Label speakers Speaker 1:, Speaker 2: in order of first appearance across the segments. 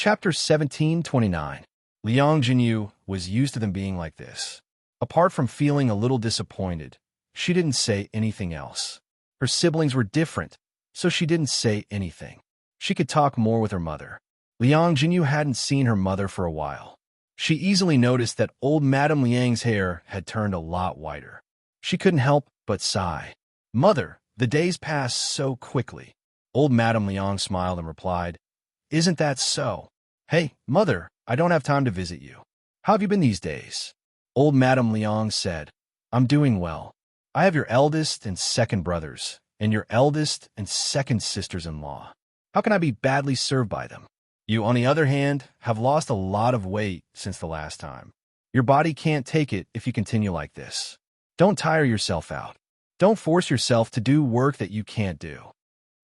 Speaker 1: Chapter 1729. Liang Jinyu was used to them being like this. Apart from feeling a little disappointed, she didn't say anything else. Her siblings were different, so she didn't say anything. She could talk more with her mother. Liang Jinyu hadn't seen her mother for a while. She easily noticed that old Madame Liang's hair had turned a lot whiter. She couldn't help but sigh. "Mother, the days pass so quickly." Old Madame Liang smiled and replied, "Isn't that so? Hey, Mother, I don't have time to visit you. How have you been these days?" Old Madame Liang said, "I'm doing well. I have your eldest and second brothers, and your eldest and second sisters-in-law. How can I be badly served by them? You, on the other hand, have lost a lot of weight since the last time. Your body can't take it if you continue like this. Don't tire yourself out. Don't force yourself to do work that you can't do."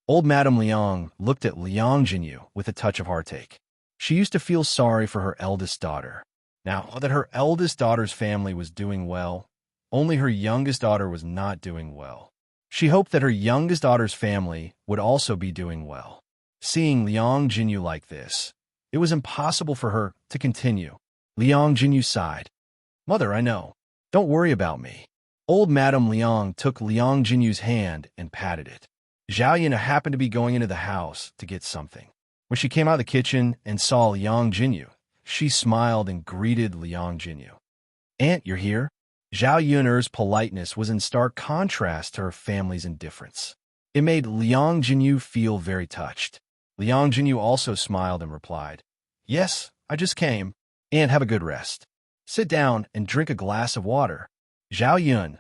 Speaker 1: Old Madame Liang looked at Liang Jinyu with a touch of heartache. She used to feel sorry for her eldest daughter. Now that her eldest daughter's family was doing well, only her youngest daughter was not doing well. She hoped that her youngest daughter's family would also be doing well. Seeing Liang Jinyu like this, it was impossible for her to continue. Liang Jinyu sighed. "Mother, I know. Don't worry about me." Old Madame Liang took Liang Jinyu's hand and patted it. Zhao Yun happened to be going into the house to get something. When she came out of the kitchen and saw Liang Jinyu, she smiled and greeted Liang Jinyu. "Aunt, you're here?" Zhao Yun's politeness was in stark contrast to her family's indifference. It made Liang Jinyu feel very touched. Liang Jinyu also smiled and replied, "Yes, I just came. Aunt, have a good rest. Sit down and drink a glass of water." Zhao Yun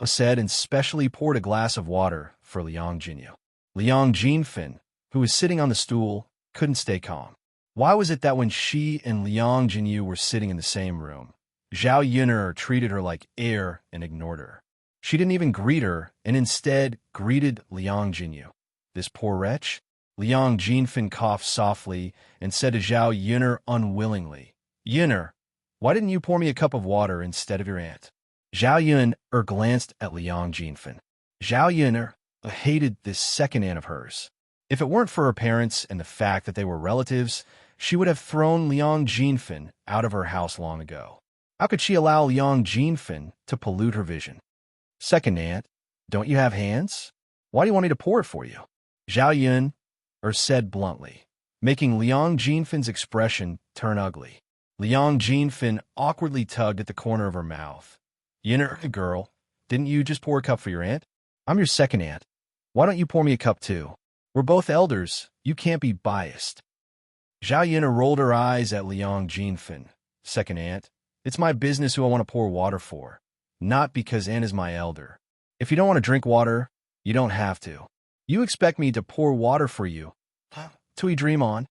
Speaker 1: said and specially poured a glass of water for Liang Jinyu. Liang Jinfin, who was sitting on the stool, couldn't stay calm. Why was it that when she and Liang Jinyu were sitting in the same room, Zhao Yun'er treated her like air and ignored her? She didn't even greet her and instead greeted Liang Jinyu. "This poor wretch?" Liang Jinfin coughed softly and said to Zhao Yun'er unwillingly, "Yun'er, why didn't you pour me a cup of water instead of your aunt?" Zhao Yun'er glanced at Liang Jinfin. Zhao Yun'er hated this second aunt of hers. If it weren't for her parents and the fact that they were relatives, she would have thrown Liang Jinfin out of her house long ago. How could she allow Liang Jinfin to pollute her vision? "Second aunt, don't you have hands? Why do you want me to pour it for you?" Zhao Yun said bluntly, making Liang Jinfin's expression turn ugly. Liang Jinfin awkwardly tugged at the corner of her mouth. "Yun'er, girl, didn't you just pour a cup for your aunt? I'm your second aunt. Why don't you pour me a cup too? We're both elders. You can't be biased." Zhao Yun rolled her eyes at Liang Jinfin. "Second aunt, it's my business who I want to pour water for, not because aunt is my elder. If you don't want to drink water, you don't have to. You expect me to pour water for you? Till we dream on."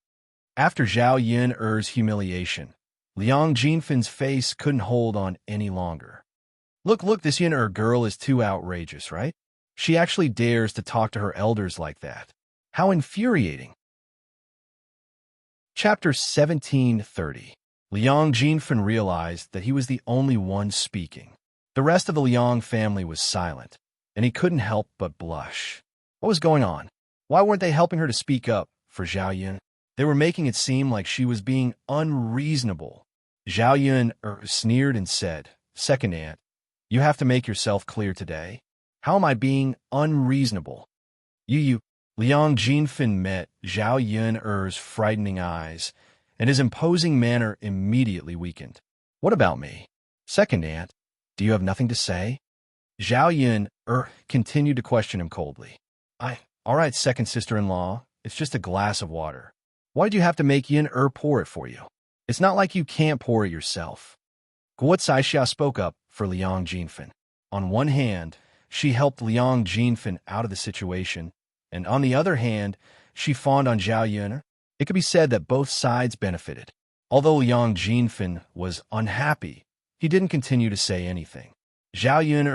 Speaker 1: After Zhao Yun's humiliation, Liang Jinfin's face couldn't hold on any longer. Look, this Yun'er girl is too outrageous, right? She actually dares to talk to her elders like that. How infuriating. Chapter 1730. Liang Jinfin realized that he was the only one speaking. The rest of the Liang family was silent, and he couldn't help but blush. What was going on? Why weren't they helping her to speak up for Zhao Yun? They were making it seem like she was being unreasonable. Zhao Yun sneered and said, "Second aunt, you have to make yourself clear today. How am I being unreasonable?" You. Liang Jinfin met Zhao Yun's frightening eyes, and his imposing manner immediately weakened. "What about me? Second aunt, do you have nothing to say?" Zhao Yun continued to question him coldly. All right, second sister-in-law, it's just a glass of water. Why'd you have to make Yun'er pour it for you? It's not like you can't pour it yourself." Guo Caixia spoke up for Liang Jinfin. On one hand, she helped Liang Jinfin out of the situation, and on the other hand, she fawned on Zhao Yun. It could be said that both sides benefited. Although Liang Jinfin was unhappy, he didn't continue to say anything. Zhao Yun,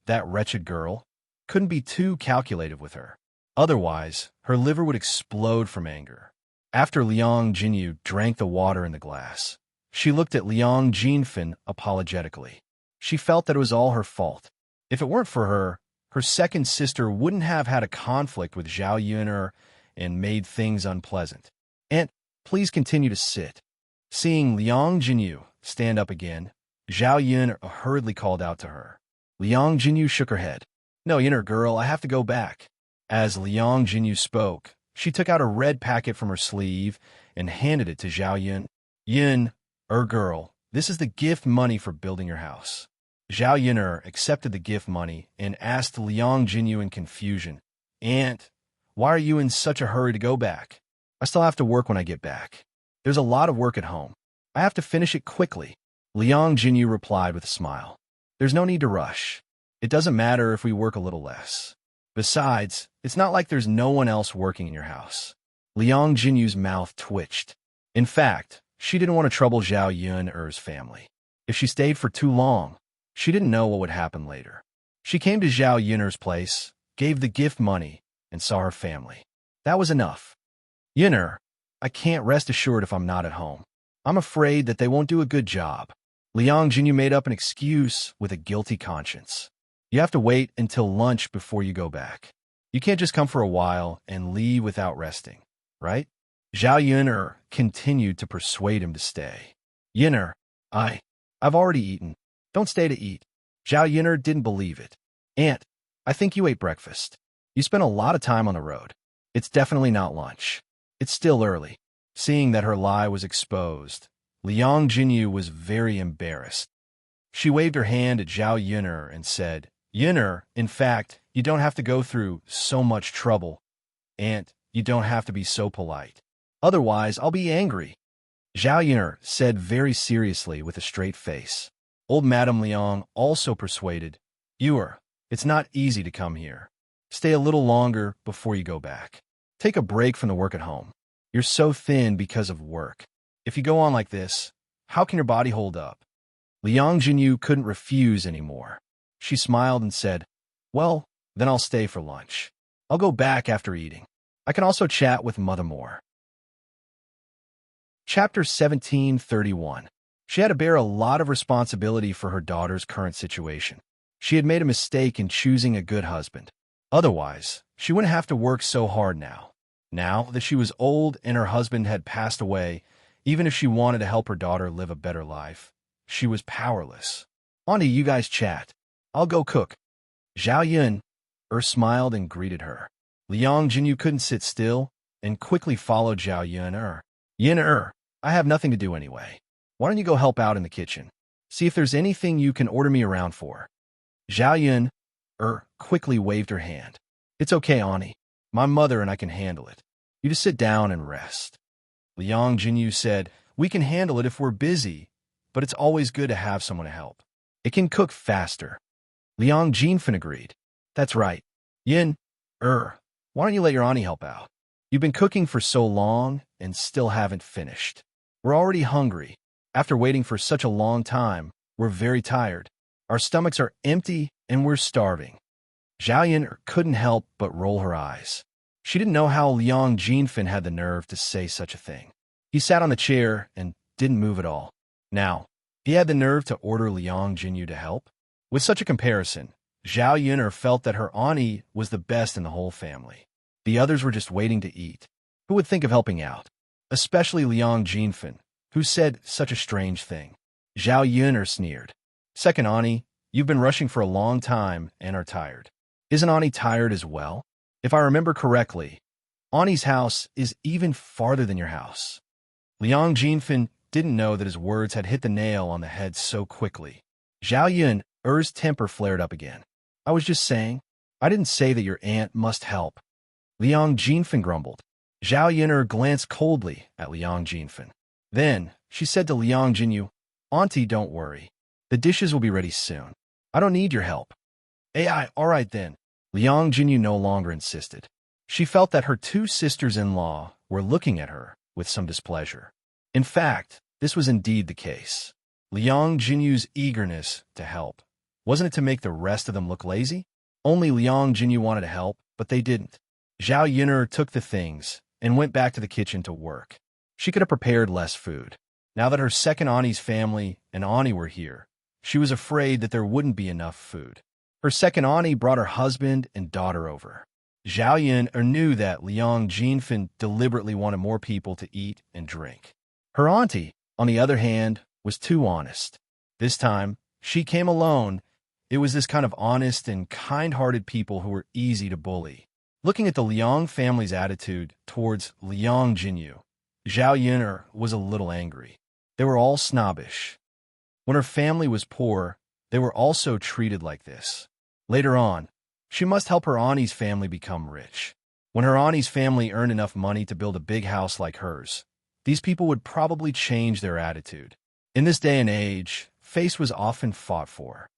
Speaker 1: that wretched girl, couldn't be too calculative with her. Otherwise, her liver would explode from anger. After Liang Jinyu drank the water in the glass, she looked at Liang Jinfin apologetically. She felt that it was all her fault. If it weren't for her, her second sister wouldn't have had a conflict with Zhao Yun and made things unpleasant. "Aunt, Please continue to sit. Seeing Liang Jinyu stand up again, Zhao Yun hurriedly called out to her. Liang Jinyu shook her head. No, Yinner girl, I have to go back. As Liang Jinyu spoke, she took out a red packet from her sleeve and handed it to Zhao Yun. Yun, girl, this is the gift money for building your house. Zhao Yun accepted the gift money and asked Liang Jinyu in confusion, Aunt, why are you in such a hurry to go back? I still have to work when I get back. There's a lot of work at home. I have to finish it quickly. Liang Jinyu replied with a smile. There's no need to rush. It doesn't matter if we work a little less. Besides, it's not like there's no one else working in your house. Liang Jinyu's mouth twitched. In fact, she didn't want to trouble Zhao Yun's family. If she stayed for too long, she didn't know what would happen later. She came to Zhao Yun's place, gave the gift money, and saw her family. That was enough. Yun'er, I can't rest assured if I'm not at home. I'm afraid that they won't do a good job. Liang Jinyu made up an excuse with a guilty conscience. You have to wait until lunch before you go back. You can't just come for a while and leave without resting, right? Zhao Yun continued to persuade him to stay. Yun'er, I've already eaten. Don't stay to eat. Zhao Yun didn't believe it. Aunt, I think you ate breakfast. You spent a lot of time on the road. It's definitely not lunch. It's still early. Seeing that her lie was exposed, Liang Jinyu was very embarrassed. She waved her hand at Zhao Yun and said, Yun'er, in fact, you don't have to go through so much trouble. Aunt, you don't have to be so polite. Otherwise, I'll be angry. Zhao Yun said very seriously with a straight face. Old Madame Liang also persuaded, it's not easy to come here. Stay a little longer before you go back. Take a break from the work at home. You're so thin because of work. If you go on like this, how can your body hold up? Liang Jinyu couldn't refuse anymore. She smiled and said, Well, then I'll stay for lunch. I'll go back after eating. I can also chat with Mother more. Chapter 1731. She had to bear a lot of responsibility for her daughter's current situation. She had made a mistake in choosing a good husband. Otherwise, she wouldn't have to work so hard now. Now that she was old and her husband had passed away, even if she wanted to help her daughter live a better life, she was powerless. Auntie, you guys chat. I'll go cook. Zhao Yun smiled and greeted her. Liang Jinyu couldn't sit still and quickly followed Zhao Yun. Yun, I have nothing to do anyway. Why don't you go help out in the kitchen? See if there's anything you can order me around for. Zhao Yun quickly waved her hand. It's okay, Auntie. My mother and I can handle it. You just sit down and rest. Liang Jinyu said, We can handle it if we're busy, but it's always good to have someone to help. It can cook faster. Liang Jinfen agreed. That's right. Yin, why don't you let your auntie help out? You've been cooking for so long and still haven't finished. We're already hungry. After waiting for such a long time, we're very tired. Our stomachs are empty and we're starving. Zhao Yun couldn't help but roll her eyes. She didn't know how Liang Jinfen had the nerve to say such a thing. He sat on the chair and didn't move at all. Now, he had the nerve to order Liang Jinyu to help? With such a comparison, Zhao Yun felt that her auntie was the best in the whole family. The others were just waiting to eat. Who would think of helping out? Especially Liang Jinfen, who said such a strange thing. Zhao Yun sneered. Second auntie, you've been rushing for a long time and are tired. Isn't auntie tired as well? If I remember correctly, auntie's house is even farther than your house. Liang Jinfen didn't know that his words had hit the nail on the head so quickly. Zhao Yun's temper flared up again. I was just saying. I didn't say that your aunt must help. Liang Jinfen grumbled. Zhao Yun glanced coldly at Liang Jinfen. Then, she said to Liang Jinyu, Auntie, don't worry. The dishes will be ready soon. I don't need your help. All right then. Liang Jinyu no longer insisted. She felt that her two sisters-in-law were looking at her with some displeasure. In fact, this was indeed the case. Liang Jinyu's eagerness to help. Wasn't it to make the rest of them look lazy? Only Liang Jinyu wanted to help, but they didn't. Zhao Yun took the things and went back to the kitchen to work. She could have prepared less food. Now that her second auntie's family and auntie were here, she was afraid that there wouldn't be enough food. Her second auntie brought her husband and daughter over. Zhao Yun knew that Liang Jinfen deliberately wanted more people to eat and drink. Her auntie, on the other hand, was too honest. This time, she came alone. It was this kind of honest and kind-hearted people who were easy to bully. Looking at the Liang family's attitude towards Liang Jinyu, Zhao Yun was a little angry. They were all snobbish. When her family was poor, they were also treated like this. Later on, she must help her auntie's family become rich. When her auntie's family earned enough money to build a big house like hers, these people would probably change their attitude. In this day and age, face was often fought for.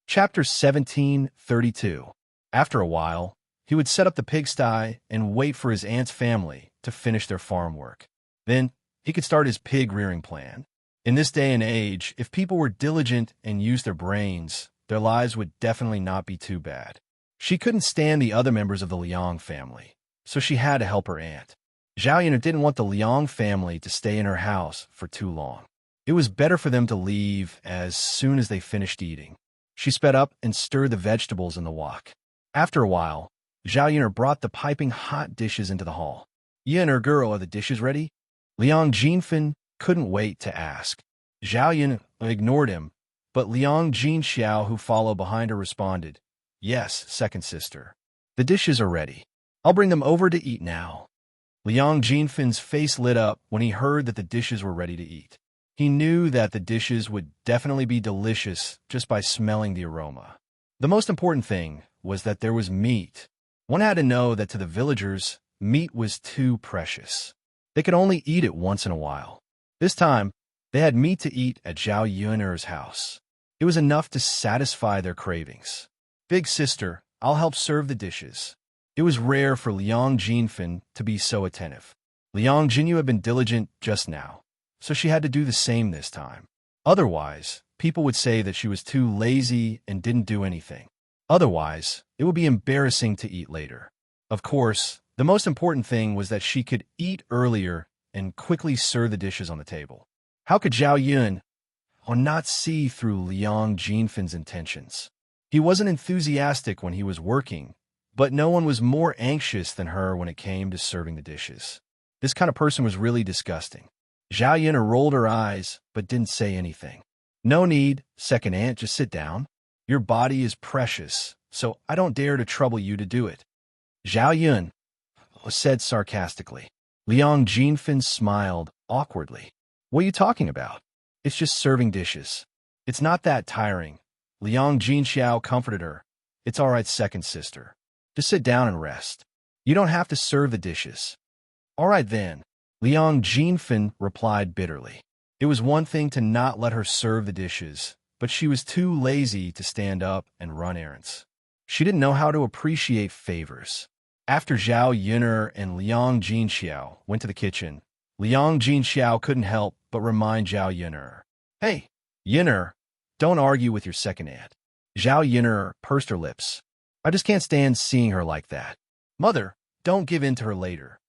Speaker 1: Chapter 1732. After a while, he would set up the pigsty and wait for his aunt's family to finish their farm work. Then, he could start his pig-rearing plan. In this day and age, if people were diligent and used their brains, their lives would definitely not be too bad. She couldn't stand the other members of the Liang family, so she had to help her aunt. Zhao Yun didn't want the Liang family to stay in her house for too long. It was better for them to leave as soon as they finished eating. She sped up and stirred the vegetables in the wok. After a while, Zhao Yun brought the piping hot dishes into the hall. Yun, girl, are the dishes ready? Liang Jinfen couldn't wait to ask. Zhao Yun ignored him, but Liang Jinxiao, who followed behind her, responded, "Yes, second sister. The dishes are ready. I'll bring them over to eat now." Liang Jinfen's face lit up when he heard that the dishes were ready to eat. He knew that the dishes would definitely be delicious just by smelling the aroma. The most important thing was that there was meat. One had to know that to the villagers, meat was too precious. They could only eat it once in a while. This time, they had meat to eat at Zhao Yun's house. It was enough to satisfy their cravings. "Big sister, I'll help serve the dishes." It was rare for Liang Jinfen to be so attentive. Liang Jinyu had been diligent just now, so she had to do the same this time. Otherwise, people would say that she was too lazy and didn't do anything. Otherwise, it would be embarrassing to eat later. Of course, the most important thing was that she could eat earlier and quickly serve the dishes on the table. How could Zhao Yun not see through Liang Jinfen's intentions? He wasn't enthusiastic when he was working, but no one was more anxious than her when it came to serving the dishes. This kind of person was really disgusting. Zhao Yun rolled her eyes, but didn't say anything. "No need, second aunt, just sit down. Your body is precious, so I don't dare to trouble you to do it." Zhao Yun said sarcastically. Liang Jinfen smiled awkwardly. "What are you talking about? It's just serving dishes. It's not that tiring." Liang Jinxiao comforted her. "It's all right, second sister. Just sit down and rest. You don't have to serve the dishes." "All right then," Liang Jinfen replied bitterly. It was one thing to not let her serve the dishes, but she was too lazy to stand up and run errands. She didn't know how to appreciate favors. After Zhao Yun'er and Liang Jinxiao went to the kitchen, Liang Jinxiao couldn't help but remind Zhao Yun'er, "Hey, Yun'er, don't argue with your second aunt." Zhao Yun'er pursed her lips. "I just can't stand seeing her like that. Mother, don't give in to her later."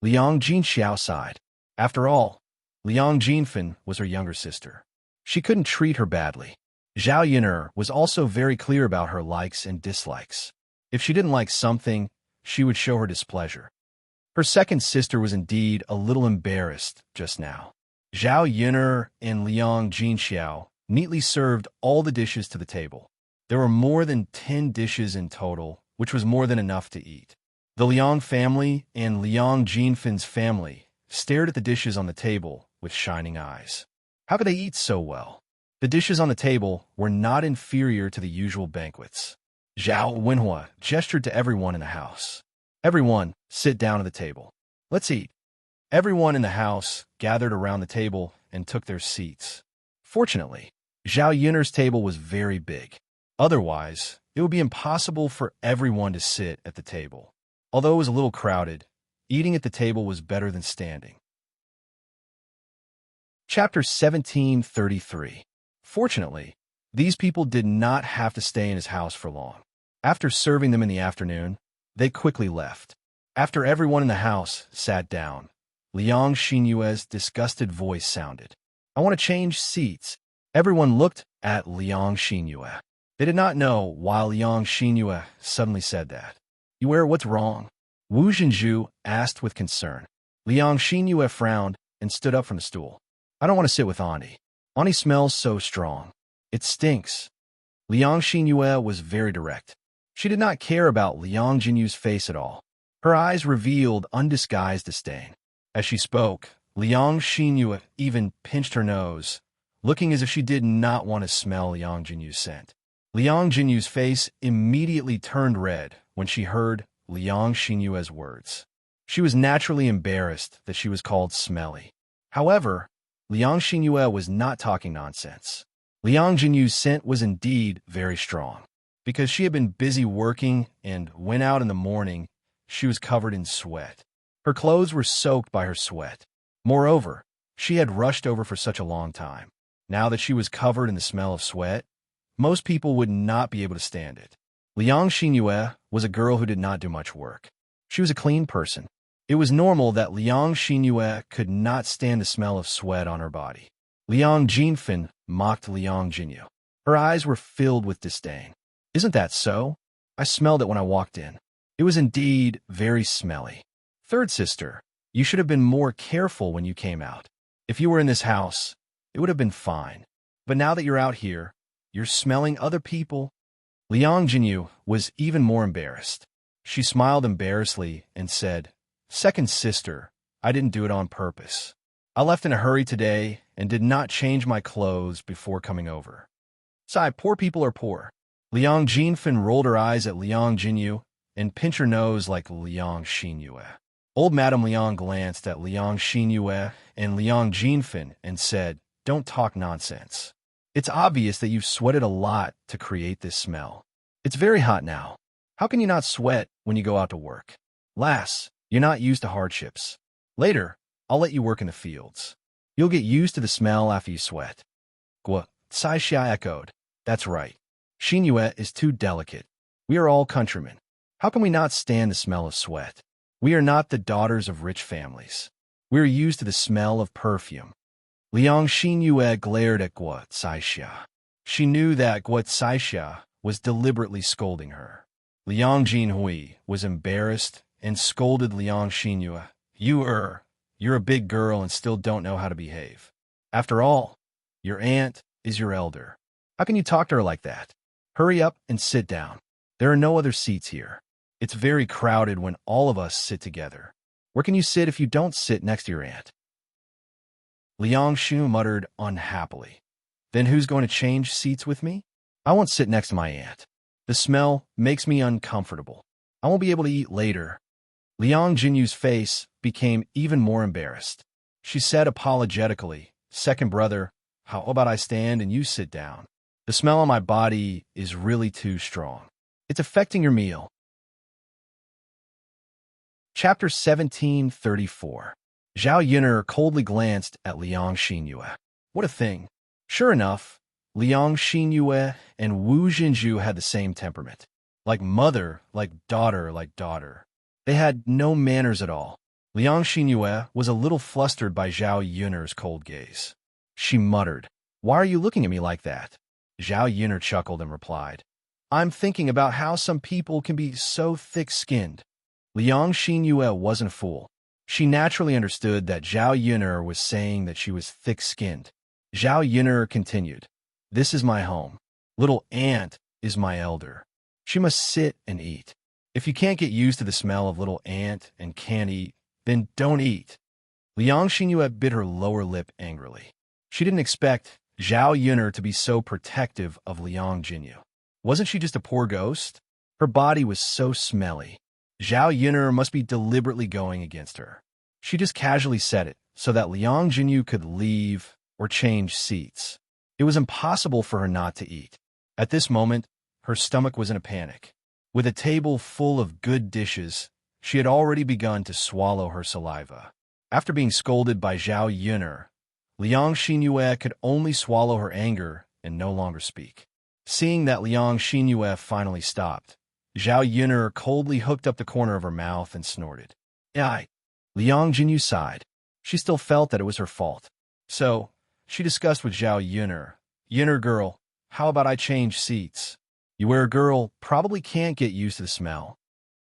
Speaker 1: Liang Jinxiao sighed. After all, Liang Jinfen was her younger sister. She couldn't treat her badly. Zhao Yun'er was also very clear about her likes and dislikes. If she didn't like something, she would show her displeasure. Her second sister was indeed a little embarrassed just now. Zhao Yun'er and Liang Jinxiao neatly served all the dishes to the table. There were more than 10 dishes in total, which was more than enough to eat. The Liang family and Liang Jinfen's family stared at the dishes on the table with shining eyes. How could they eat so well? The dishes on the table were not inferior to the usual banquets. Zhao Wenhua gestured to everyone in the house. "Everyone, sit down at the table. Let's eat." Everyone in the house gathered around the table and took their seats. Fortunately, Zhao Yun'er's table was very big. Otherwise, it would be impossible for everyone to sit at the table. Although it was a little crowded, eating at the table was better than standing. Chapter 1733. Fortunately, these people did not have to stay in his house for long. After serving them in the afternoon, they quickly left. After everyone in the house sat down, Liang Xinyue's disgusted voice sounded. "I want to change seats." Everyone looked at Liang Xinyue. They did not know why Liang Xinyue suddenly said that. "Yue, what's wrong?" Wu Zhenju asked with concern. Liang Xinyue frowned and stood up from the stool. "I don't want to sit with Auntie. Auntie smells so strong. It stinks." Liang Xinyue was very direct. She did not care about Liang Jinyu's face at all. Her eyes revealed undisguised disdain. As she spoke, Liang Xinyue even pinched her nose, looking as if she did not want to smell Liang Jinyu's scent. Liang Jinyu's face immediately turned red when she heard Liang Xinyue's words. She was naturally embarrassed that she was called smelly. However, Liang Xinyue was not talking nonsense. Liang Jinyu's scent was indeed very strong. Because she had been busy working and went out in the morning, she was covered in sweat. Her clothes were soaked by her sweat. Moreover, she had rushed over for such a long time. Now that she was covered in the smell of sweat, most people would not be able to stand it. Liang Xinyue was a girl who did not do much work. She was a clean person. It was normal that Liang Xinyue could not stand the smell of sweat on her body. Liang Jinfen mocked Liang Jinyu. Her eyes were filled with disdain. "Isn't that so? I smelled it when I walked in. It was indeed very smelly. Third sister, you should have been more careful when you came out. If you were in this house, it would have been fine. But now that you're out here, you're smelling other people." Liang Jinyu was even more embarrassed. She smiled embarrassedly and said, "Second sister, I didn't do it on purpose. I left in a hurry today and did not change my clothes before coming over. Besides, poor people are poor." Liang Jinfen rolled her eyes at Liang Jinyu and pinched her nose like Liang Xinyue. Old Madame Liang glanced at Liang Xinyue and Liang Jinfen and said, "Don't talk nonsense. It's obvious that you've sweated a lot to create this smell. It's very hot now. How can you not sweat when you go out to work? Lass, you're not used to hardships. Later, I'll let you work in the fields. You'll get used to the smell after you sweat." Guo Caixia echoed, "That's right. Xinyue is too delicate. We are all countrymen. How can we not stand the smell of sweat? We are not the daughters of rich families. We are used to the smell of perfume." Liang Xinyue glared at Guo Caixia. She knew that Guo Caixia was deliberately scolding her. Liang Jinhui was embarrassed and scolded Liang Xinyue. You're a big girl and still don't know how to behave. After all, your aunt is your elder. How can you talk to her like that? Hurry up and sit down. There are no other seats here. It's very crowded when all of us sit together. Where can you sit if you don't sit next to your aunt?" Liang Shu muttered unhappily. "Then who's going to change seats with me? I won't sit next to my aunt. The smell makes me uncomfortable. I won't be able to eat later." Liang Jinyu's face became even more embarrassed. She said apologetically, "Second brother, how about I stand and you sit down? The smell on my body is really too strong. It's affecting your meal." Chapter 1734. Zhao Yun'er coldly glanced at Liang Xinyue. What a thing. Sure enough, Liang Xinyue and Wu Zhenju had the same temperament. Like mother, like daughter, like daughter. They had no manners at all. Liang Xinyue was a little flustered by Zhao Yun'er's cold gaze. She muttered, "Why are you looking at me like that?" Zhao Yun'er chuckled and replied, "I'm thinking about how some people can be so thick-skinned." Liang Xinyue wasn't a fool. She naturally understood that Zhao Yun'er was saying that she was thick-skinned. Zhao Yun'er continued, "This is my home. Little aunt is my elder. She must sit and eat. If you can't get used to the smell of little aunt and can't eat, then don't eat." Liang Xinyue bit her lower lip angrily. She didn't expect Zhao Yun'er to be so protective of Liang Jinyu. Wasn't she just a poor ghost? Her body was so smelly. Zhao Yun'er must be deliberately going against her. She just casually said it so that Liang Jinyu could leave or change seats. It was impossible for her not to eat. At this moment, her stomach was in a panic. With a table full of good dishes, she had already begun to swallow her saliva. After being scolded by Zhao Yun'er, Liang Xinyue could only swallow her anger and no longer speak. Seeing that Liang Xinyue finally stopped, Zhao Yun'er coldly hooked up the corner of her mouth and snorted. "Ai!" Liang Jinyu sighed. She still felt that it was her fault. So, she discussed with Zhao Yun'er, "Yun'er girl, how about I change seats? You girl probably can't get used to the smell.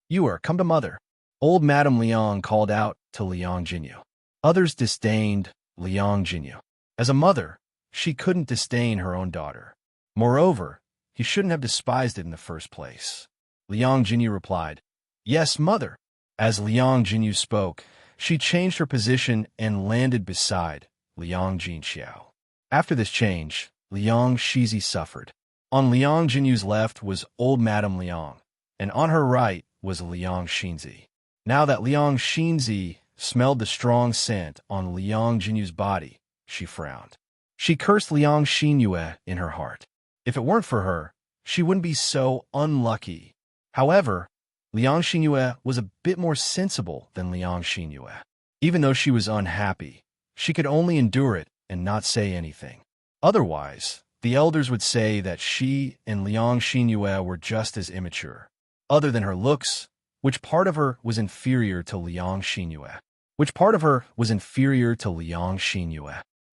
Speaker 1: You come to mother. Old Madame Liang called out to Liang Jinyu. Others disdained Liang Jinyu. As a mother, she couldn't disdain her own daughter. Moreover, he shouldn't have despised it in the first place. Liang Jinyu replied, "Yes, mother." As Liang Jinyu spoke, she changed her position and landed beside Liang Jinxiao. After this change, Liang Shizi suffered. On Liang Jinyu's left was old Madame Liang, and on her right was Liang Xinzi. Now that Liang Xinzi smelled the strong scent on Liang Jinyu's body, she frowned. She cursed Liang Xinyue in her heart. If it weren't for her, she wouldn't be so unlucky. However, Liang Xinyue was a bit more sensible than Liang Xinyue. Even though she was unhappy, she could only endure it and not say anything. Otherwise, the elders would say that she and Liang Xinyue were just as immature. Other than her looks, which part of her was inferior to Liang Xinyue?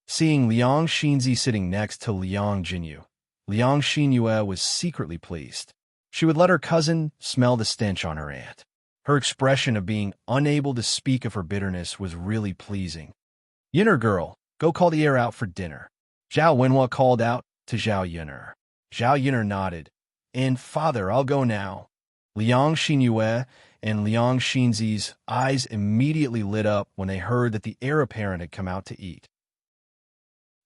Speaker 1: Seeing Liang Xinzi sitting next to Liang Jinyu, Liang Xinyue was secretly pleased. She would let her cousin smell the stench on her aunt. Her expression of being unable to speak of her bitterness was really pleasing. "Yinner girl, go call the heir out for dinner." Zhao Wenhua called out to Zhao Yinner. Zhao Yinner nodded. "And father, I'll go now." Liang Xinyue and Liang Xinzi's eyes immediately lit up when they heard that the heir apparent had come out to eat.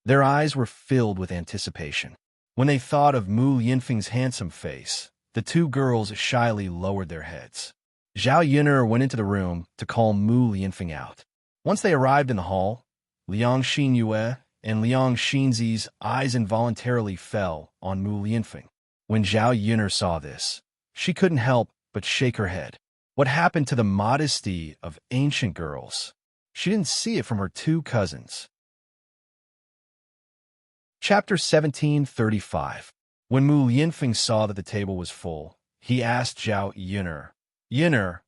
Speaker 1: Their eyes were filled with anticipation. When they thought of Mu Yinfeng's handsome face, the two girls shyly lowered their heads. Zhao Yinner went into the room to call Mu Yinfeng out. Once they arrived in the hall, Liang Xinyue and Liang Xinzi's eyes involuntarily fell on Mu Yinfeng. When Zhao Yinner saw this, she couldn't help but shake her head. What happened to the modesty of ancient girls? She didn't see it from her two cousins. Chapter 1735. When Mu Yinfeng saw that the table was full, he asked Zhao Yinner, "Yinner,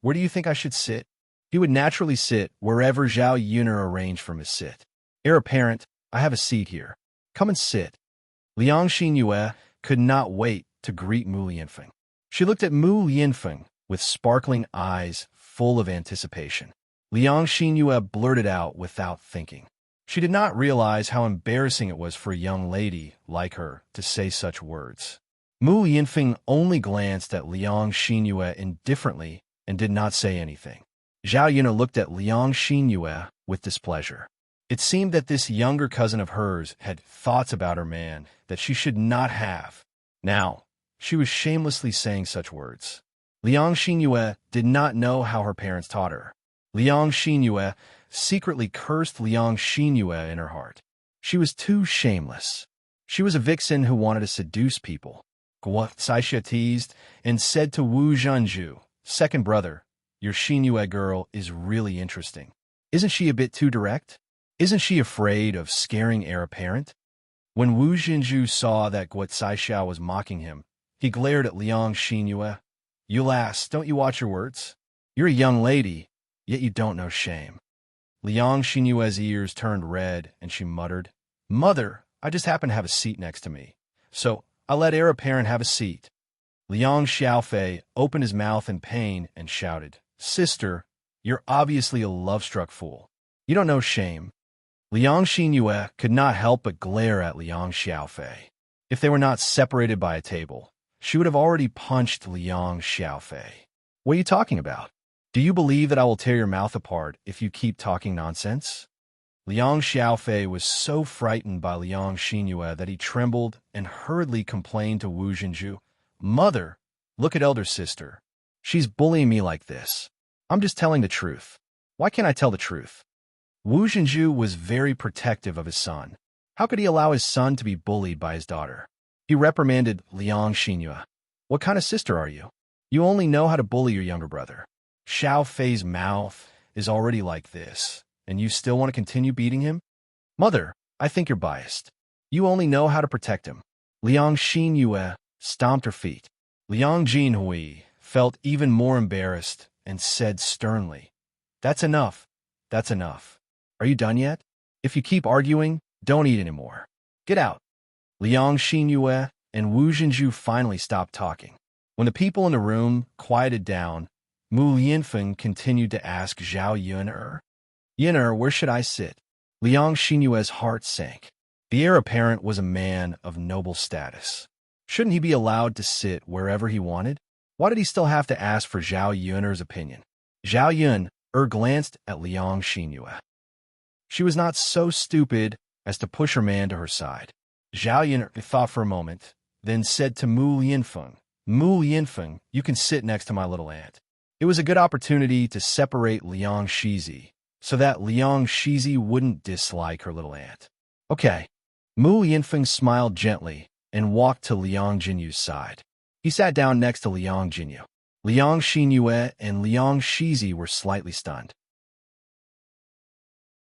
Speaker 1: where do you think I should sit?" He would naturally sit wherever Zhao Yinner arranged for him to sit. "Heir apparent, I have a seat here. Come and sit." Liang Xinyue could not wait to greet Mu Yinfeng. She looked at Mu Yinfeng with sparkling eyes full of anticipation. Liang Xinyue blurted out without thinking. She did not realize how embarrassing it was for a young lady like her to say such words. Mu Yinfeng only glanced at Liang Xinyue indifferently and did not say anything. Zhao Yinner looked at Liang Xinyue with displeasure. It seemed that this younger cousin of hers had thoughts about her man that she should not have. Now, she was shamelessly saying such words. Liang Xinyue did not know how her parents taught her. Liang Xinyue secretly cursed Liang Xinyue in her heart. She was too shameless. She was a vixen who wanted to seduce people. Guo Saixia teased and said to Wu Zhenju, "Second brother, your Xinyue girl is really interesting. Isn't she a bit too direct? Isn't she afraid of scaring heir apparent?" When Wu Zhenju saw that Guo Saixia was mocking him, he glared at Liang Xinyue. "You lass, don't you watch your words? You're a young lady, yet you don't know shame." Liang Xinyue's ears turned red, and she muttered, "Mother, I just happen to have a seat next to me, so I'll let heir apparent have a seat." Liang Xiaofei opened his mouth in pain and shouted, "Sister, you're obviously a love-struck fool. You don't know shame." Liang Xinyue could not help but glare at Liang Xiaofei. If they were not separated by a table, she would have already punched Liang Xiaofei. "What are you talking about? Do you believe that I will tear your mouth apart if you keep talking nonsense?" Liang Xiaofei was so frightened by Liang Xinyue that he trembled and hurriedly complained to Wu Zhenju, "Mother, look at elder sister. She's bullying me like this. I'm just telling the truth. Why can't I tell the truth?" Wu Zhenju was very protective of his son. How could he allow his son to be bullied by his daughter? He reprimanded Liang Xinyue. "What kind of sister are you? You only know how to bully your younger brother. Xiao Fei's mouth is already like this, and you still want to continue beating him? Mother, I think you're biased. You only know how to protect him." Liang Xinyue stomped her feet. Liang Jinhui felt even more embarrassed and said sternly, "That's enough. That's enough. Are you done yet? If you keep arguing, don't eat anymore. Get out." Liang Xinyue and Wu Jinju finally stopped talking. When the people in the room quieted down, Mu Yinfeng continued to ask Zhao Yun'er, "Yun'er, where should I sit?" Liang Xinyue's heart sank. The heir apparent was a man of noble status. Shouldn't he be allowed to sit wherever he wanted? Why did he still have to ask for Zhao Yun'er's opinion? Zhao Yun'er glanced at Liang Xinyue. She was not so stupid as to push her man to her side. Zhao Yun'er thought for a moment, then said to Mu Yinfeng, "Mu Yinfeng, you can sit next to my little aunt." It was a good opportunity to separate Liang Shizi, so that Liang Shizi wouldn't dislike her little aunt. Okay. Mu Yinfeng smiled gently and walked to Liang Jinyu's side. He sat down next to Liang Jinyu. Liang Xinyue and Liang Shizi were slightly stunned.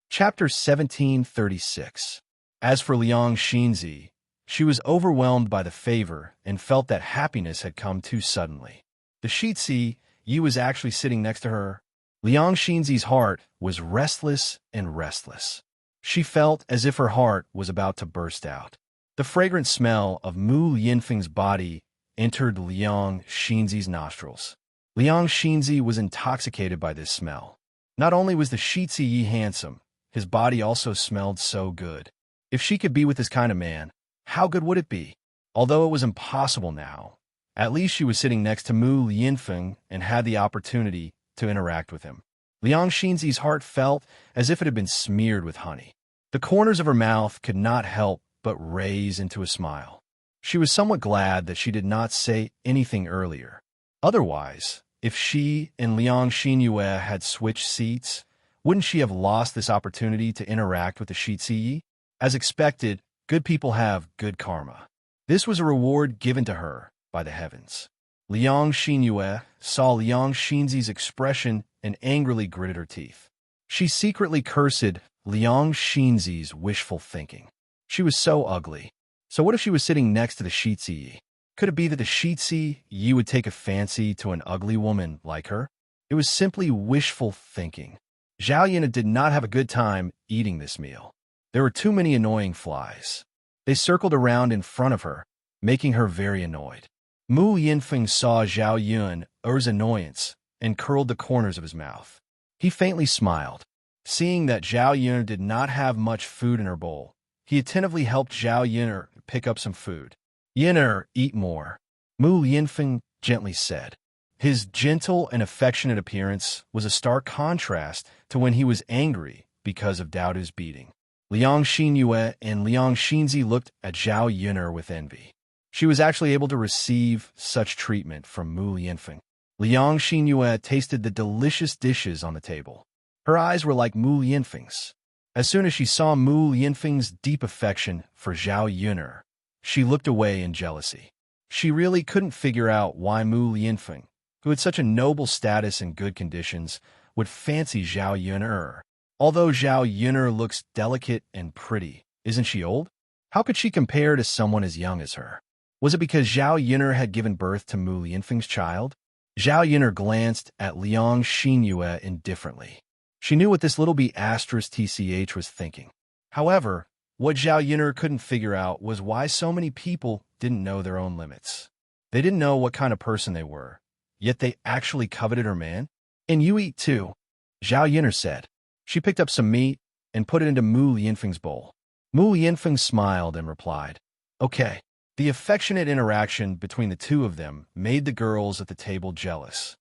Speaker 1: Chapter 1736. As for Liang Xinzi, she was overwhelmed by the favor and felt that happiness had come too suddenly. The Shitsi Yi was actually sitting next to her. Liang Xinzi's heart was restless and restless. She felt as if her heart was about to burst out. The fragrant smell of Mu Yinfeng's body entered Liang Xinzi's nostrils. Liang Xinzi was intoxicated by this smell. Not only was the Shitsi Yi handsome, his body also smelled so good. If she could be with this kind of man, how good would it be? Although it was impossible now, at least she was sitting next to Mu Yinfeng and had the opportunity to interact with him. Liang Xinzi's heart felt as if it had been smeared with honey. The corners of her mouth could not help but raise into a smile. She was somewhat glad that she did not say anything earlier. Otherwise, if she and Liang Xinyue had switched seats, wouldn't she have lost this opportunity to interact with the Shitsi Yi? As expected, good people have good karma. This was a reward given to her by the heavens. Liang Xinyue saw Liang Xinzi's expression and angrily gritted her teeth. She secretly cursed Liang Xinzi's wishful thinking. She was so ugly. So what if she was sitting next to the Shitsi Yi? Could it be that the Shitsi Yi would take a fancy to an ugly woman like her? It was simply wishful thinking. Zhao Yun'er did not have a good time eating this meal. There were too many annoying flies. They circled around in front of her, making her very annoyed. Mu Yinfeng saw Zhao Yun'er's annoyance and curled the corners of his mouth. He faintly smiled. Seeing that Zhao Yun'er did not have much food in her bowl, he attentively helped Zhao Yun'er pick up some food. "Yun'er, eat more," Mu Yinfeng gently said. His gentle and affectionate appearance was a stark contrast to when he was angry because of Daodu's beating. Liang Xinyue and Liang Xinzi looked at Zhao Yun'er with envy. She was actually able to receive such treatment from Mu Yinfeng. Liang Xinyue tasted the delicious dishes on the table. Her eyes were like Mu Yinfeng's. As soon as she saw Mu Yinfeng's deep affection for Zhao Yun'er, she looked away in jealousy. She really couldn't figure out why Mu Yinfeng, who had such a noble status and good conditions, would fancy Zhao Yun'er. Although Zhao Yun'er looks delicate and pretty, isn't she old? How could she compare to someone as young as her? Was it because Zhao Yun'er had given birth to Mu Yinfeng's child? Zhao Yun'er glanced at Liang Xinyue indifferently. She knew what this little B***TCH was thinking. However, what Zhao Yun'er couldn't figure out was why so many people didn't know their own limits. They didn't know what kind of person they were, yet they actually coveted her man. "And you eat too," Zhao Yun'er said. She picked up some meat and put it into Mu Yinfeng's bowl. Mu Yinfeng smiled and replied, "Okay." The affectionate interaction between the two of them made the girls at the table jealous.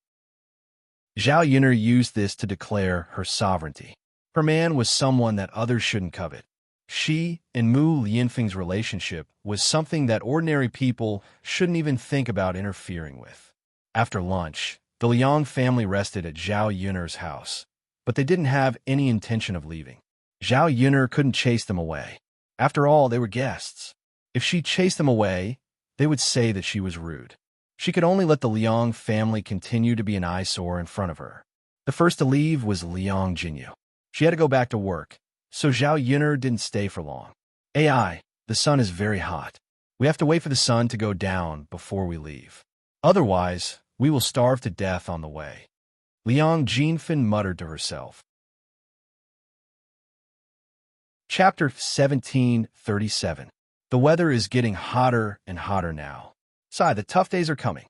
Speaker 1: Zhao Yun'er used this to declare her sovereignty. Her man was someone that others shouldn't covet. She and Mu Yinfeng's relationship was something that ordinary people shouldn't even think about interfering with. After lunch, the Liang family rested at Zhao Yun'er's house, but they didn't have any intention of leaving. Zhao Yun'er couldn't chase them away. After all, they were guests. If she chased them away, they would say that she was rude. She could only let the Liang family continue to be an eyesore in front of her. The first to leave was Liang Jinyu. She had to go back to work, so Zhao Yun'er didn't stay for long. "AI, the sun is very hot. We have to wait for the sun to go down before we leave. Otherwise, we will starve to death on the way," Liang Jinfen muttered to herself. Chapter 1737. The weather is getting hotter and hotter now. Sigh, the tough days are coming.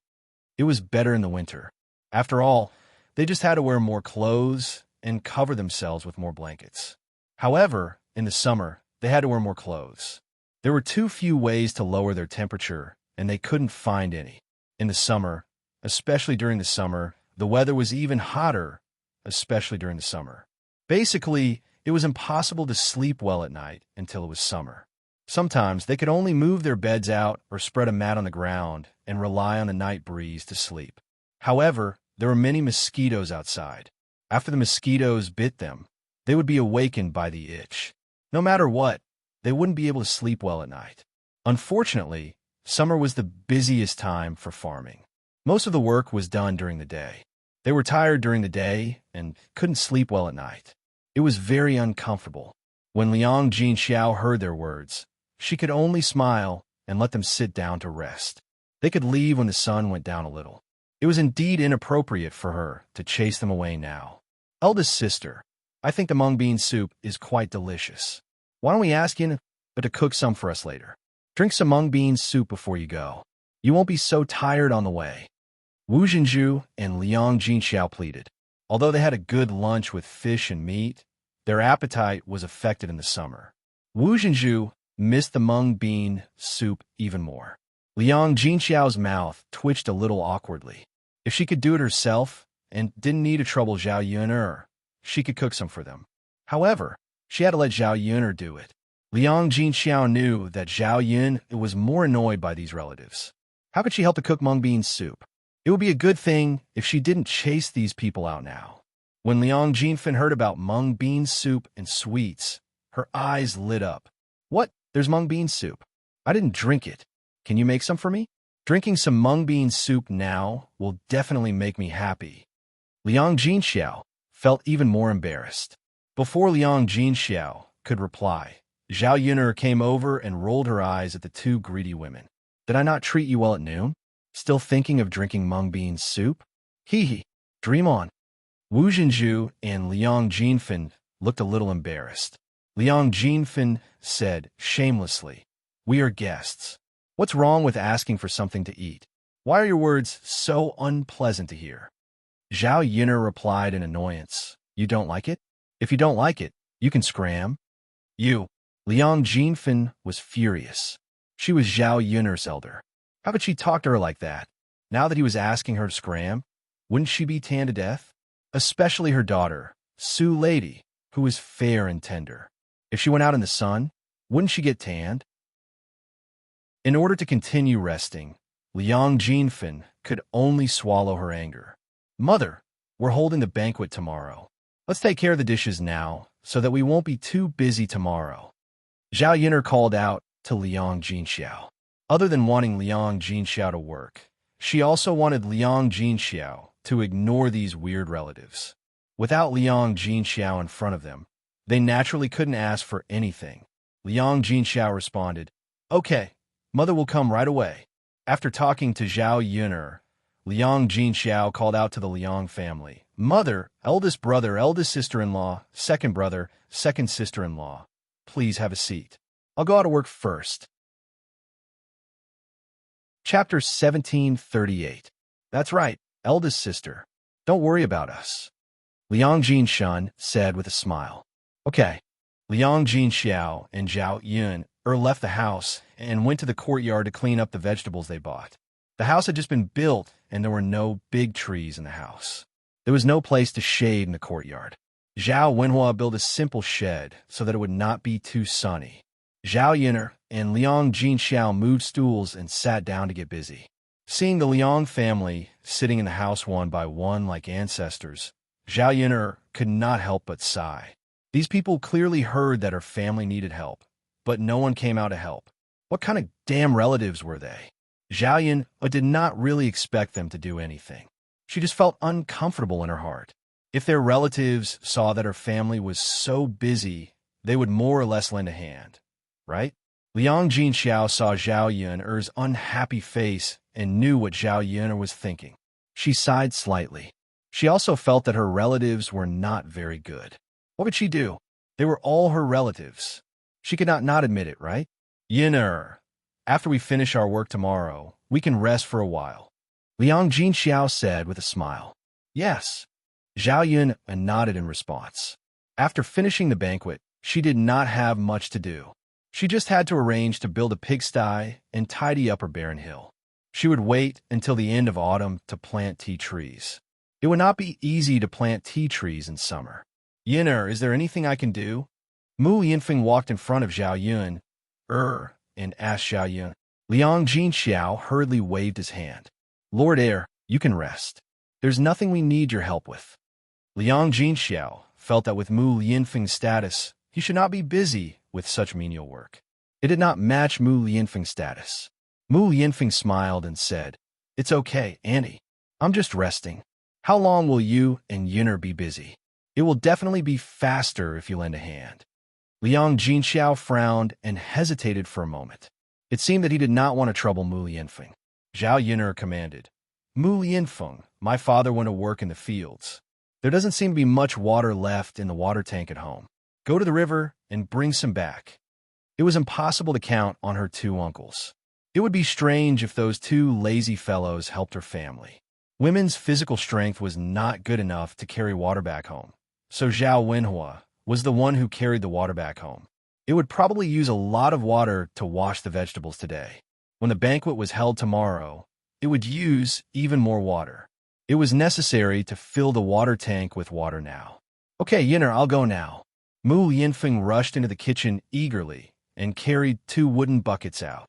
Speaker 1: It was better in the winter. After all, they just had to wear more clothes and cover themselves with more blankets. However, in the summer, they had to wear more clothes. There were too few ways to lower their temperature, and they couldn't find any. In the summer, especially during the summer, the weather was even hotter, especially during the summer. Basically, it was impossible to sleep well at night until it was summer. Sometimes they could only move their beds out or spread a mat on the ground and rely on the night breeze to sleep. However, there were many mosquitoes outside. After the mosquitoes bit them, they would be awakened by the itch. No matter what, they wouldn't be able to sleep well at night. Unfortunately, summer was the busiest time for farming. Most of the work was done during the day. They were tired during the day and couldn't sleep well at night. It was very uncomfortable. When Liang Jinxiao heard their words, she could only smile and let them sit down to rest. They could leave when the sun went down a little. It was indeed inappropriate for her to chase them away now. Eldest sister, I think the mung bean soup is quite delicious. Why don't we ask you to cook some for us later? Drink some mung bean soup before you go. You won't be so tired on the way. Wu Jinju and Liang Jinxiao pleaded. Although they had a good lunch with fish and meat, their appetite was affected in the summer. Wu Jinju missed the mung bean soup even more. Liang Jinxiao's mouth twitched a little awkwardly. If she could do it herself and didn't need to trouble Zhao Yuner, she could cook some for them. However, she had to let Zhao Yuner do it. Liang Jinxiao knew that Zhao Yun was more annoyed by these relatives. How could she help to cook mung bean soup? It would be a good thing if she didn't chase these people out now. When Liang Jinfen heard about mung bean soup and sweets, her eyes lit up. What? There's mung bean soup. I didn't drink it. Can you make some for me? Drinking some mung bean soup now will definitely make me happy. Liang Jinxiao felt even more embarrassed. Before Liang Jinxiao could reply, Zhao Yuner came over and rolled her eyes at the two greedy women. Did I not treat you well at noon? Still thinking of drinking mung bean soup? Hee hee, dream on. Wu Jinju and Liang Jinfen looked a little embarrassed. Liang Jinfen said shamelessly, "We are guests. What's wrong with asking for something to eat? Why are your words so unpleasant to hear?" Zhao Yuner replied in annoyance, "You don't like it? If you don't like it, you can scram." You. Liang Jinfen was furious. She was Zhao Yuner's elder. How could she talk to her like that? Now that he was asking her to scram, wouldn't she be tanned to death? Especially her daughter, Su Lady, who was fair and tender. If she went out in the sun, wouldn't she get tanned? In order to continue resting, Liang Jinfen could only swallow her anger. Mother, we're holding the banquet tomorrow. Let's take care of the dishes now, so that we won't be too busy tomorrow. Zhao Yuner called out to Liang Jinxiao. Other than wanting Liang Jinxiao to work, she also wanted Liang Jinxiao to ignore these weird relatives. Without Liang Jinxiao in front of them, they naturally couldn't ask for anything. Liang Jinxiao responded, "Okay, Mother will come right away." After talking to Zhao Yuner, Liang Jinxiao called out to the Liang family. "Mother, eldest brother, eldest sister-in-law, second brother, second sister-in-law, please have a seat. I'll go out to work first." Chapter 1738. That's right, eldest sister. Don't worry about us. Liang Jinshun said with a smile. Okay. Liang Jinxiao and Zhao Yun left the house and went to the courtyard to clean up the vegetables they bought. The house had just been built, and there were no big trees in the house. There was no place to shade in the courtyard. Zhao Wenhua built a simple shed so that it would not be too sunny. Zhao Yuner and Liang Jinxiao moved stools and sat down to get busy. Seeing the Liang family sitting in the house one by one like ancestors, Zhao Yuner could not help but sigh. These people clearly heard that her family needed help, but no one came out to help. What kind of damn relatives were they? Zhao Yun did not really expect them to do anything. She just felt uncomfortable in her heart. If their relatives saw that her family was so busy, they would more or less lend a hand, right? Liang Jinxiao saw Zhao Yun's unhappy face and knew what Zhao Yun was thinking. She sighed slightly. She also felt that her relatives were not very good. What could she do? They were all her relatives. She could not admit it, right? Yin'er, after we finish our work tomorrow, we can rest for a while. Liang Jinxiao said with a smile. Yes. Zhao Yun nodded in response. After finishing the banquet, she did not have much to do. She just had to arrange to build a pigsty and tidy up her barren hill. She would wait until the end of autumn to plant tea trees. It would not be easy to plant tea trees in summer. Yin'er, is there anything I can do? Mu Yinfeng walked in front of Zhao Yun, and asked Zhao Yun. Liang Jinxiao hurriedly waved his hand. Lord Heir, you can rest. There's nothing we need your help with. Liang Jinxiao felt that with Mu Yinfeng's status, he should not be busy with such menial work. It did not match Mu Yinfeng's status. Mu Yinfeng smiled and said, It's okay, Annie. I'm just resting. How long will you and Yin'er be busy? It will definitely be faster if you lend a hand. Liang Jinxiao frowned and hesitated for a moment. It seemed that he did not want to trouble Mu Yinfeng. Zhao Yin'er commanded, Mu Yinfeng, my father went to work in the fields. There doesn't seem to be much water left in the water tank at home. Go to the river and bring some back. It was impossible to count on her two uncles. It would be strange if those two lazy fellows helped her family. Women's physical strength was not good enough to carry water back home, so Zhao Wenhua was the one who carried the water back home. It would probably use a lot of water to wash the vegetables today. When the banquet was held tomorrow, it would use even more water. It was necessary to fill the water tank with water now. Okay, Yin'er, I'll go now. Mu Yinfeng rushed into the kitchen eagerly and carried 2 wooden buckets out.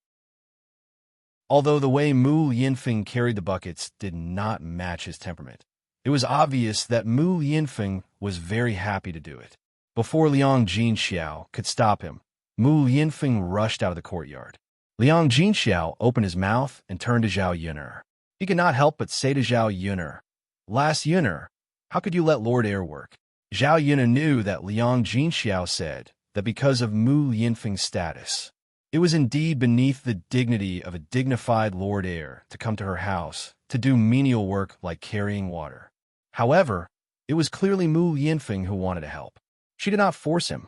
Speaker 1: Although the way Mu Yinfeng carried the buckets did not match his temperament, it was obvious that Mu Yinfeng was very happy to do it. Before Liang Jinxiao could stop him, Mu Yinfeng rushed out of the courtyard. Liang Jinxiao opened his mouth and turned to Zhao Yun'er. He could not help but say to Zhao Yun'er, Last Yun'er, how could you let Lord Heir work? Zhao Yun'er knew that Liang Jinxiao said that because of Mu Yinfeng's status, it was indeed beneath the dignity of a dignified Lord Heir to come to her house to do menial work like carrying water. However, it was clearly Mu Yinfeng who wanted to help. She did not force him.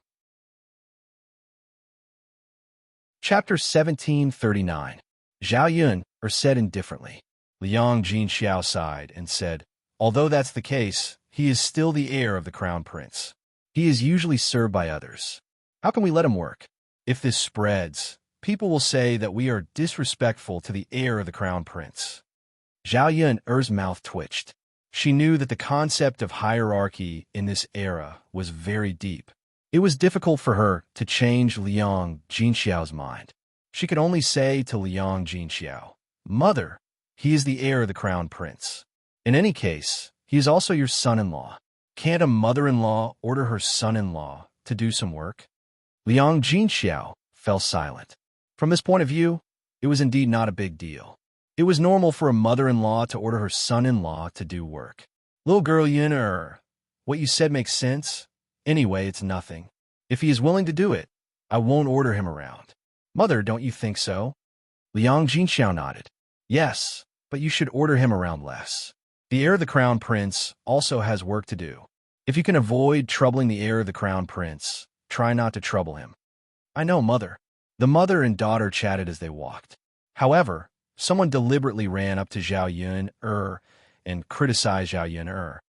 Speaker 1: Chapter 1739. Zhao Yun'er said indifferently. Liang Jinxiao sighed and said, Although that's the case, he is still the heir of the crown prince. He is usually served by others. How can we let him work? If this spreads, people will say that we are disrespectful to the heir of the crown prince. Zhao Yun'er's mouth twitched. She knew that the concept of hierarchy in this era was very deep. It was difficult for her to change Liang Jinxiao's mind. She could only say to Liang Jinxiao, Mother, he is the heir of the crown prince. In any case, he is also your son-in-law. Can't a mother-in-law order her son-in-law to do some work? Liang Jinxiao fell silent. From this point of view, it was indeed not a big deal. It was normal for a mother-in-law to order her son-in-law to do work. Little girl Yin'er, what you said makes sense. Anyway, it's nothing. If he is willing to do it, I won't order him around. Mother, don't you think so? Liang Jinxiao nodded. Yes, but you should order him around less. The heir of the crown prince also has work to do. If you can avoid troubling the heir of the crown prince, try not to trouble him. I know, Mother. The mother and daughter chatted as they walked. However, someone deliberately ran up to Zhao Yun'er and criticized Zhao Yun'er.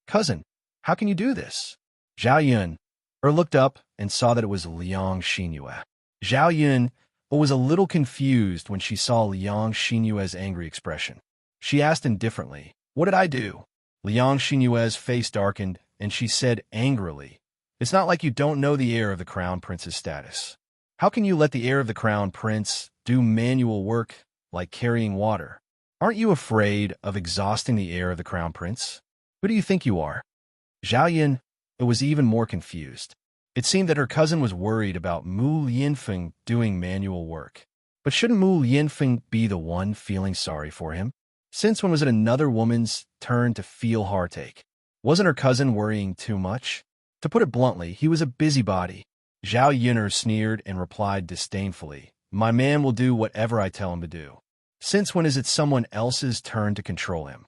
Speaker 1: Cousin, how can you do this? Zhao Yun'er looked up and saw that it was Liang Xinyue. Zhao Yun'er was a little confused when she saw Liang Xinyue's angry expression. She asked indifferently, What did I do? Liang Xinyue's face darkened, and she said angrily, It's not like you don't know the heir of the crown prince's status. How can you let the heir of the crown prince do manual work like carrying water? Aren't you afraid of exhausting the heir of the crown prince? Who do you think you are? Zhao Yun'er was even more confused. It seemed that her cousin was worried about Mu Yinfeng doing manual work. But shouldn't Mu Yinfeng be the one feeling sorry for him? Since when was it another woman's turn to feel heartache? Wasn't her cousin worrying too much? To put it bluntly, he was a busybody. Zhao Yun'er sneered and replied disdainfully, My man will do whatever I tell him to do. Since when is it someone else's turn to control him?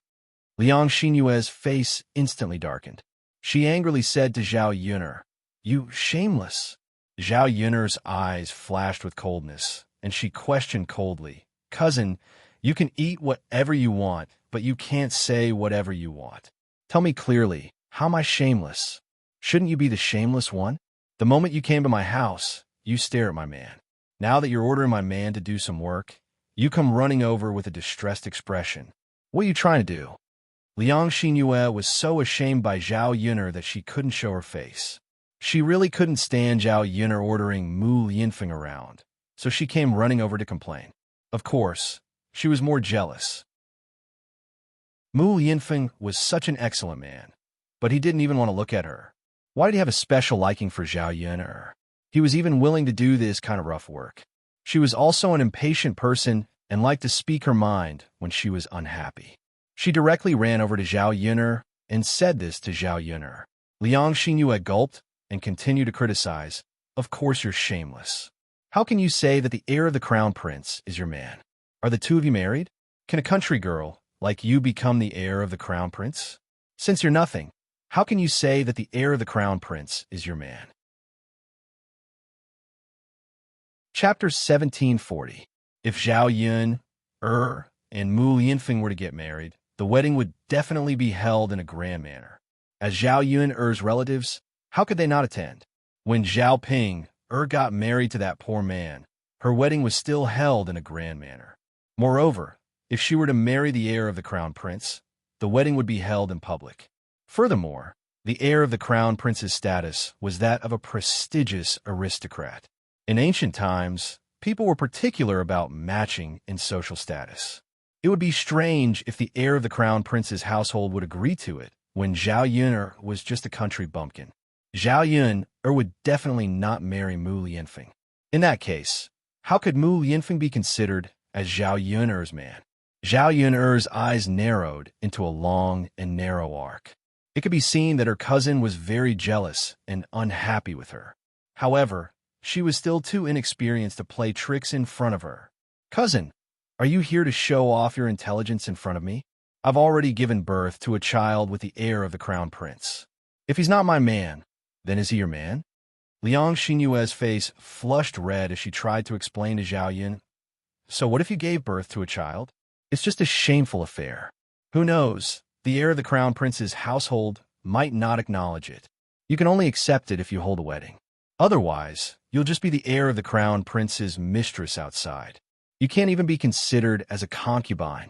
Speaker 1: Liang Xinyue's face instantly darkened. She angrily said to Zhao Yun'er, You shameless. Zhao Yun'er's eyes flashed with coldness, and she questioned coldly, "Cousin, you can eat whatever you want, but you can't say whatever you want. Tell me clearly, how am I shameless? Shouldn't you be the shameless one? The moment you came to my house, you stare at my man. Now that you're ordering my man to do some work, you come running over with a distressed expression. What are you trying to do?" Liang Xinyue was so ashamed by Zhao Yun'er that she couldn't show her face. She really couldn't stand Zhao Yun'er ordering Mu Lianfeng around, so she came running over to complain. Of course, she was more jealous. Mu Lianfeng was such an excellent man, but he didn't even want to look at her. Why did he have a special liking for Zhao Yun'er? He was even willing to do this kind of rough work. She was also an impatient person and liked to speak her mind when she was unhappy. She directly ran over to Zhao Yun'er and said this to Zhao Yun'er. Liang Xinyue gulped and continued to criticize. "Of course you're shameless. How can you say that the heir of the crown prince is your man? Are the two of you married? Can a country girl like you become the heir of the crown prince? Since you're nothing, how can you say that the heir of the crown prince is your man?" Chapter 1740. If Zhao Yun'er and Mu Lianfeng were to get married, the wedding would definitely be held in a grand manner. As Zhao Yun'er's relatives, how could they not attend? When Zhao Ping got married to that poor man, her wedding was still held in a grand manner. Moreover, if she were to marry the heir of the crown prince, the wedding would be held in public. Furthermore, the heir of the crown prince's status was that of a prestigious aristocrat. In ancient times, people were particular about matching in social status. It would be strange if the heir of the crown prince's household would agree to it when Zhao Yun'er was just a country bumpkin. Zhao Yun'er would definitely not marry Mu Lianfeng. In that case, how could Mu Lianfeng be considered as Zhao Yun'er's man? Zhao Yun'er's eyes narrowed into a long and narrow arc. It could be seen that her cousin was very jealous and unhappy with her. However, she was still too inexperienced to play tricks in front of her. "Cousin, are you here to show off your intelligence in front of me? I've already given birth to a child with the heir of the crown prince. If he's not my man, then is he your man?" Liang Xinyue's face flushed red as she tried to explain to Zhao Yun. "So what if you gave birth to a child? It's just a shameful affair. Who knows, the heir of the crown prince's household might not acknowledge it. You can only accept it if you hold a wedding. Otherwise, you'll just be the heir of the crown prince's mistress outside. You can't even be considered as a concubine."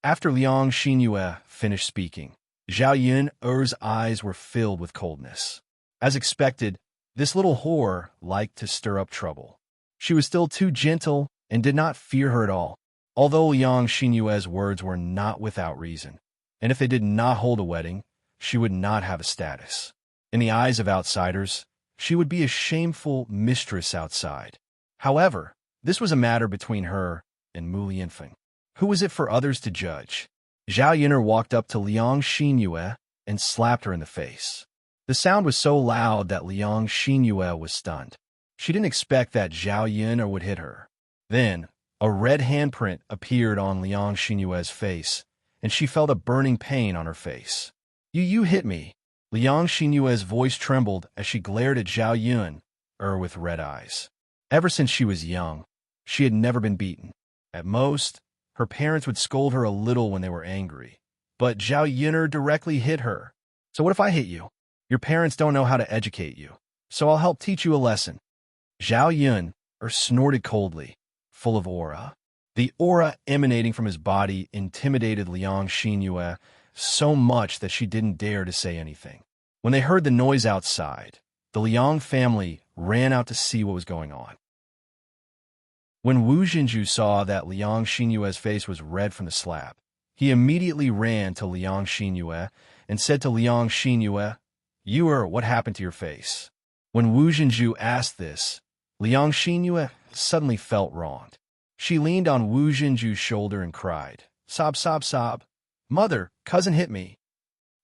Speaker 1: After Liang Xinyue finished speaking, Zhao Yun'er's eyes were filled with coldness. As expected, this little whore liked to stir up trouble. She was still too gentle and did not fear her at all, although Liang Xinyue's words were not without reason. And if they did not hold a wedding, she would not have a status. In the eyes of outsiders, she would be a shameful mistress outside. However, this was a matter between her and Mu Lianfeng. Who was it for others to judge? Zhao Yun'er walked up to Liang Xinyue and slapped her in the face. The sound was so loud that Liang Xinyue was stunned. She didn't expect that Zhao Yun'er would hit her. Then, a red handprint appeared on Liang Xinyue's face, and she felt a burning pain on her face. You hit me." Liang Xinyue's voice trembled as she glared at Zhao Yun'er with red eyes. Ever since she was young, she had never been beaten. At most, her parents would scold her a little when they were angry. But Zhao Yun'er directly hit her. "So what if I hit you? Your parents don't know how to educate you, so I'll help teach you a lesson." Zhao Yun'er snorted coldly, full of aura. The aura emanating from his body intimidated Liang Xinyue so much that she didn't dare to say anything. When they heard the noise outside, the Liang family ran out to see what was going on. When Wu Jinju saw that Liang Xinyue's face was red from the slap, he immediately ran to Liang Xinyue and said to Liang Xinyue, "What happened to your face?" When Wu Jinju asked this, Liang Xinyue suddenly felt wronged. She leaned on Wu Jinju's shoulder and cried, "Sob, sob, sob. Mother, cousin hit me."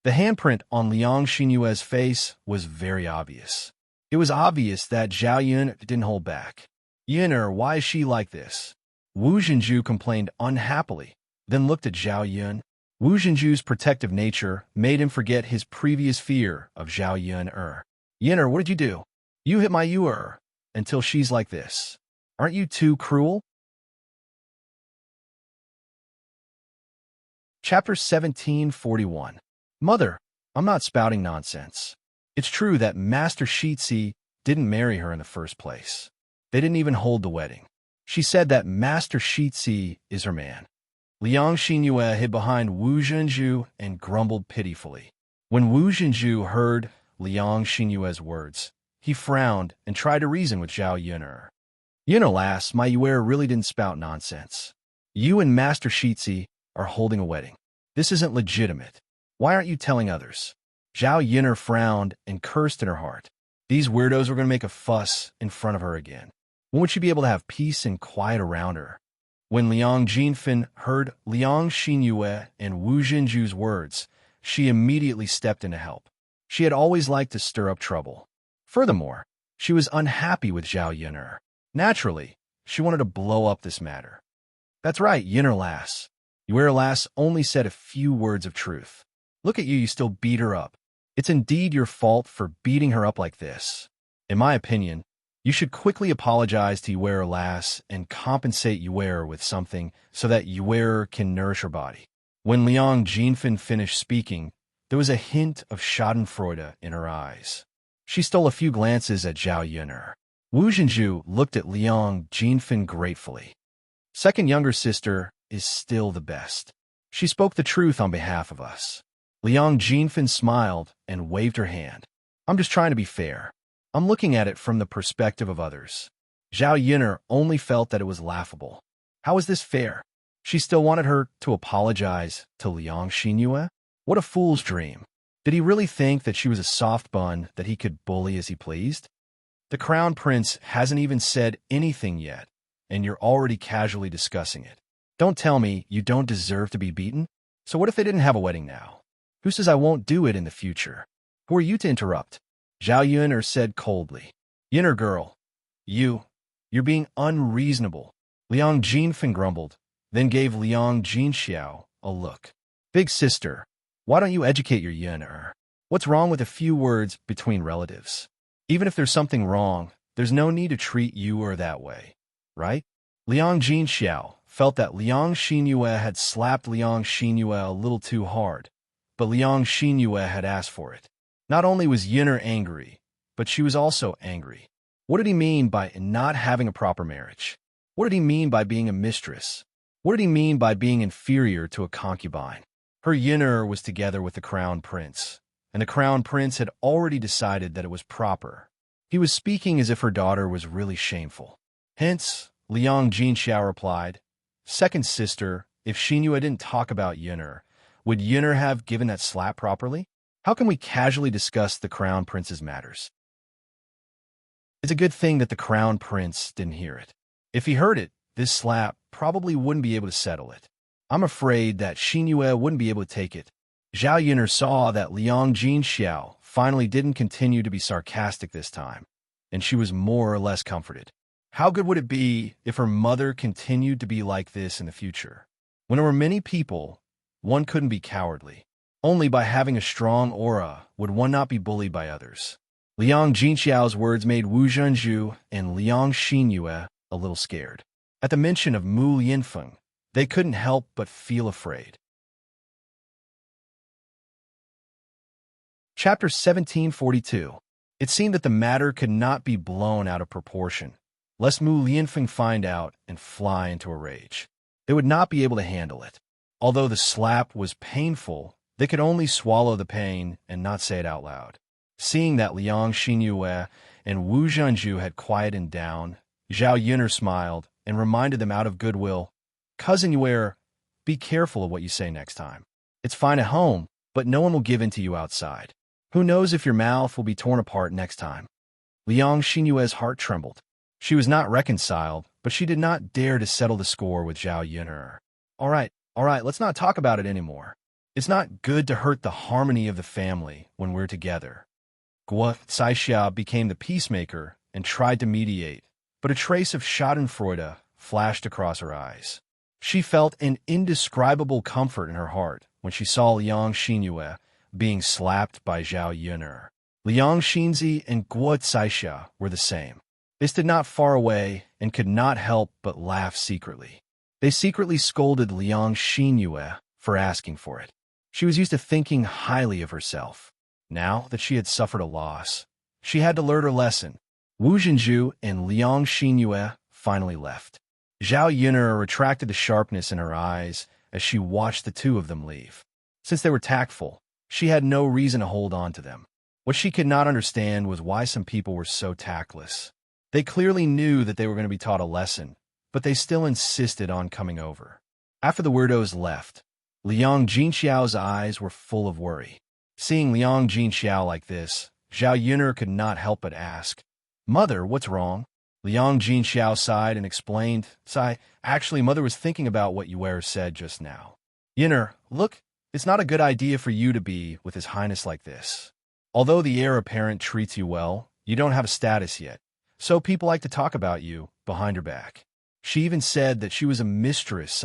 Speaker 1: The handprint on Liang Xinyue's face was very obvious. It was obvious that Zhao Yun didn't hold back. "Yun'er, why is she like this?" Wu Jinju complained unhappily, then looked at Zhao Yun. Wu Jinju's protective nature made him forget his previous fear of Zhao Yun'er. "Yun'er, what did you do?" "You hit my Yu'er." until she's like this. Aren't you too cruel? Chapter 1741. Mother, I'm not spouting nonsense. It's true that Master Shitsi didn't marry her in the first place. They didn't even hold the wedding. She said that Master Shitsi is her man. Liang Xinyue hid behind Wu Zhenju and grumbled pitifully. When Wu Zhenju heard Liang Xinyue's words, he frowned and tried to reason with Zhao Yuner. Lass, my Yuer really didn't spout nonsense. You and Master Shitsi are holding a wedding. This isn't legitimate. Why aren't you telling others? Zhao Yuner frowned and cursed in her heart. These weirdos were going to make a fuss in front of her again. When would she be able to have peace and quiet around her? When Liang Jinfen heard Liang Xinyue and Wu Zhenju's words, she immediately stepped in to help. She had always liked to stir up trouble. Furthermore, she was unhappy with Zhao Yuner. Naturally, she wanted to blow up this matter. That's right, Yuner lass. Yuer lass only said a few words of truth. Look at you, you still beat her up. It's indeed your fault for beating her up like this. In my opinion, you should quickly apologize to Yuer lass and compensate Yuer with something so that Yuer can nourish her body. When Liang Jinfen finished speaking, there was a hint of schadenfreude in her eyes. She stole a few glances at Zhao Yuner. Wu Zhenju looked at Liang Jinfen gratefully. Second younger sister is still the best. She spoke the truth on behalf of us. Liang Jinfen smiled and waved her hand. I'm just trying to be fair. I'm looking at it from the perspective of others. Zhao Yuner only felt that it was laughable. How is this fair? She still wanted her to apologize to Liang Xinyue? What a fool's dream. Did he really think that she was a soft bun that he could bully as he pleased? The crown prince hasn't even said anything yet, and you're already casually discussing it. Don't tell me you don't deserve to be beaten? So what if they didn't have a wedding now? Who says I won't do it in the future? Who are you to interrupt? Zhao Yuner said coldly. Yuner girl, you're being unreasonable. Liang Jinfen grumbled, then gave Liang Jinxiao a look. Big sister, why don't you educate your Yuner? What's wrong with a few words between relatives? Even if there's something wrong, there's no need to treat Yuer that way, right? Liang Jinxiao felt that Liang Xinyue had slapped Liang Xinyue a little too hard, but Liang Xinyue had asked for it. Not only was Yuner angry, but she was also angry. What did he mean by not having a proper marriage? What did he mean by being a mistress? What did he mean by being inferior to a concubine? Her Yuner was together with the crown prince, and the crown prince had already decided that it was proper. He was speaking as if her daughter was really shameful. Hence, Liang Jinxiao replied, Second sister, if Xinyue didn't talk about Yuner, would Yuner have given that slap properly? How can we casually discuss the crown prince's matters? It's a good thing that the crown prince didn't hear it. If he heard it, this slap probably wouldn't be able to settle it. I'm afraid that Xinyue wouldn't be able to take it. Zhao Yuner saw that Liang Jinxiao finally didn't continue to be sarcastic this time, and she was more or less comforted. How good would it be if her mother continued to be like this in the future? When there were many people, one couldn't be cowardly. Only by having a strong aura would one not be bullied by others. Liang Jinxiao's words made Wu Zhenju and Liang Xinyue a little scared. At the mention of Mu Linfeng, they couldn't help but feel afraid. Chapter 1742. It seemed that the matter could not be blown out of proportion, lest Mu Linfeng find out and fly into a rage. They would not be able to handle it. Although the slap was painful, they could only swallow the pain and not say it out loud. Seeing that Liang Xinyue and Wu Zhenju had quieted down, Zhao Yuner smiled and reminded them out of goodwill, Cousin Yuer, be careful of what you say next time. It's fine at home, but no one will give in to you outside. Who knows if your mouth will be torn apart next time? Liang Xinyue's heart trembled. She was not reconciled, but she did not dare to settle the score with Zhao Yuner. All right, let's not talk about it anymore. It's not good to hurt the harmony of the family when we're together. Guo Caixia became the peacemaker and tried to mediate, but a trace of schadenfreude flashed across her eyes. She felt an indescribable comfort in her heart when she saw Liang Xinyue being slapped by Zhao Yuner. Liang Xinzi and Guo Caixia were the same. They stood not far away and could not help but laugh secretly. They secretly scolded Liang Xinyue for asking for it. She was used to thinking highly of herself. Now that she had suffered a loss, she had to learn her lesson. Wu Jinju and Liang Xinyue finally left. Zhao Yun'er retracted the sharpness in her eyes as she watched the two of them leave. Since they were tactful, she had no reason to hold on to them. What she could not understand was why some people were so tactless. They clearly knew that they were going to be taught a lesson, but they still insisted on coming over. After the weirdos left, Liang Jinxiao's eyes were full of worry. Seeing Liang Jinxiao like this, Zhao Yun'er could not help but ask, "Mother, what's wrong?" Liang Jinxiao sighed and explained, Actually, Mother was thinking about what Yu'er said just now. Yun'er, look, it's not a good idea for you to be with His Highness like this. Although the heir apparent treats you well, you don't have a status yet, so people like to talk about you behind your back. She even said that she was a mistress,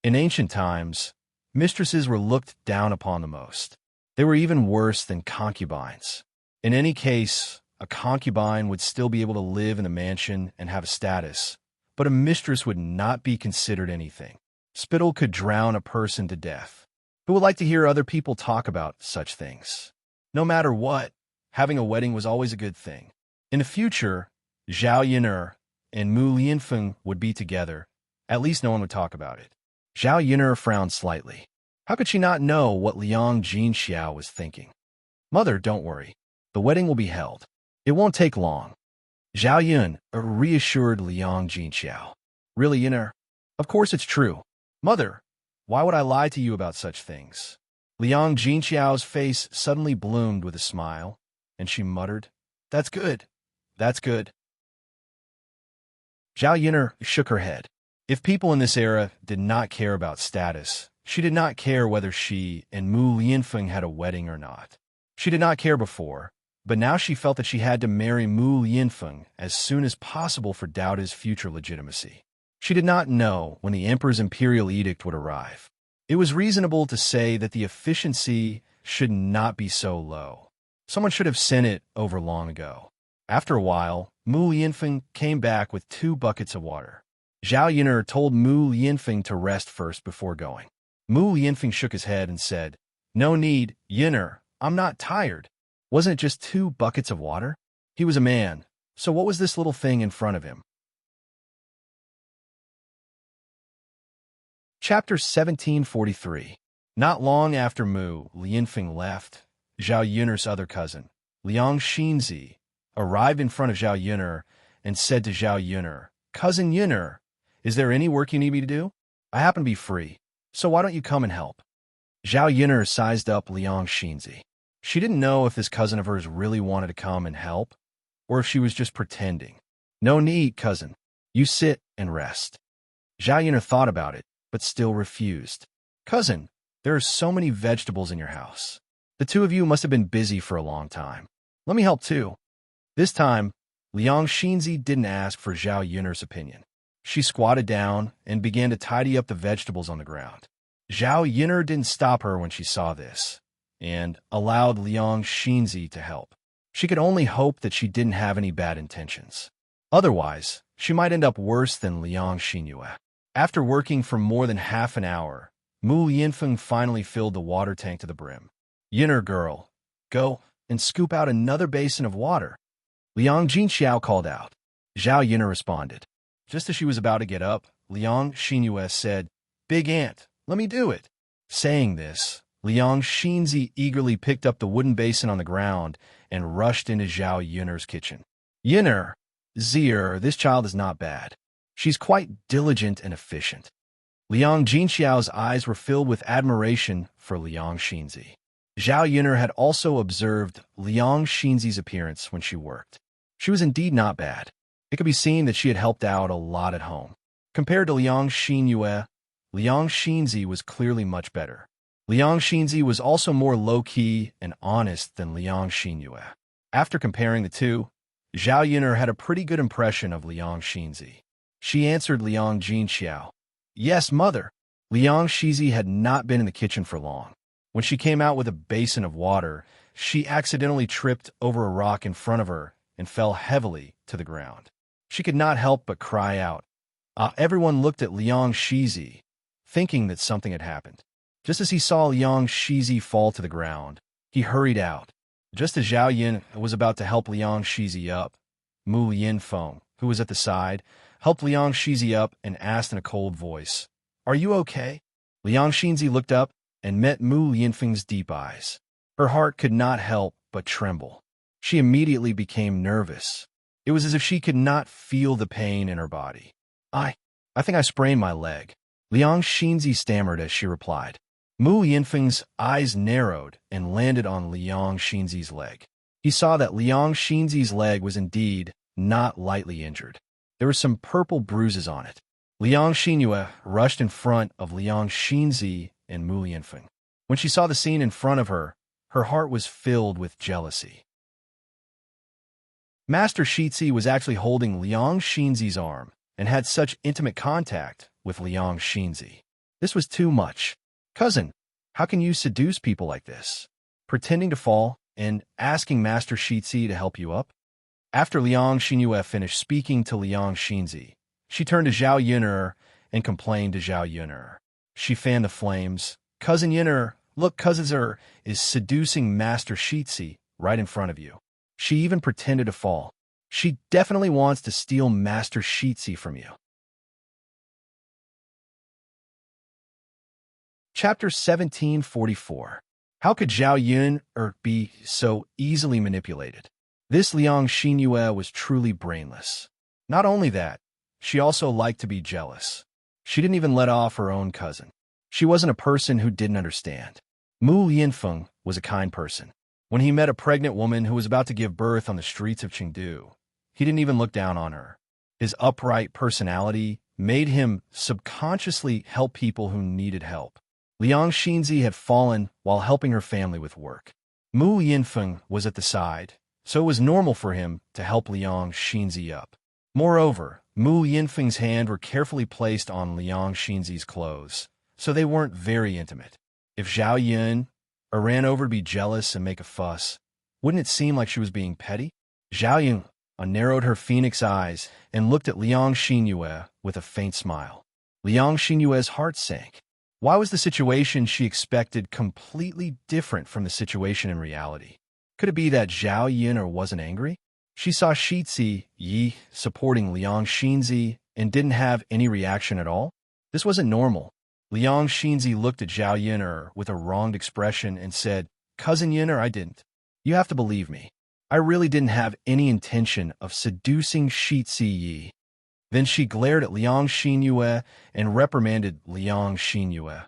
Speaker 1: In ancient times, mistresses were looked down upon the most. They were even worse than concubines. In any case, a concubine would still be able to live in the mansion and have a status, but a mistress would not be considered anything. Spittle could drown a person to death. Who would like to hear other people talk about such things? No matter what, having a wedding was always a good thing. In the future, Zhao Yun'er and Mu Lianfeng would be together. At least no one would talk about it. Zhao Yun'er frowned slightly. How could she not know what Liang Jinxiao was thinking? Mother, don't worry. The wedding will be held. It won't take long. Zhao Yun reassured Liang Jinxiao. Really, Yun'er? Of course it's true. Mother, why would I lie to you about such things? Liang Jinxiao's face suddenly bloomed with a smile, and she muttered, That's good. That's good. Zhao Yun'er shook her head. If people in this era did not care about status, she did not care whether she and Mu Lianfeng had a wedding or not. She did not care before, but now she felt that she had to marry Mu Lianfeng as soon as possible for Daoda's future legitimacy. She did not know when the Emperor's imperial edict would arrive. It was reasonable to say that the efficiency should not be so low. Someone should have sent it over long ago. After a while, Mu Lianfeng came back with 2 buckets of water. Zhao Yun'er told Mu Lianfeng to rest first before going. Mu Lianfeng shook his head and said, No need, Yun'er, I'm not tired. Wasn't it just 2 buckets of water? He was a man, so what was this little thing in front of him? Chapter 1743. Not long after Mu Lianfeng left, Zhao Yun'er's other cousin, Liang Xinzi, arrived in front of Zhao Yun'er and said to Zhao Yun'er, Cousin Yun'er, is there any work you need me to do? I happen to be free, so why don't you come and help? Zhao Yun'er sized up Liang Xinzi. She didn't know if this cousin of hers really wanted to come and help, or if she was just pretending. No need, cousin. You sit and rest. Zhao Yun'er thought about it, but still refused. Cousin, there are so many vegetables in your house. The 2 of you must have been busy for a long time. Let me help too. This time, Liang Xinzi didn't ask for Zhao Yun'er's opinion. She squatted down and began to tidy up the vegetables on the ground. Zhao Yun'er didn't stop her when she saw this, and allowed Liang Xinzi to help. She could only hope that she didn't have any bad intentions. Otherwise, she might end up worse than Liang Xinyue. After working for more than half an hour, Mu Lianfeng finally filled the water tank to the brim. Yun'er girl, go and scoop out another basin of water. Liang Jinxiao called out. Zhao Yun'er responded. Just as she was about to get up, Liang Xinyue said, Big Aunt, let me do it. Saying this, Liang Xinzi eagerly picked up the wooden basin on the ground and rushed into Zhao Yun'er's kitchen. Yun'er, this child is not bad. She's quite diligent and efficient. Liang Jinxiao's eyes were filled with admiration for Liang Xinzi. Zhao Yun'er had also observed Liang Xinzi's appearance when she worked. She was indeed not bad. It could be seen that she had helped out a lot at home. Compared to Liang Xinyue, Liang Xinzi was clearly much better. Liang Xinzi was also more low-key and honest than Liang Xinyue. After comparing the two, Zhao Yun'er had a pretty good impression of Liang Xinzi. She answered Liang Jinxiao. Yes, mother. Liang Xinzi had not been in the kitchen for long. When she came out with a basin of water, she accidentally tripped over a rock in front of her and fell heavily to the ground. She could not help but cry out. Everyone looked at Liang Shizi, thinking that something had happened. Just as he saw Liang Shizi fall to the ground, he hurried out. Just as Zhao Yun was about to help Liang Shizi up, Mu Yinfeng, who was at the side, helped Liang Shizi up and asked in a cold voice, "Are you okay?" Liang Shizi looked up and met Mu Yinfeng's deep eyes. Her heart could not help but tremble. She immediately became nervous. It was as if she could not feel the pain in her body. I think I sprained my leg," Liang Shizi stammered as she replied. Mu Yinfeng's eyes narrowed and landed on Liang Shizi's leg. He saw that Liang Shizi's leg was indeed not lightly injured. There were some purple bruises on it. Liang Xinyu rushed in front of Liang Shizi and Mu Yinfeng. When she saw the scene in front of her, her heart was filled with jealousy. Master Shizi was actually holding Liang Shizi's arm and had such intimate contact with Liang Shizi. This was too much. "Cousin, how can you seduce people like this? Pretending to fall and asking Master Shizi to help you up?" After Liang Xinyu finished speaking to Liang Shizi, she turned to Zhao Yun'er and complained to Zhao Yun'er. She fanned the flames. "Cousin Yun'er, look, Cousin Zer is seducing Master Shizi right in front of you. She even pretended to fall. She definitely wants to steal Master Shizi from you." Chapter 1744. How could Zhao Yun'er be so easily manipulated? This Liang Xinyu was truly brainless. Not only that, she also liked to be jealous. She didn't even let off her own cousin. She wasn't a person who didn't understand. Mu Yinfeng was a kind person. When he met a pregnant woman who was about to give birth on the streets of Chengdu, he didn't even look down on her. His upright personality made him subconsciously help people who needed help. Liang Shizi had fallen while helping her family with work. Mu Yinfeng was at the side, so it was normal for him to help Liang Shizi up. Moreover, Mu Yinfeng's hands were carefully placed on Liang Shizi's clothes, so they weren't very intimate. If Zhao Yun ran over to be jealous and make a fuss, wouldn't it seem like she was being petty? Zhao Yun narrowed her phoenix eyes and looked at Liang Xinyu with a faint smile. Liang Xinyue's heart sank. Why was the situation she expected completely different from the situation in reality? Could it be that Zhao Yun wasn't angry? She saw Shizi Yi supporting Liang Shizi and didn't have any reaction at all? This wasn't normal. Liang Shizi looked at Zhao Yun'er with a wronged expression and said, "Cousin Yun'er, I didn't. You have to believe me. I really didn't have any intention of seducing Shizi Yi." Then she glared at Liang Xinyu and reprimanded Liang Xinyu.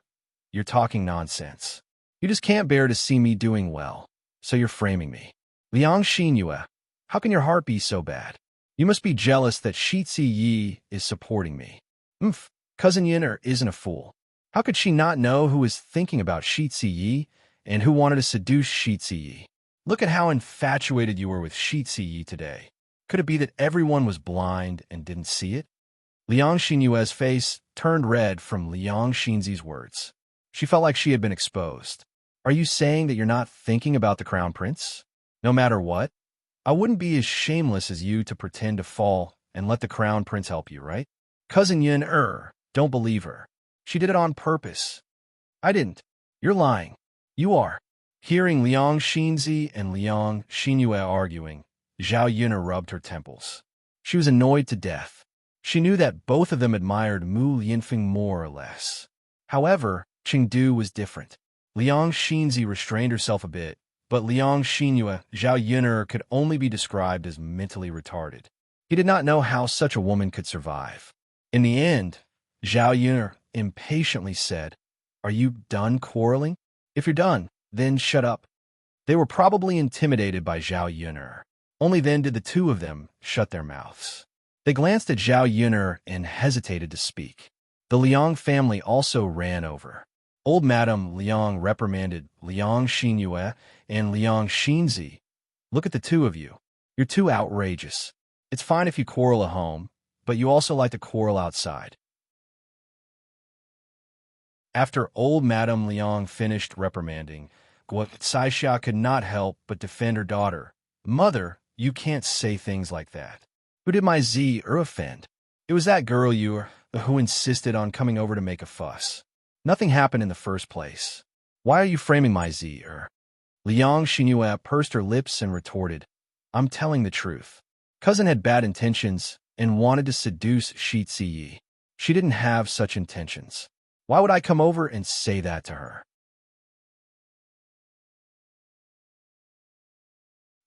Speaker 1: "You're talking nonsense. You just can't bear to see me doing well, so you're framing me. Liang Xinyu, how can your heart be so bad? You must be jealous that Shizi Yi is supporting me. Cousin Yun'er isn't a fool. How could she not know who was thinking about Shizi Yi and who wanted to seduce Shizi Yi? Look at how infatuated you were with Shizi Yi today. Could it be that everyone was blind and didn't see it?" Liang Xinyue's face turned red from Liang Shizi's words. She felt like she had been exposed. "Are you saying that you're not thinking about the crown prince? No matter what? I wouldn't be as shameless as you to pretend to fall and let the crown prince help you, right? Cousin Yun'er, don't believe her. She did it on purpose." "I didn't. You're lying." "You are." Hearing Liang Shizi and Liang Xinyu arguing, Zhao Yun'er rubbed her temples. She was annoyed to death. She knew that both of them admired Mu Yinfeng more or less. However, Chengdu was different. Liang Shizi restrained herself a bit, but Liang Xinyu, Zhao Yun'er, could only be described as mentally retarded. He did not know how such a woman could survive. In the end, Zhao Yun'er impatiently said, "Are you done quarreling? If you're done, then shut up." They were probably intimidated by Zhao Yun'er. Only then did the two of them shut their mouths. They glanced at Zhao Yun'er and hesitated to speak. The Liang family also ran over. Old Madame Liang reprimanded Liang Xinyu and Liang Shizi. "Look at the two of you. You're too outrageous. It's fine if you quarrel at home, but you also like to quarrel outside." After old Madame Liang finished reprimanding, Guo Saixia could not help but defend her daughter. "Mother, you can't say things like that." Who did my offend? It was that girl who insisted on coming over to make a fuss. Nothing happened in the first place. Why are you framing my Liang Xinhua pursed her lips and retorted, I'm telling the truth. Cousin had bad intentions and wanted to seduce Shi Ziyi. She didn't have such intentions. Why would I come over and say that to her?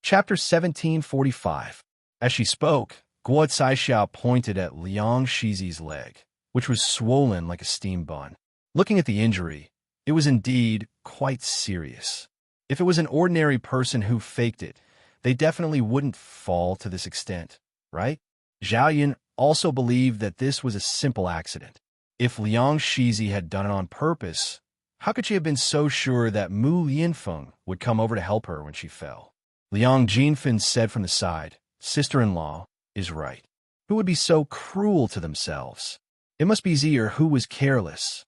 Speaker 1: Chapter 1745. As she spoke, Guo Caixia pointed at Liang Shizi's leg, which was swollen like a steam bun. Looking at the injury, it was indeed quite serious. If it was an ordinary person who faked it, they definitely wouldn't fall to this extent, right? Zhao Yun also believed that this was a simple accident. If Liang Shizi had done it on purpose, how could she have been so sure that Mu Lianfeng would come over to help her when she fell? Liang Jinfen said from the side, Sister-in-law is right. Who would be so cruel to themselves? It must be Zier who was careless.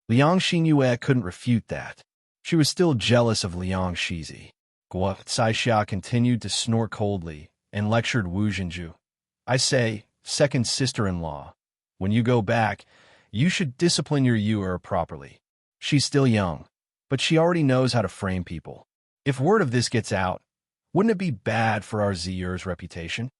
Speaker 1: Liang Xinhua couldn't refute that. She was still jealous of Liang Shizi. Guo Caixia continued to snort coldly and lectured Wu Jinju. I say, second sister-in-law, when you go back, you should discipline your Yuer properly. She's still young, but she already knows how to frame people. If word of this gets out, wouldn't it be bad for our Ziyer's reputation?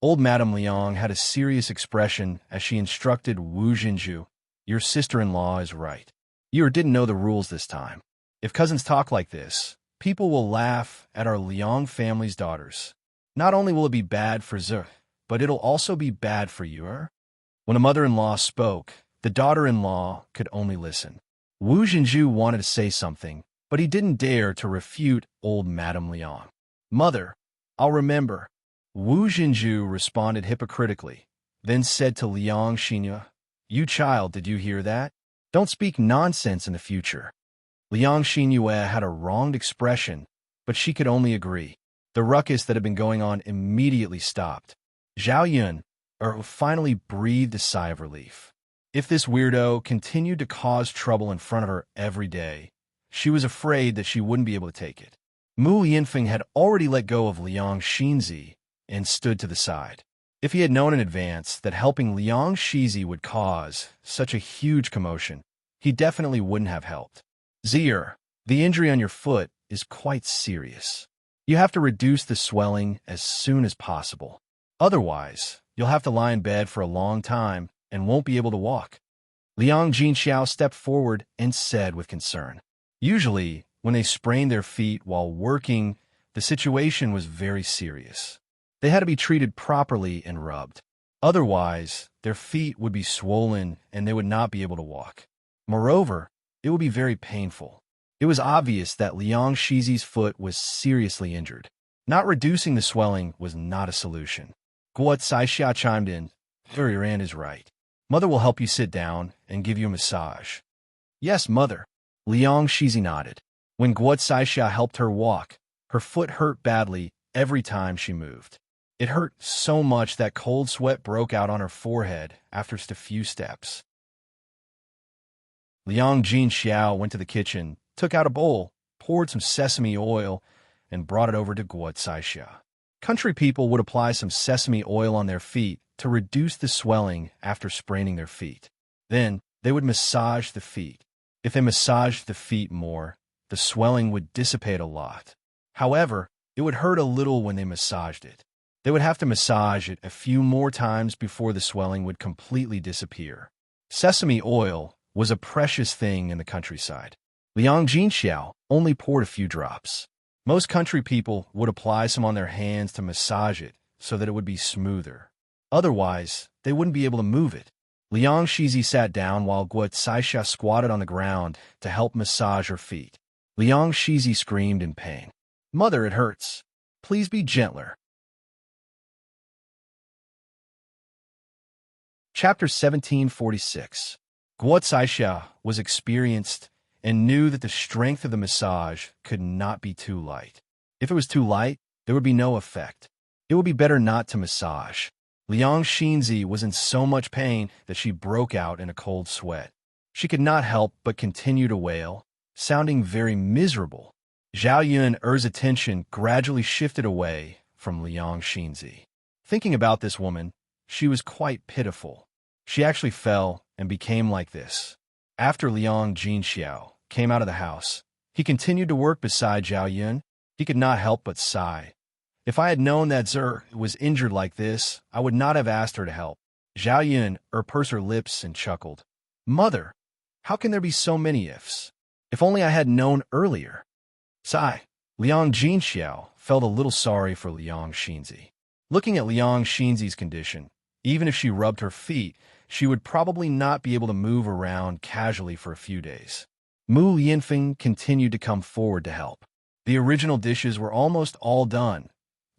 Speaker 1: Old Madame Liang had a serious expression as she instructed Wu Jinju, your sister-in-law is right. You didn't know the rules this time. If cousins talk like this, people will laugh at our Liang family's daughters. Not only will it be bad for Zhe, but it'll also be bad for you. When a mother-in-law spoke, the daughter-in-law could only listen. Wu Jinju wanted to say something, but he didn't dare to refute old Madame Liang. Mother, I'll remember. Wu Jinju responded hypocritically, then said to Liang Xinhua, You child, did you hear that? Don't speak nonsense in the future. Liang Xinhua had a wronged expression, but she could only agree. The ruckus that had been going on immediately stopped. Zhao Yun finally breathed a sigh of relief. If this weirdo continued to cause trouble in front of her every day, she was afraid that she wouldn't be able to take it. Mu Yinfeng had already let go of Liang Xinzi and stood to the side. If he had known in advance that helping Liang Shizi would cause such a huge commotion, he definitely wouldn't have helped. Zier, the injury on your foot is quite serious. You have to reduce the swelling as soon as possible. Otherwise, you'll have to lie in bed for a long time and won't be able to walk. Liang Jinxiao stepped forward and said with concern. Usually, when they sprained their feet while working, the situation was very serious. They had to be treated properly and rubbed. Otherwise, their feet would be swollen and they would not be able to walk. Moreover, it would be very painful. It was obvious that Liang Shizi's foot was seriously injured. Not reducing the swelling was not a solution. Guo Caixia chimed in, Your aunt is right. Mother will help you sit down and give you a massage. Yes, mother. Liang Shizi nodded. When Guo Caixia helped her walk, her foot hurt badly every time she moved. It hurt so much that cold sweat broke out on her forehead after just a few steps. Liang Jinxiao went to the kitchen, took out a bowl, poured some sesame oil, and brought it over to Guo Caixia. Country people would apply some sesame oil on their feet to reduce the swelling after spraining their feet. Then, they would massage the feet. If they massaged the feet more, the swelling would dissipate a lot. However, it would hurt a little when they massaged it. They would have to massage it a few more times before the swelling would completely disappear. Sesame oil was a precious thing in the countryside. Liang Jinxiao only poured a few drops. Most country people would apply some on their hands to massage it so that it would be smoother. Otherwise, they wouldn't be able to move it. Liang Shizi sat down while Guo Caixia squatted on the ground to help massage her feet. Liang Shizi screamed in pain. Mother, it hurts. Please be gentler. Chapter 1746. Guo Caixia was experienced and knew that the strength of the massage could not be too light. If it was too light, there would be no effect. It would be better not to massage. Liang Xinzi was in so much pain that she broke out in a cold sweat. She could not help but continue to wail, sounding very miserable. Zhao Yun's attention gradually shifted away from Liang Xinzi. Thinking about this woman, she was quite pitiful. She actually fell and became like this. After Liang Jinxiao came out of the house, he continued to work beside Zhao Yun. He could not help but sigh. If I had known that Zer was injured like this, I would not have asked her to help. Zhao Yun pursed her lips and chuckled. Mother, how can there be so many ifs? If only I had known earlier. Sigh. Liang Jinxiao felt a little sorry for Liang Xinzi. Looking at Liang Xinzi's condition, even if she rubbed her feet, she would probably not be able to move around casually for a few days. Mu Lianfeng continued to come forward to help. The original dishes were almost all done,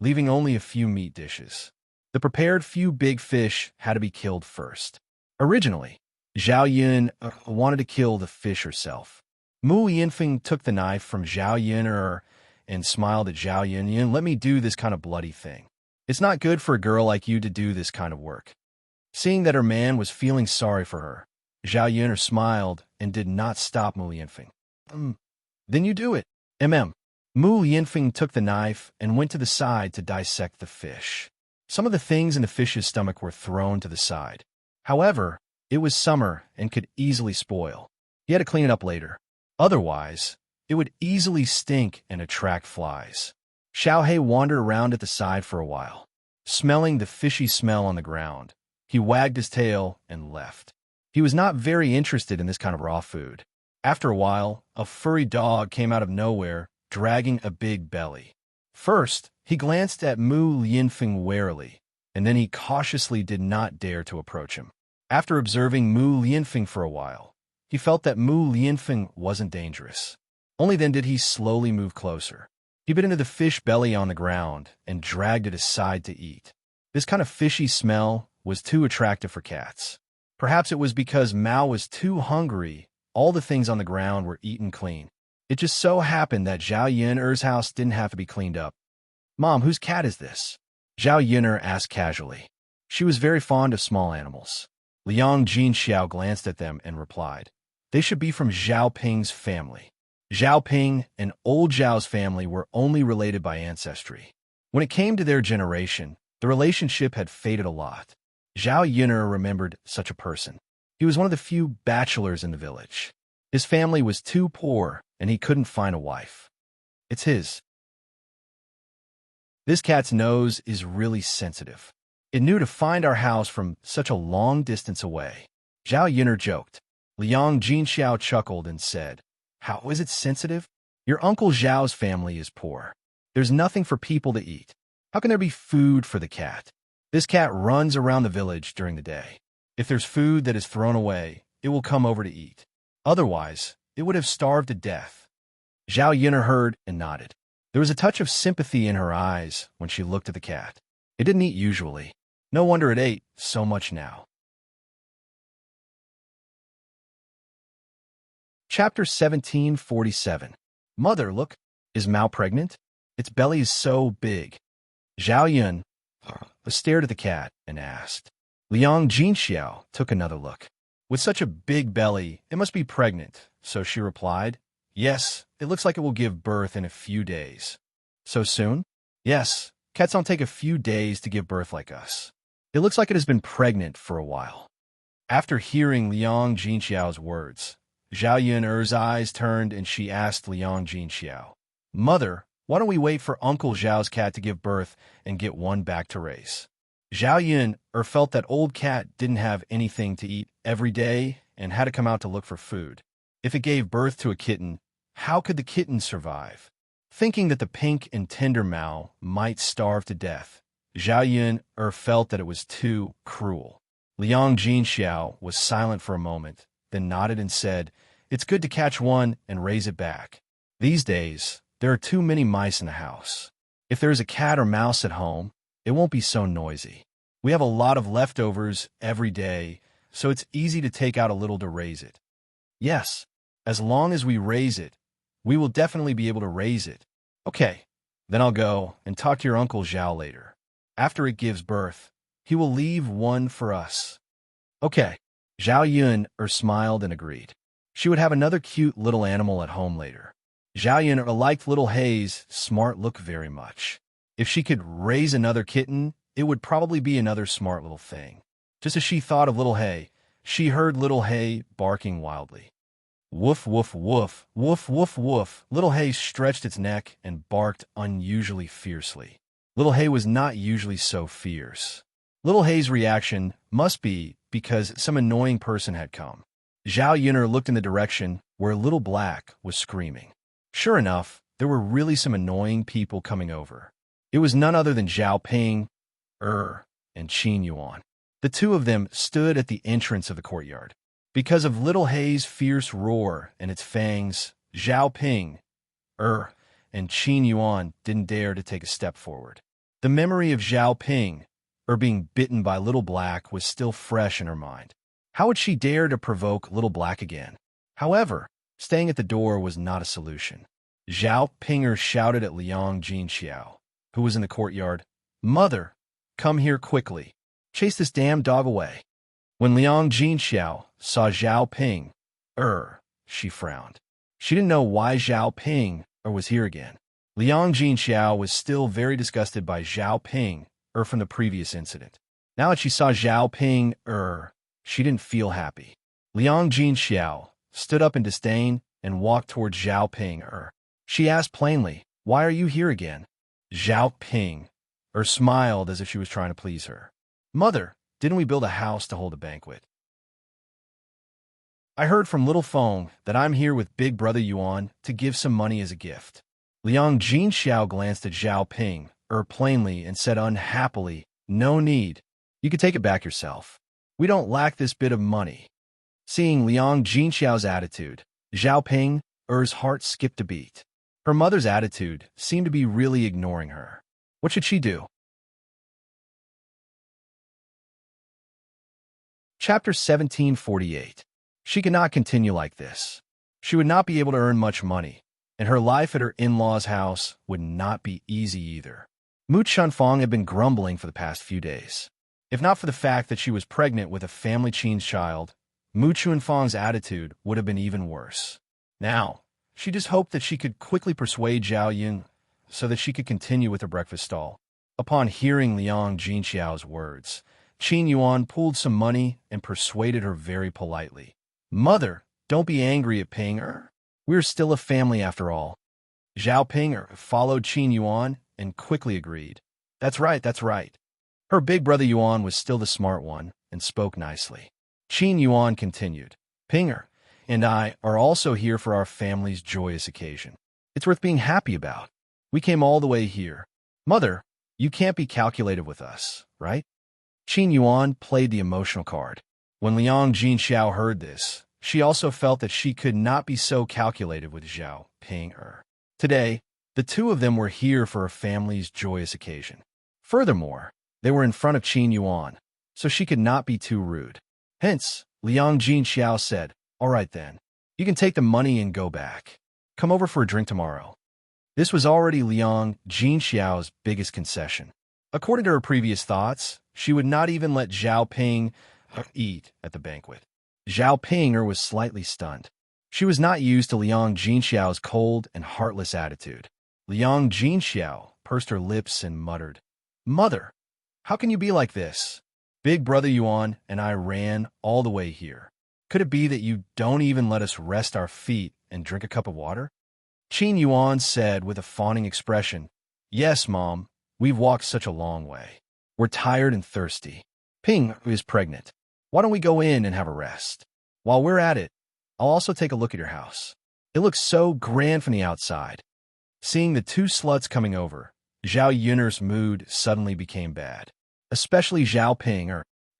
Speaker 1: leaving only a few meat dishes. The prepared few big fish had to be killed first. Originally, Zhao Yun wanted to kill the fish herself. Mu Lianfeng took the knife from Zhao Yun and smiled at Zhao Yun. Let me do this kind of bloody thing. It's not good for a girl like you to do this kind of work. Seeing that her man was feeling sorry for her, Zhao Yun smiled and did not stop Mu Lianfeng. Then you do it. Mu Lianfeng took the knife and went to the side to dissect the fish. Some of the things in the fish's stomach were thrown to the side. However, it was summer and could easily spoil. He had to clean it up later. Otherwise, it would easily stink and attract flies. Xiao He wandered around at the side for a while. Smelling the fishy smell on the ground, he wagged his tail and left. He was not very interested in this kind of raw food. After a while, a furry dog came out of nowhere, dragging a big belly. First, he glanced at Mu Lianfeng warily, and then he cautiously did not dare to approach him. After observing Mu Lianfeng for a while, he felt that Mu Lianfeng wasn't dangerous. Only then did he slowly move closer. He bit into the fish belly on the ground and dragged it aside to eat. This kind of fishy smell was too attractive for cats. Perhaps it was because Mao was too hungry. All the things on the ground were eaten clean. It just so happened that Zhao Yun's house didn't have to be cleaned up. Mom, whose cat is this? Zhao Yun asked casually. She was very fond of small animals. Liang Jinxiao glanced at them and replied, they should be from Zhao Ping's family. Zhao Ping and old Zhao's family were only related by ancestry. When it came to their generation, the relationship had faded a lot. Zhao Yun remembered such a person. He was one of the few bachelors in the village. His family was too poor, and he couldn't find a wife. It's his. This cat's nose is really sensitive. It knew to find our house from such a long distance away. Zhao Yun joked. Liang Jinxiao chuckled and said, how is it sensitive? Your Uncle Zhao's family is poor. There's nothing for people to eat. How can there be food for the cat? This cat runs around the village during the day. If there's food that is thrown away, it will come over to eat. Otherwise, it would have starved to death. Zhao Yun heard and nodded. There was a touch of sympathy in her eyes when she looked at the cat. It didn't eat usually. No wonder it ate so much now. Chapter 1747. Mother, look. Is Mao pregnant? Its belly is so big. Zhao Yun stared at the cat and asked. Liang Jinxiao took another look. With such a big belly, it must be pregnant, so she replied, yes, it looks like it will give birth in a few days. So soon? Yes, cats don't take a few days to give birth like us. It looks like it has been pregnant for a while. After hearing Liang Jinxiao's words, Zhao Yun's eyes turned and she asked Liang Jinxiao, Mother, why don't we wait for Uncle Zhao's cat to give birth and get one back to race? Zhao Yun felt that old cat didn't have anything to eat every day and had to come out to look for food. If it gave birth to a kitten, how could the kitten survive? Thinking that the pink and tender Mao might starve to death, Zhao Yun felt that it was too cruel. Liang Jinxiao was silent for a moment, then nodded and said, it's good to catch one and raise it back. These days, there are too many mice in the house. If there is a cat or mouse at home, it won't be so noisy. We have a lot of leftovers every day, so it's easy to take out a little to raise it. Yes, as long as we raise it, we will definitely be able to raise it. Okay, then I'll go and talk to your Uncle Zhao later. After it gives birth, he will leave one for us. Okay. Zhao Yun smiled and agreed. She would have another cute little animal at home later. Zhao Yun liked little Hei's smart look very much. If she could raise another kitten, it would probably be another smart little thing. Just as she thought of Little Hay, she heard Little Hay barking wildly. Woof, woof, woof, woof, woof, woof. Little Hay stretched its neck and barked unusually fiercely. Little Hay was not usually so fierce. Little Hay's reaction must be because some annoying person had come. Zhao Yun'er looked in the direction where Little Black was screaming. Sure enough, there were really some annoying people coming over. It was none other than Zhao Ping, and Qin Yuan. The two of them stood at the entrance of the courtyard. Because of Little Hay's fierce roar and its fangs, Zhao Ping, and Qin Yuan didn't dare to take a step forward. The memory of Zhao Ping, being bitten by Little Black was still fresh in her mind. How would she dare to provoke Little Black again? However, staying at the door was not a solution. Zhao Pinger shouted at Liang Jinxiao, who was in the courtyard, "Mother, come here quickly. Chase this damn dog away." When Liang Jinxiao saw Zhao Ping, she frowned. She didn't know why Zhao Ping was here again. Liang Jinxiao was still very disgusted by Zhao Ping from the previous incident. Now that she saw Zhao Ping she didn't feel happy. Liang Jinxiao stood up in disdain and walked towards Zhao Ping She asked plainly, "Why are you here again?" Zhao Ping smiled as if she was trying to please her. "Mother, didn't we build a house to hold a banquet? I heard from Little Feng that I'm here with Big Brother Yuan to give some money as a gift." Liang Jinxiao glanced at Zhao Ping plainly and said unhappily, "No need. You can take it back yourself. We don't lack this bit of money." Seeing Liang Jinxiao's attitude, Zhao Ping's heart skipped a beat. Her mother's attitude seemed to be really ignoring her. What should she do? Chapter 1748. She could not continue like this. She would not be able to earn much money, and her life at her in-laws' house would not be easy either. Mu Chunfang had been grumbling for the past few days. If not for the fact that she was pregnant with a family Qin's child, Mu Chunfang's attitude would have been even worse. Now, she just hoped that she could quickly persuade Zhao Yun so that she could continue with her breakfast stall. Upon hearing Liang Jinxiao's words, Qin Yuan pulled some money and persuaded her very politely. "Mother, don't be angry at Ping. We're still a family after all." Zhao Ping followed Qin Yuan and quickly agreed. That's right. Her big brother Yuan was still the smart one and spoke nicely. Qin Yuan continued, "Pinger and I are also here for our family's joyous occasion. It's worth being happy about. We came all the way here. Mother, you can't be calculated with us, right?" Qin Yuan played the emotional card. When Liang Jinxiao heard this, she also felt that she could not be so calculated with Zhao Ping. Today, the two of them were here for a family's joyous occasion. Furthermore, they were in front of Qin Yuan, so she could not be too rude. Hence, Liang Jinxiao said, "All right then, you can take the money and go back. Come over for a drink tomorrow." This was already Liang Jinxiao's biggest concession. According to her previous thoughts, she would not even let Zhao Ping eat at the banquet. Zhao Ping was slightly stunned. She was not used to Liang Jinxiao's cold and heartless attitude. Liang Jinxiao pursed her lips and muttered, "Mother, how can you be like this? Big Brother Yuan and I ran all the way here. Could it be that you don't even let us rest our feet and drink a cup of water?" Qin Yuan said with a fawning expression, "Yes, Mom, we've walked such a long way. We're tired and thirsty. Ping is pregnant. Why don't we go in and have a rest? While we're at it, I'll also take a look at your house. It looks so grand from the outside." Seeing the two sluts coming over, Zhao Yun'er's mood suddenly became bad. Especially Zhao Ping.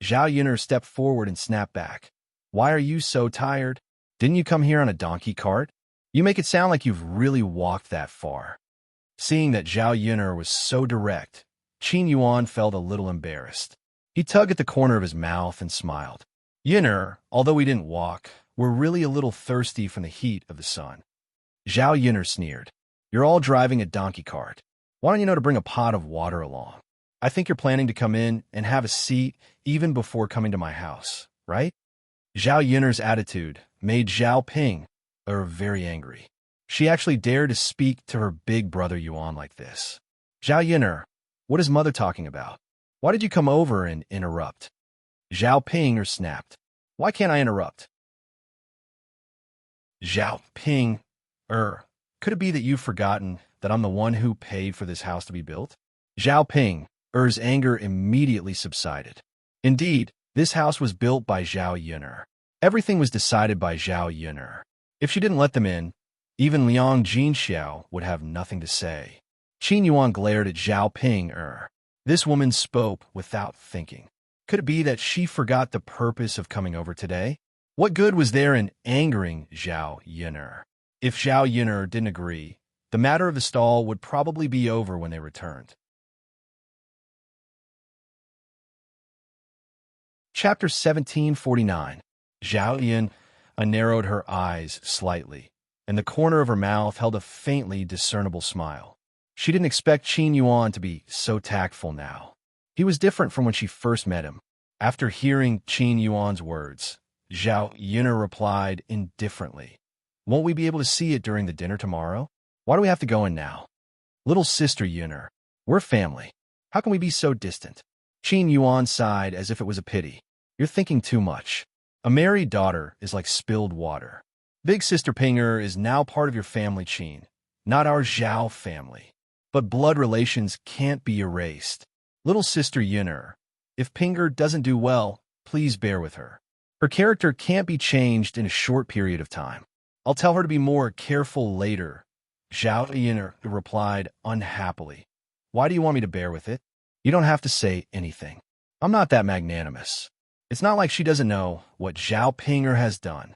Speaker 1: Zhao Yun'er stepped forward and snapped back. "Why are you so tired? Didn't you come here on a donkey cart? You make it sound like you've really walked that far." Seeing that Zhao Yun'er was so direct, Qin Yuan felt a little embarrassed. He tugged at the corner of his mouth and smiled. "Yun'er, although we didn't walk, we're really a little thirsty from the heat of the sun." Zhao Yun'er sneered. "You're all driving a donkey cart. Why don't you know to bring a pot of water along? I think you're planning to come in and have a seat even before coming to my house, right?" Zhao Yun'er's attitude made Zhao Ping very angry. She actually dared to speak to her big brother Yuan like this. "Zhao Yun'er, what is Mother talking about? Why did you come over and interrupt? Zhao Ping snapped. Why can't I interrupt? Zhao Ping, could it be that you've forgotten that I'm the one who paid for this house to be built? Zhao Ping's anger immediately subsided. Indeed, this house was built by Zhao Yun'er. Everything was decided by Zhao Yun'er. If she didn't let them in, even Liang Jinxiao would have nothing to say. Qin Yuan glared at Zhao Ping. This woman spoke without thinking. Could it be that she forgot the purpose of coming over today? What good was there in angering Zhao Yun'er? If Zhao Yun'er didn't agree, the matter of the stall would probably be over when they returned. Chapter 1749. Zhao Yun narrowed her eyes slightly, and the corner of her mouth held a faintly discernible smile. She didn't expect Qin Yuan to be so tactful now. He was different from when she first met him. After hearing Qin Yuan's words, Zhao Yun'er replied indifferently. Won't we be able to see it during the dinner tomorrow? Why do we have to go in now? Little sister Yun'er, we're family. How can we be so distant? Qin Yuan sighed as if it was a pity. You're thinking too much. A married daughter is like spilled water. Big sister Pinger is now part of your family, Qin, not our Zhao family. But blood relations can't be erased. Little sister Yun'er, if Pinger doesn't do well, please bear with her. Her character can't be changed in a short period of time. I'll tell her to be more careful later. Zhao Yun'er replied unhappily. Why do you want me to bear with it? You don't have to say anything. I'm not that magnanimous. It's not like she doesn't know what Zhao Pinger has done.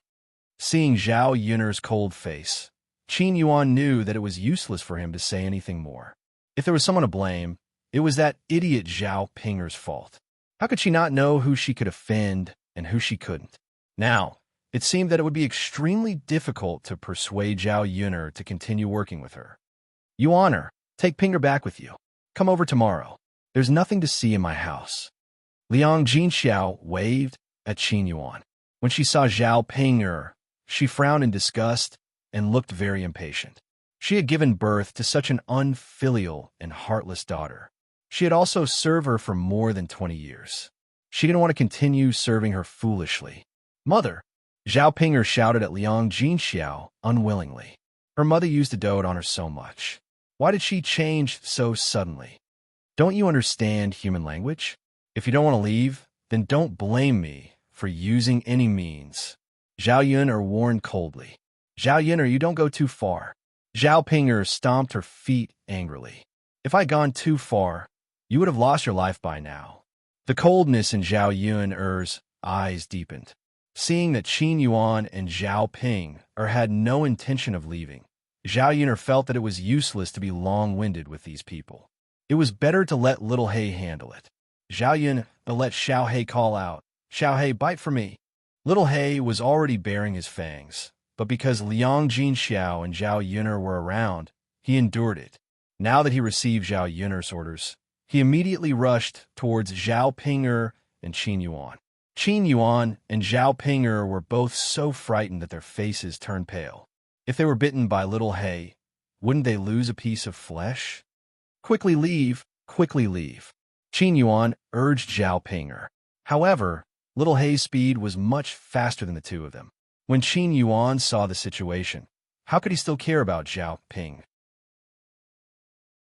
Speaker 1: Seeing Zhao Yun'er's cold face, Qin Yuan knew that it was useless for him to say anything more. If there was someone to blame, it was that idiot Zhao Pinger's fault. How could she not know who she could offend and who she couldn't? Now, it seemed that it would be extremely difficult to persuade Zhao Yun'er to continue working with her. Yuan, take Pinger back with you. Come over tomorrow. There's nothing to see in my house. Liang Jinxiao waved at Qin Yuan. When she saw Zhao Pinger, she frowned in disgust and looked very impatient. She had given birth to such an unfilial and heartless daughter. She had also served her for more than 20 years. She didn't want to continue serving her foolishly. Mother! Zhao Pinger shouted at Liang Jinxiao unwillingly. Her mother used to dote on her so much. Why did she change so suddenly? Don't you understand human language? If you don't want to leave, then don't blame me for using any means. Zhao Yun'er warned coldly. Zhao Yun'er, you don't go too far. Zhao Pinger stomped her feet angrily. If I'd gone too far, you would have lost your life by now. The coldness in Zhao Yun'er's eyes deepened. Seeing that Qin Yuan and Zhao Pinger had no intention of leaving, Zhao Yun'er felt that it was useless to be long-winded with these people. It was better to let Little Hay handle it. Zhao Yun let Xiao He call out, Xiao He, bite for me. Little Hay was already baring his fangs, but because Liang Jinxiao and Zhao Yun'er were around, he endured it. Now that he received Zhao Yun'er's orders, he immediately rushed towards Zhao Pinger and Qin Yuan. Qin Yuan and Zhao Pinger were both so frightened that their faces turned pale. If they were bitten by Little Hay, wouldn't they lose a piece of flesh? Quickly leave, quickly leave. Qin Yuan urged Zhao Pinger. However, Little Hay's speed was much faster than the two of them. When Qin Yuan saw the situation, how could he still care about Zhao Ping?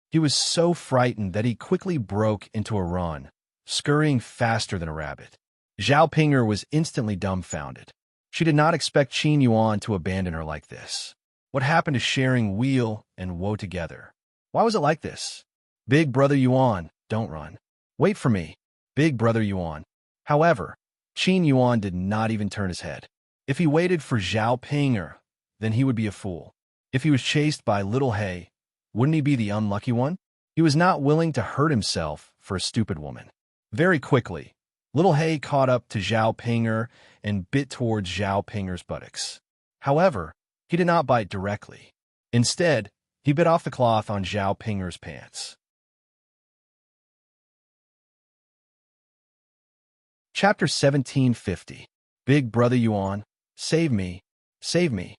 Speaker 1: He was so frightened that he quickly broke into a run, scurrying faster than a rabbit. Zhao Pinger was instantly dumbfounded. She did not expect Qin Yuan to abandon her like this. What happened to sharing weal and woe together? Why was it like this? Big brother Yuan, don't run. Wait for me, big brother Yuan. However, Qin Yuan did not even turn his head. If he waited for Zhao Pinger, then he would be a fool. If he was chased by Little Hay, wouldn't he be the unlucky one? He was not willing to hurt himself for a stupid woman. Very quickly, Little Hay caught up to Zhao Pinger and bit towards Zhao Pinger's buttocks. However, he did not bite directly. Instead, he bit off the cloth on Zhao Pinger's pants. Chapter 1750. Big brother Yuan, save me, save me.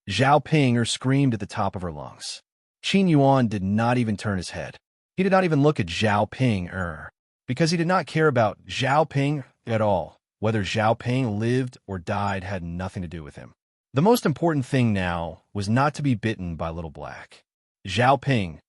Speaker 1: Zhao Pinger screamed at the top of her lungs. Qin Yuan did not even turn his head. He did not even look at Zhao Pinger. because he did not care about Zhao Ping at all. Whether Zhao Ping lived or died had nothing to do with him. The most important thing now was not to be bitten by Little Black. Zhao Ping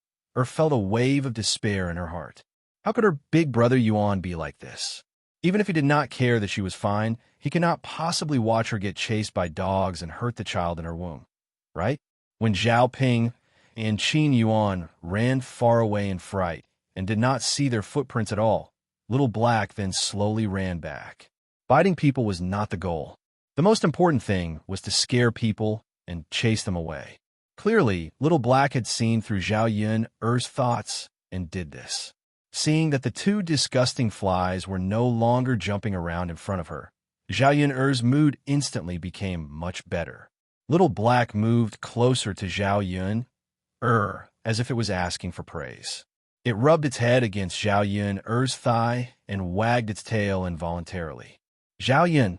Speaker 1: felt a wave of despair in her heart. How could her big brother Yuan be like this? Even if he did not care that she was fine, he could not possibly watch her get chased by dogs and hurt the child in her womb, right? When Zhao Ping and Qin Yuan ran far away in fright and did not see their footprints at all, Little Black then slowly ran back. Biting people was not the goal. The most important thing was to scare people and chase them away. Clearly, Little Black had seen through Zhao Yun's thoughts and did this. Seeing that the two disgusting flies were no longer jumping around in front of her, Zhao Yun's mood instantly became much better. Little Black moved closer to Zhao Yun, as if it was asking for praise. It rubbed its head against Zhao Yun's thigh and wagged its tail involuntarily. Zhao Yun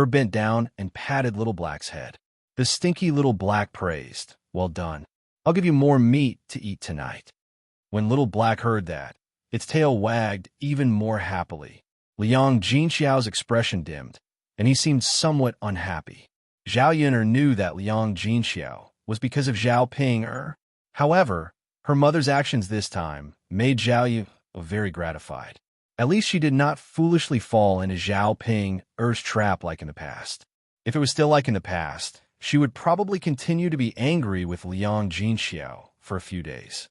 Speaker 1: bent down and patted Little Black's head. The stinky Little Black praised, "Well done. I'll give you more meat to eat tonight." When Little Black heard that, its tail wagged even more happily. Liang Jinxiao's expression dimmed, and he seemed somewhat unhappy. Zhao Yun knew that Liang Jinxiao was because of Zhao Ping. However, her mother's actions this time made Zhao Yun very gratified. At least she did not foolishly fall into Zhao Ping's trap like in the past. If it was still like in the past, she would probably continue to be angry with Liang Jinxiao for a few days.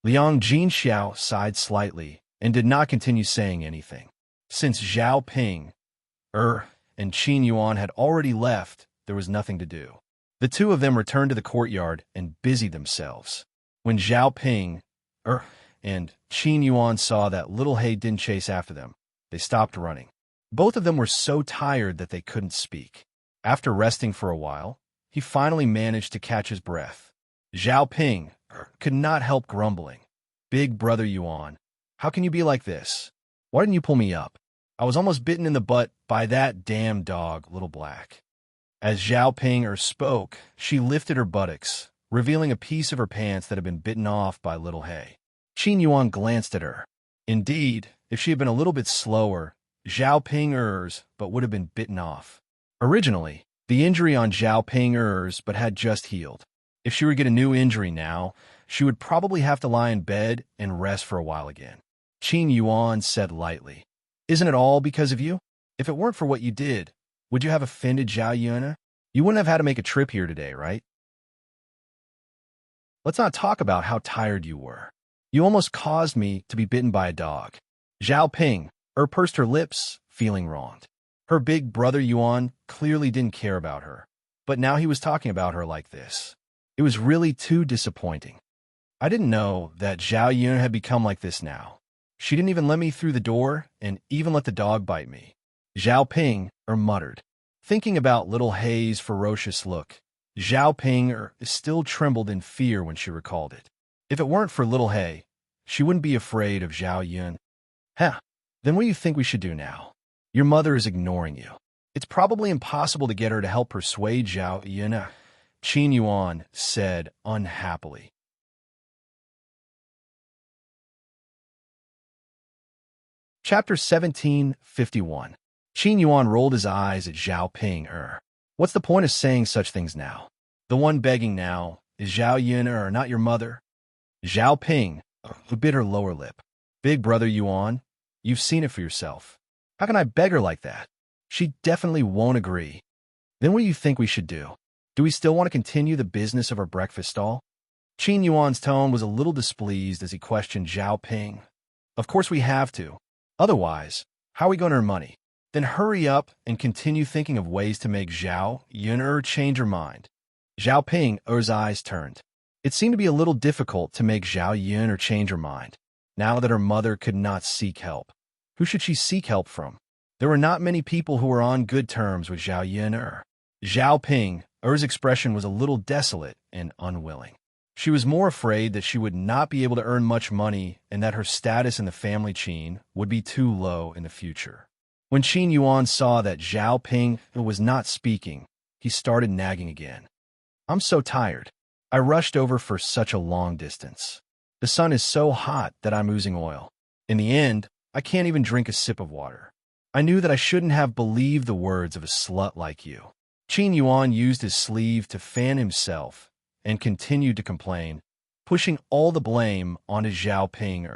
Speaker 1: Liang Jinxiao sighed slightly and did not continue saying anything. Since Zhao Ping and Qin Yuan had already left, there was nothing to do. The two of them returned to the courtyard and busied themselves. When Zhao Ping and Qin Yuan saw that Little Hay didn't chase after them, they stopped running. Both of them were so tired that they couldn't speak. After resting for a while, he finally managed to catch his breath. Zhao Ping could not help grumbling. "Big brother Yuan, how can you be like this? Why didn't you pull me up? I was almost bitten in the butt by that damn dog, Little Black." As Zhao Ping spoke, she lifted her buttocks, revealing a piece of her pants that had been bitten off by Little Hay. Qin Yuan glanced at her. Indeed, if she had been a little bit slower, Zhao Ping's but would have been bitten off. Originally, the injury on Zhao Ping's but had just healed. If she were to get a new injury now, she would probably have to lie in bed and rest for a while again. Qin Yuan said lightly, "Isn't it all because of you? If it weren't for what you did, would you have offended Zhao Yun? You wouldn't have had to make a trip here today, right? Let's not talk about how tired you were. You almost caused me to be bitten by a dog." Zhao Ping pursed her lips, feeling wronged. Her big brother Yuan clearly didn't care about her, but now he was talking about her like this. It was really too disappointing. I didn't know that Zhao Yun had become like this now. She didn't even let me through the door and even let the dog bite me. Zhao Ping muttered. Thinking about Little Hay's ferocious look, Zhao Ping still trembled in fear when she recalled it. If it weren't for Little Hay, she wouldn't be afraid of Zhao Yun. Then what do you think we should do now? Your mother is ignoring you. It's probably impossible to get her to help persuade Zhao Yun, Qin Yuan said unhappily. Chapter 1751. Qin Yuan rolled his eyes at Zhao Ping. What's the point of saying such things now? The one begging now is Zhao Yun not your mother. Zhao Ping bit her lower lip. Big brother Yuan, you've seen it for yourself. How can I beg her like that? She definitely won't agree. Then what do you think we should do? Do we still want to continue the business of our breakfast stall? Qin Yuan's tone was a little displeased as he questioned Zhao Ping. Of course we have to. Otherwise, how are we going to earn money? Then hurry up and continue thinking of ways to make Zhao Yun change her mind. Zhao Ping's eyes turned. It seemed to be a little difficult to make Zhao Yun change her mind, now that her mother could not seek help. Who should she seek help from? There were not many people who were on good terms with Zhao Yun. Zhao Ping's expression was a little desolate and unwilling. She was more afraid that she would not be able to earn much money and that her status in the family chain would be too low in the future. When Qin Yuan saw that Zhao Ping was not speaking, he started nagging again. "I'm so tired. I rushed over for such a long distance. The sun is so hot that I'm oozing oil. In the end, I can't even drink a sip of water. I knew that I shouldn't have believed the words of a slut like you. Qin Yuan used his sleeve to fan himself and continued to complain, pushing all the blame onto Zhao Ping.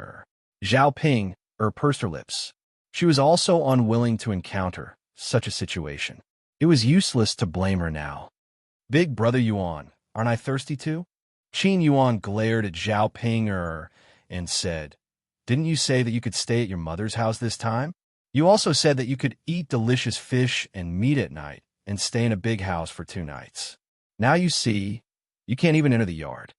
Speaker 1: Zhao Ping pursed her lips. She was also unwilling to encounter such a situation. It was useless to blame her now. Big brother Yuan, aren't I thirsty too? Qin Yuan glared at Zhao Ping and said, didn't you say that you could stay at your mother's house this time? You also said that you could eat delicious fish and meat at night and stay in a big house for 2 nights. Now you see, you can't even enter the yard.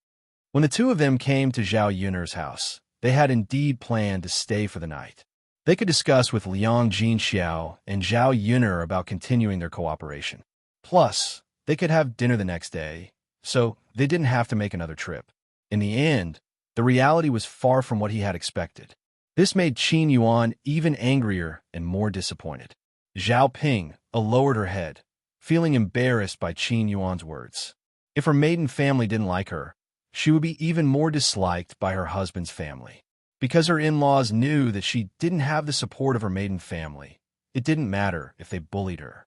Speaker 1: When the two of them came to Zhao Yun'er's house, they had indeed planned to stay for the night. They could discuss with Liang Jinxiao and Zhao Yun'er about continuing their cooperation. Plus, they could have dinner the next day, so they didn't have to make another trip. In the end, the reality was far from what he had expected. This made Qin Yuan even angrier and more disappointed. Zhao Ping lowered her head, feeling embarrassed by Qin Yuan's words. If her maiden family didn't like her, she would be even more disliked by her husband's family. Because her in-laws knew that she didn't have the support of her maiden family, it didn't matter if they bullied her.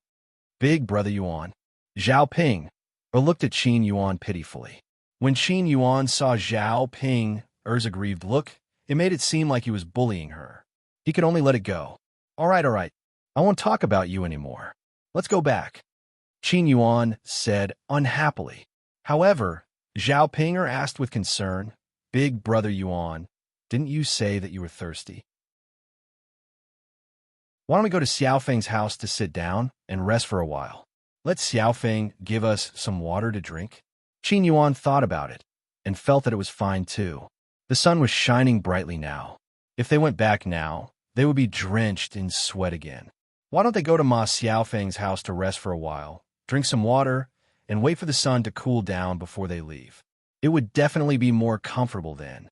Speaker 1: Big brother Yuan. Zhao Ping looked at Qin Yuan pitifully. When Qin Yuan saw Zhao Ping's aggrieved look, it made it seem like he was bullying her. He could only let it go. All right. I won't talk about you anymore. Let's go back, Qin Yuan said unhappily. However, Zhao Ping asked with concern, Big brother Yuan, didn't you say that you were thirsty? Why don't we go to Xiaofeng's house to sit down and rest for a while? Let Xiaofeng give us some water to drink. Qin Yuan thought about it and felt that it was fine too. The sun was shining brightly now. If they went back now, they would be drenched in sweat again. Why don't they go to Ma Xiaofeng's house to rest for a while, drink some water, and wait for the sun to cool down before they leave? It would definitely be more comfortable then.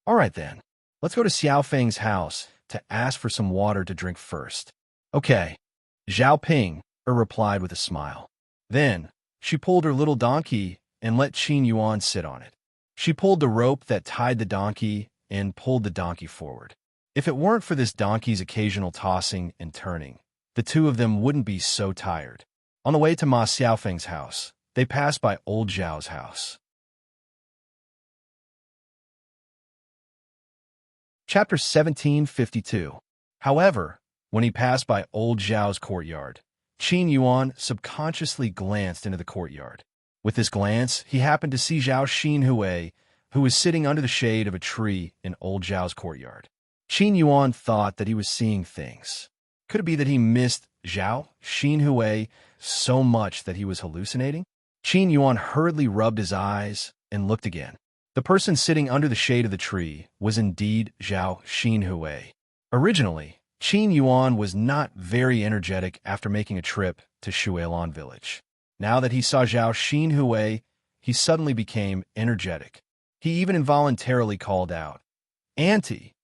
Speaker 1: All right then, let's go to Xiaofeng's house to ask for some water to drink first. Okay, Zhao Ping replied with a smile. Then, she pulled her little donkey and let Qin Yuan sit on it. She pulled the rope that tied the donkey and pulled the donkey forward. If it weren't for this donkey's occasional tossing and turning, the two of them wouldn't be so tired. On the way to Ma Xiaofeng's house, they passed by old Zhao's house. Chapter 1752. However, when he passed by old Zhao's courtyard, Qin Yuan subconsciously glanced into the courtyard. With this glance, he happened to see Zhao Xinhui, who was sitting under the shade of a tree in old Zhao's courtyard. Qin Yuan thought that he was seeing things. Could it be that he missed Zhao Xinhui so much that he was hallucinating? Qin Yuan hurriedly rubbed his eyes and looked again. The person sitting under the shade of the tree was indeed Zhao Xinhui. Originally, Qin Yuan was not very energetic after making a trip to Shuilan village. Now that he saw Zhao Xinhui, he suddenly became energetic. He even involuntarily called out, "Auntie!"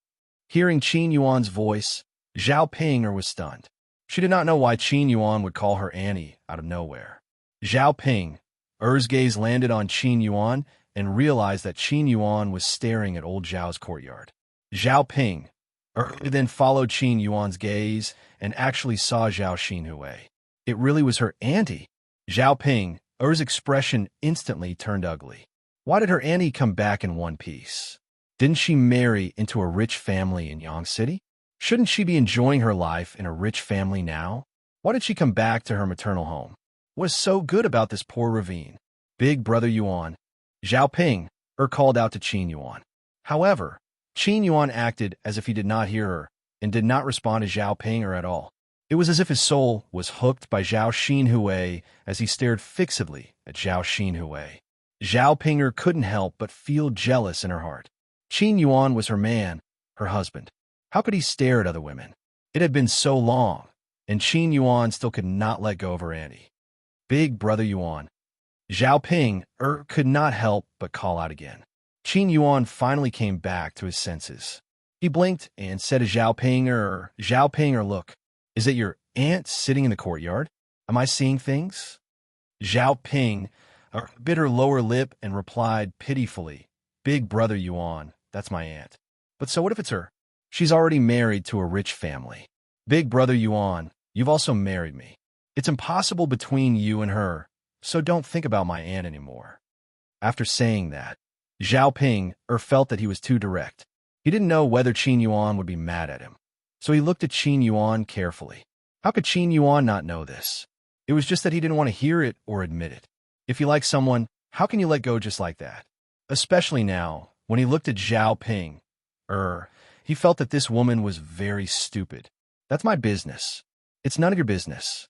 Speaker 1: Hearing Qin Yuan's voice, Zhao Ping was stunned. She did not know why Qin Yuan would call her Annie out of nowhere. Zhao Ping's gaze landed on Qin Yuan and realized that Qin Yuan was staring at old Zhao's courtyard. Zhao Ping then followed Qin Yuan's gaze and actually saw Zhao Xinhui. It really was her auntie. Zhao Ping's expression instantly turned ugly. Why did her auntie come back in one piece? Didn't she marry into a rich family in Yang City? Shouldn't she be enjoying her life in a rich family now? Why did she come back to her maternal home? What's so good about this poor ravine? Big brother Yuan. Zhao Ping called out to Qin Yuan. However, Qin Yuan acted as if he did not hear her and did not respond to Zhao Ping at all. It was as if his soul was hooked by Zhao Xinhui as he stared fixedly at Zhao Xinhui. Zhao Ping couldn't help but feel jealous in her heart. Qin Yuan was her man, her husband. How could he stare at other women? It had been so long, and Qin Yuan still could not let go of her auntie. Big brother Yuan. Zhao Ping could not help but call out again. Qin Yuan finally came back to his senses. He blinked and said to Zhao Ping, look, is it your aunt sitting in the courtyard? Am I seeing things? Zhao Ping bit her lower lip and replied pitifully, Big brother Yuan, that's my aunt. But so what if it's her? She's already married to a rich family. Big brother Yuan, you've also married me. It's impossible between you and her, so don't think about my aunt anymore. After saying that, Zhao Ping felt that he was too direct. He didn't know whether Qin Yuan would be mad at him, so he looked at Qin Yuan carefully. How could Qin Yuan not know this? It was just that he didn't want to hear it or admit it. If you like someone, how can you let go just like that? Especially now, when he looked at Zhao Ping. He felt that this woman was very stupid. That's my business. It's none of your business.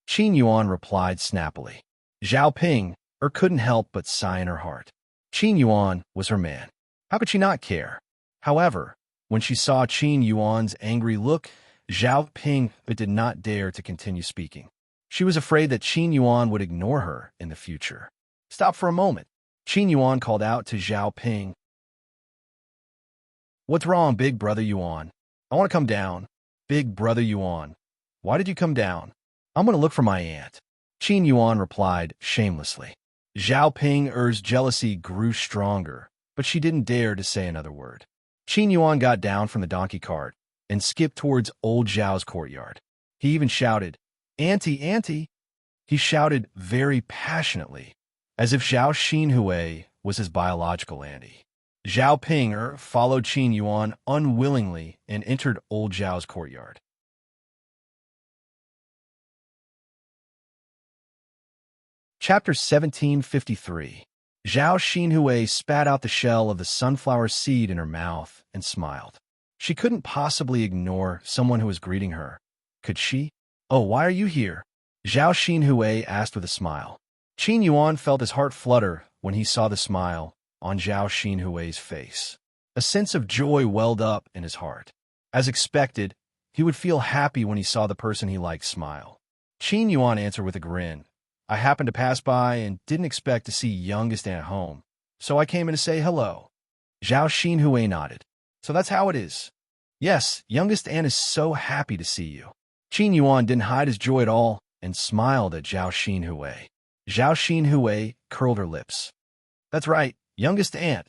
Speaker 1: Qin Yuan replied snappily. Zhao Ping couldn't help but sigh in her heart. Qin Yuan was her man. How could she not care? However, when she saw Qin Yuan's angry look, Zhao Ping did not dare to continue speaking. She was afraid that Qin Yuan would ignore her in the future. Stop for a moment. Qin Yuan called out to Zhao Ping. What's wrong, big brother Yuan? I want to come down. Big brother Yuan, why did you come down? I'm going to look for my aunt. Qin Yuan replied shamelessly. Zhao Ping's jealousy grew stronger, but she didn't dare to say another word. Qin Yuan got down from the donkey cart and skipped towards old Zhao's courtyard. He even shouted, Auntie, Auntie! He shouted very passionately, as if Zhao Xinhui was his biological auntie. Zhao Ping followed Qin Yuan unwillingly and entered old Zhao's courtyard. Chapter 1753. Zhao Xinhui spat out the shell of the sunflower seed in her mouth and smiled. She couldn't possibly ignore someone who was greeting her. Could she? Oh, why are you here? Zhao Xinhui asked with a smile. Qin Yuan felt his heart flutter when he saw the smile on Zhao Xinhui's face. A sense of joy welled up in his heart. As expected, he would feel happy when he saw the person he liked smile. Qin Yuan answered with a grin. I happened to pass by and didn't expect to see youngest aunt home, so I came in to say hello. Zhao Xinhui nodded. So that's how it is. Yes, youngest aunt is so happy to see you. Qin Yuan didn't hide his joy at all and smiled at Zhao Xinhui. Zhao Xinhui curled her lips. That's right, youngest aunt.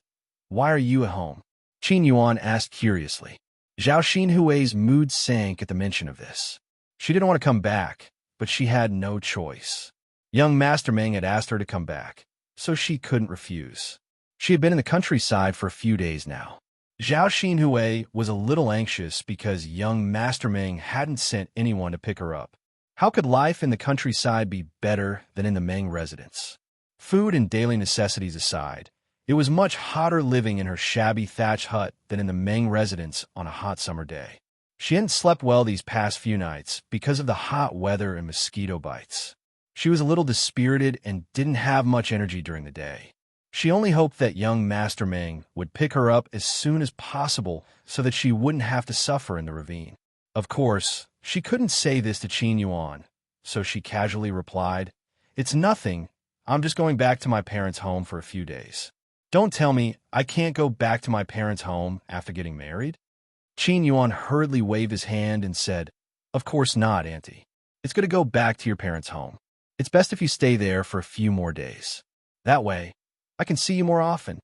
Speaker 1: Why are you at home? Qin Yuan asked curiously. Zhao Xinhui's mood sank at the mention of this. She didn't want to come back, but she had no choice. Young Master Meng had asked her to come back, so she couldn't refuse. She had been in the countryside for a few days now. Zhao Xinhui was a little anxious because young Master Meng hadn't sent anyone to pick her up. How could life in the countryside be better than in the Meng residence? Food and daily necessities aside, it was much hotter living in her shabby thatch hut than in the Meng residence on a hot summer day. She hadn't slept well these past few nights because of the hot weather and mosquito bites. She was a little dispirited and didn't have much energy during the day. She only hoped that young Master Meng would pick her up as soon as possible so that she wouldn't have to suffer in the ravine. Of course, she couldn't say this to Qin Yuan, so she casually replied, It's nothing. I'm just going back to my parents' home for a few days. Don't tell me I can't go back to my parents' home after getting married? Qin Yuan hurriedly waved his hand and said, Of course not, Auntie. It's going to go back to your parents' home. It's best if you stay there for a few more days. That way, I can see you more often.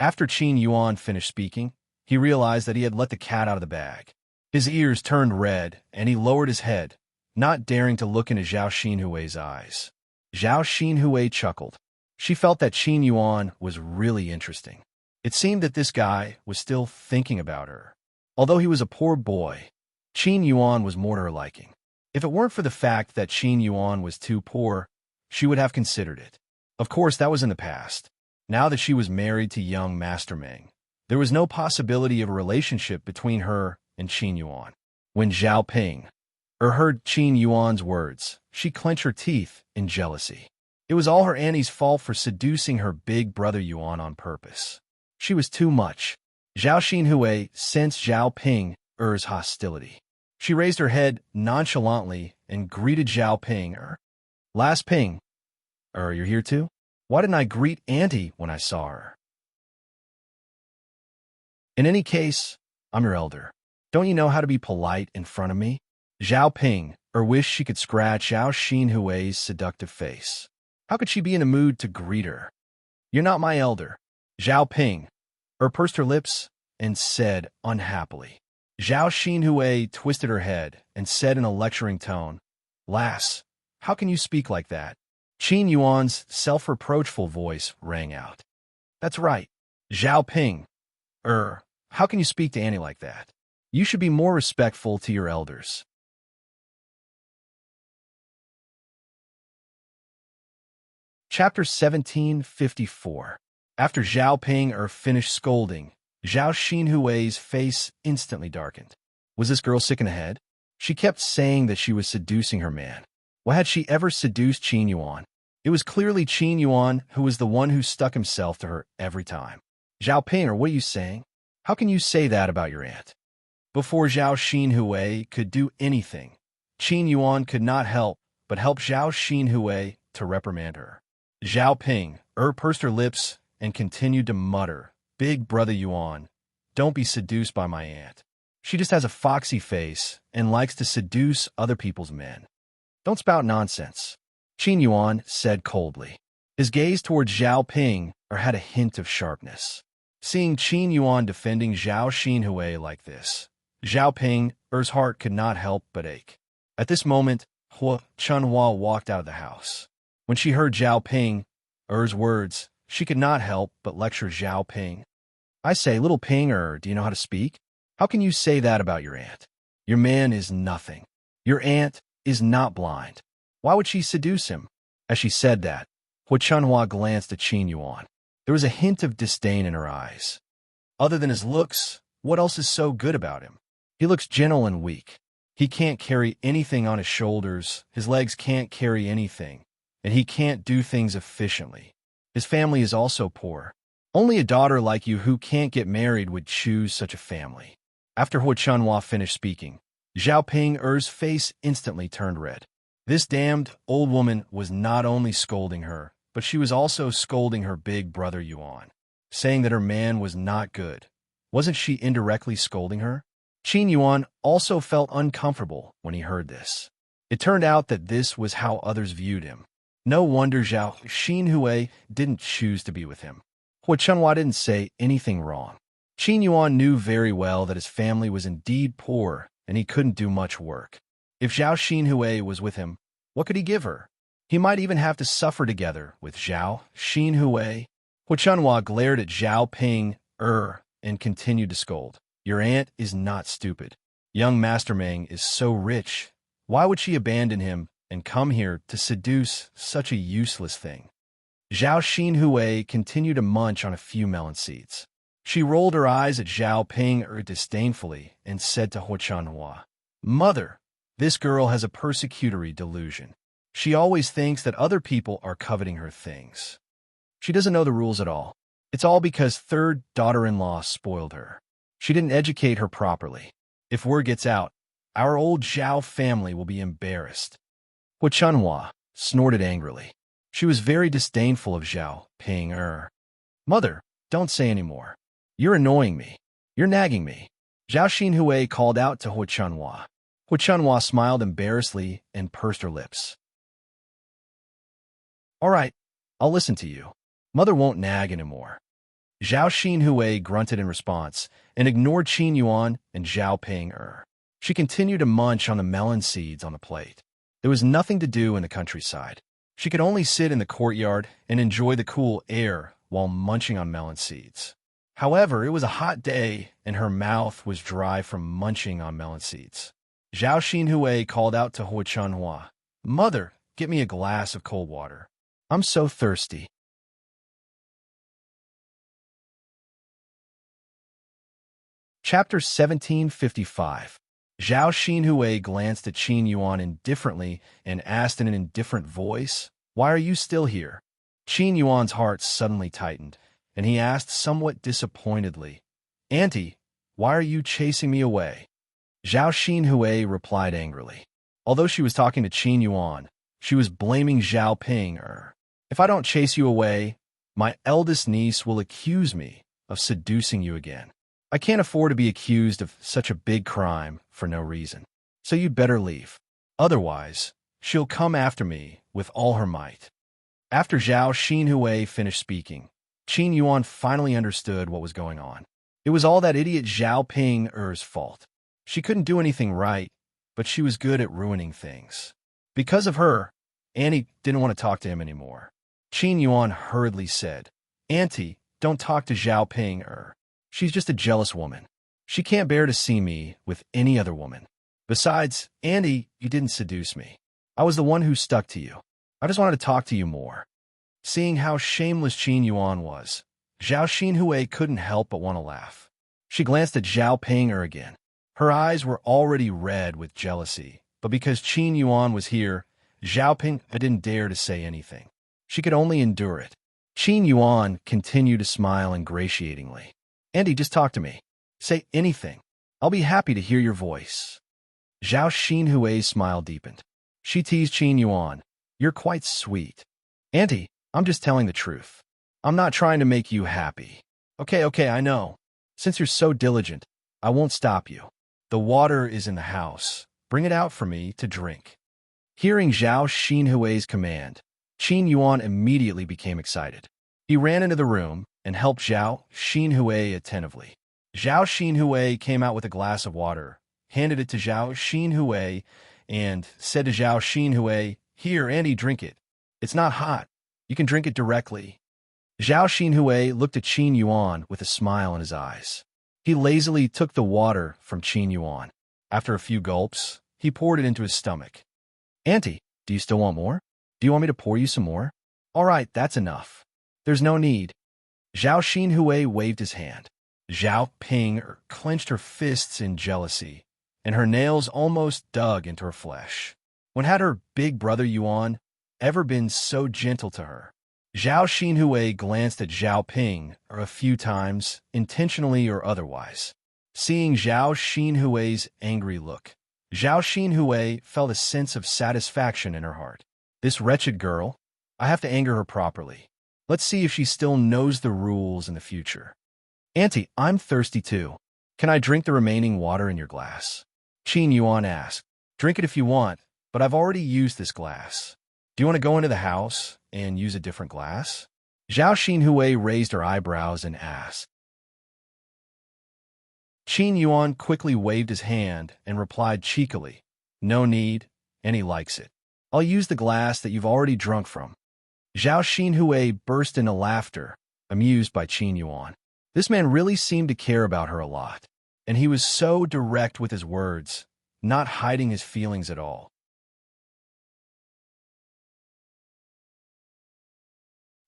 Speaker 1: After Qin Yuan finished speaking, he realized that he had let the cat out of the bag. His ears turned red, and he lowered his head, not daring to look into Zhao Xinhui's eyes. Zhao Xinhui chuckled. She felt that Qin Yuan was really interesting. It seemed that this guy was still thinking about her. Although he was a poor boy, Qin Yuan was more to her liking. If it weren't for the fact that Qin Yuan was too poor, she would have considered it. Of course, that was in the past. Now that she was married to young Master Meng, there was no possibility of a relationship between her and Qin Yuan. When Zhao Ping heard Qin Yuan's words, she clenched her teeth in jealousy. It was all her auntie's fault for seducing her big brother Yuan on purpose. She was too much. Zhao Xinhui sensed Zhao Ping's hostility. She raised her head nonchalantly and greeted Zhao Ping. Last Ping. You're here too? Why didn't I greet Auntie when I saw her? In any case, I'm your elder. Don't you know how to be polite in front of me? Zhao Ping wished she could scratch Zhao Xinhui's seductive face. How could she be in a mood to greet her? You're not my elder. Zhao Ping pursed her lips and said unhappily. Zhao Xinhui twisted her head and said in a lecturing tone, "Lass, how can you speak like that?" Qin Yuan's self-reproachful voice rang out. "That's right. Zhao Ping. How can you speak to Annie like that? You should be more respectful to your elders." Chapter 1754. After Zhao Ping finished scolding, Zhao Xinhui's face instantly darkened. Was this girl sick in the head? She kept saying that she was seducing her man. Why had she ever seduced Qin Yuan? It was clearly Qin Yuan who was the one who stuck himself to her every time. "Zhao Ping, what are you saying? How can you say that about your aunt?" Before Zhao Xinhui could do anything, Qin Yuan could not help but help Zhao Xinhui to reprimand her. Zhao Ping pursed her lips and continued to mutter, "Big brother Yuan, don't be seduced by my aunt. She just has a foxy face and likes to seduce other people's men. Don't spout nonsense," Qin Yuan said coldly. His gaze towards Zhao Ping had a hint of sharpness. Seeing Qin Yuan defending Zhao Xinhui like this, Zhao Ping's heart could not help but ache. At this moment, Hua Chunhua walked out of the house. When she heard Zhao Ping's words, she could not help but lecture Zhao Ping. "I say, little Ping, do you know how to speak? How can you say that about your aunt? Your man is nothing. Your aunt is not blind. Why would she seduce him?" As she said that, Hua Chunhua glanced at Qin Yuan. There was a hint of disdain in her eyes. "Other than his looks, what else is so good about him? He looks gentle and weak. He can't carry anything on his shoulders, his legs can't carry anything, and he can't do things efficiently. His family is also poor. Only a daughter like you who can't get married would choose such a family." After Hua Chunhua finished speaking, Zhao Ping's face instantly turned red. This damned old woman was not only scolding her, but she was also scolding her big brother Yuan, saying that her man was not good. Wasn't she indirectly scolding her? Qin Yuan also felt uncomfortable when he heard this. It turned out that this was how others viewed him. No wonder Zhao Xinhui didn't choose to be with him. Hua Chunhua didn't say anything wrong. Qin Yuan knew very well that his family was indeed poor and he couldn't do much work. If Zhao Xinhui was with him, what could he give her? He might even have to suffer together with Zhao Xinhui. Hua Chunhua glared at Zhao Ping and continued to scold. "Your aunt is not stupid. Young Master Meng is so rich. Why would she abandon him and come here to seduce such a useless thing?" Zhao Xinhui continued to munch on a few melon seeds. She rolled her eyes at Zhao Ping disdainfully and said to Hua Chunhua, "Mother, this girl has a persecutory delusion. She always thinks that other people are coveting her things. She doesn't know the rules at all. It's all because third daughter-in-law spoiled her. She didn't educate her properly. If word gets out, our old Zhao family will be embarrassed." Hua Chunhua snorted angrily. She was very disdainful of Zhao Ping. "Mother, don't say any more. You're annoying me. You're nagging me." Zhao Xinhui called out to Hua Chunhua. Hua Chunhua smiled embarrassedly and pursed her lips. "All right, I'll listen to you. Mother won't nag anymore." Zhao Xinhui grunted in response and ignored Qin Yuan and Zhao Ping. She continued to munch on the melon seeds on the plate. There was nothing to do in the countryside. She could only sit in the courtyard and enjoy the cool air while munching on melon seeds. However, it was a hot day and her mouth was dry from munching on melon seeds. Zhao Xinhui called out to Hua Chunhua, "Mother, get me a glass of cold water. I'm so thirsty." Chapter 1755. Zhao Xinhui glanced at Qin Yuan indifferently and asked in an indifferent voice, "Why are you still here?" Qin Yuan's heart suddenly tightened, and he asked somewhat disappointedly, "Auntie, why are you chasing me away?" Zhao Xinhui replied angrily. Although she was talking to Qin Yuan, she was blaming Zhao Ping. "If I don't chase you away, my eldest niece will accuse me of seducing you again. I can't afford to be accused of such a big crime for no reason. So you'd better leave. Otherwise, she'll come after me with all her might." After Zhao Xinhui finished speaking, Qin Yuan finally understood what was going on. It was all that idiot Zhao Ping's fault. She couldn't do anything right, but she was good at ruining things. Because of her, Annie didn't want to talk to him anymore. Qin Yuan hurriedly said, "Auntie, don't talk to Zhao Ping. She's just a jealous woman. She can't bear to see me with any other woman. Besides, Annie, you didn't seduce me. I was the one who stuck to you. I just wanted to talk to you more." Seeing how shameless Qin Yuan was, Zhao Xinhui couldn't help but want to laugh. She glanced at Zhao Ping again. Her eyes were already red with jealousy, but because Qin Yuan was here, Zhao Ping didn't dare to say anything. She could only endure it. Qin Yuan continued to smile ingratiatingly. "Andy, just talk to me. Say anything. I'll be happy to hear your voice." Zhao Xinhui's smile deepened. She teased Qin Yuan. "You're quite sweet." "Auntie, I'm just telling the truth. I'm not trying to make you happy." Okay, I know. Since you're so diligent, I won't stop you. The water is in the house. Bring it out for me to drink." Hearing Zhao Xinhui's command, Qin Yuan immediately became excited. He ran into the room and helped Zhao Xinhui attentively. Zhao Xinhui came out with a glass of water, handed it to Zhao Xinhui, and said to Zhao Xinhui, "Here, Andy, drink it. It's not hot. You can drink it directly." Zhao Xinhui looked at Qin Yuan with a smile in his eyes. He lazily took the water from Qin Yuan. After a few gulps, he poured it into his stomach. "Auntie, do you still want more? Do you want me to pour you some more?" "All right, that's enough. There's no need." Zhao Xinhui waved his hand. Zhao Ping clenched her fists in jealousy, and her nails almost dug into her flesh. When had her big brother Yuan ever been so gentle to her? Zhao Xinhui glanced at Zhao Ping a few times, intentionally or otherwise. Seeing Zhao Xinhui's angry look, Zhao Xinhui felt a sense of satisfaction in her heart. This wretched girl, I have to anger her properly. Let's see if she still knows the rules in the future. "Auntie, I'm thirsty too. Can I drink the remaining water in your glass?" Qin Yuan asked. "Drink it if you want, but I've already used this glass. Do you want to go into the house and use a different glass?" Zhao Xinhui raised her eyebrows and asked. Qin Yuan quickly waved his hand and replied cheekily, "No need, and he likes it. I'll use the glass that you've already drunk from." Zhao Xinhui burst into laughter, amused by Qin Yuan. This man really seemed to care about her a lot, and he was so direct with his words, not hiding his feelings at all.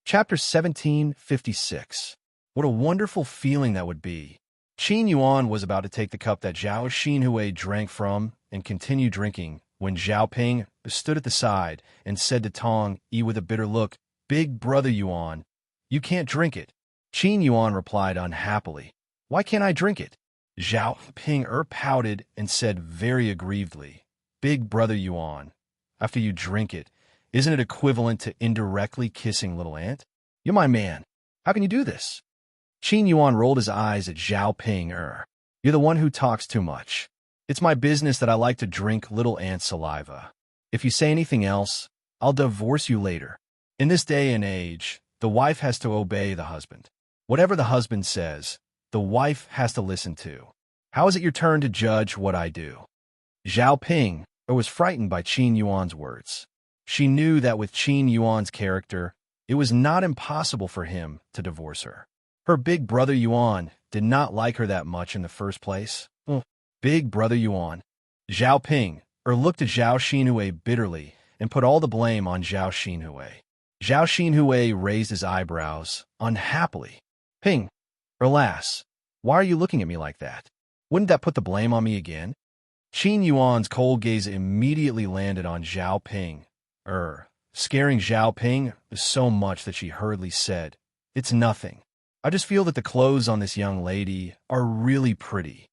Speaker 1: Chapter 1756. What a wonderful feeling that would be. Qin Yuan was about to take the cup that Zhao Xinhui drank from and continue drinking when Zhao Ping stood at the side and said to Tong Yi with a bitter look, "Big brother Yuan, you can't drink it." Qin Yuan replied unhappily, "Why can't I drink it?" Zhao Ping pouted and said very aggrievedly, "Big brother Yuan, after you drink it, isn't it equivalent to indirectly kissing little aunt? You're my man. How can you do this?" Qin Yuan rolled his eyes at Zhao Ping. "You're the one who talks too much. It's my business that I like to drink little aunt's saliva. If you say anything else, I'll divorce you later." In this day and age, the wife has to obey the husband. Whatever the husband says, the wife has to listen to. How is it your turn to judge what I do? Zhao Ping was frightened by Qin Yuan's words. She knew that with Qin Yuan's character, it was not impossible for him to divorce her. Her big brother Yuan did not like her that much in the first place. Big brother Yuan. Zhao Ping looked at Zhao Xinhui bitterly and put all the blame on Zhao Xinhui. Zhao Xinhui raised his eyebrows unhappily. "Ping, alas, why are you looking at me like that? Wouldn't that put the blame on me again?" Qin Yuan's cold gaze immediately landed on Zhao Ping, scaring Zhao Ping so much that she hurriedly said, "It's nothing. I just feel that the clothes on this young lady are really pretty."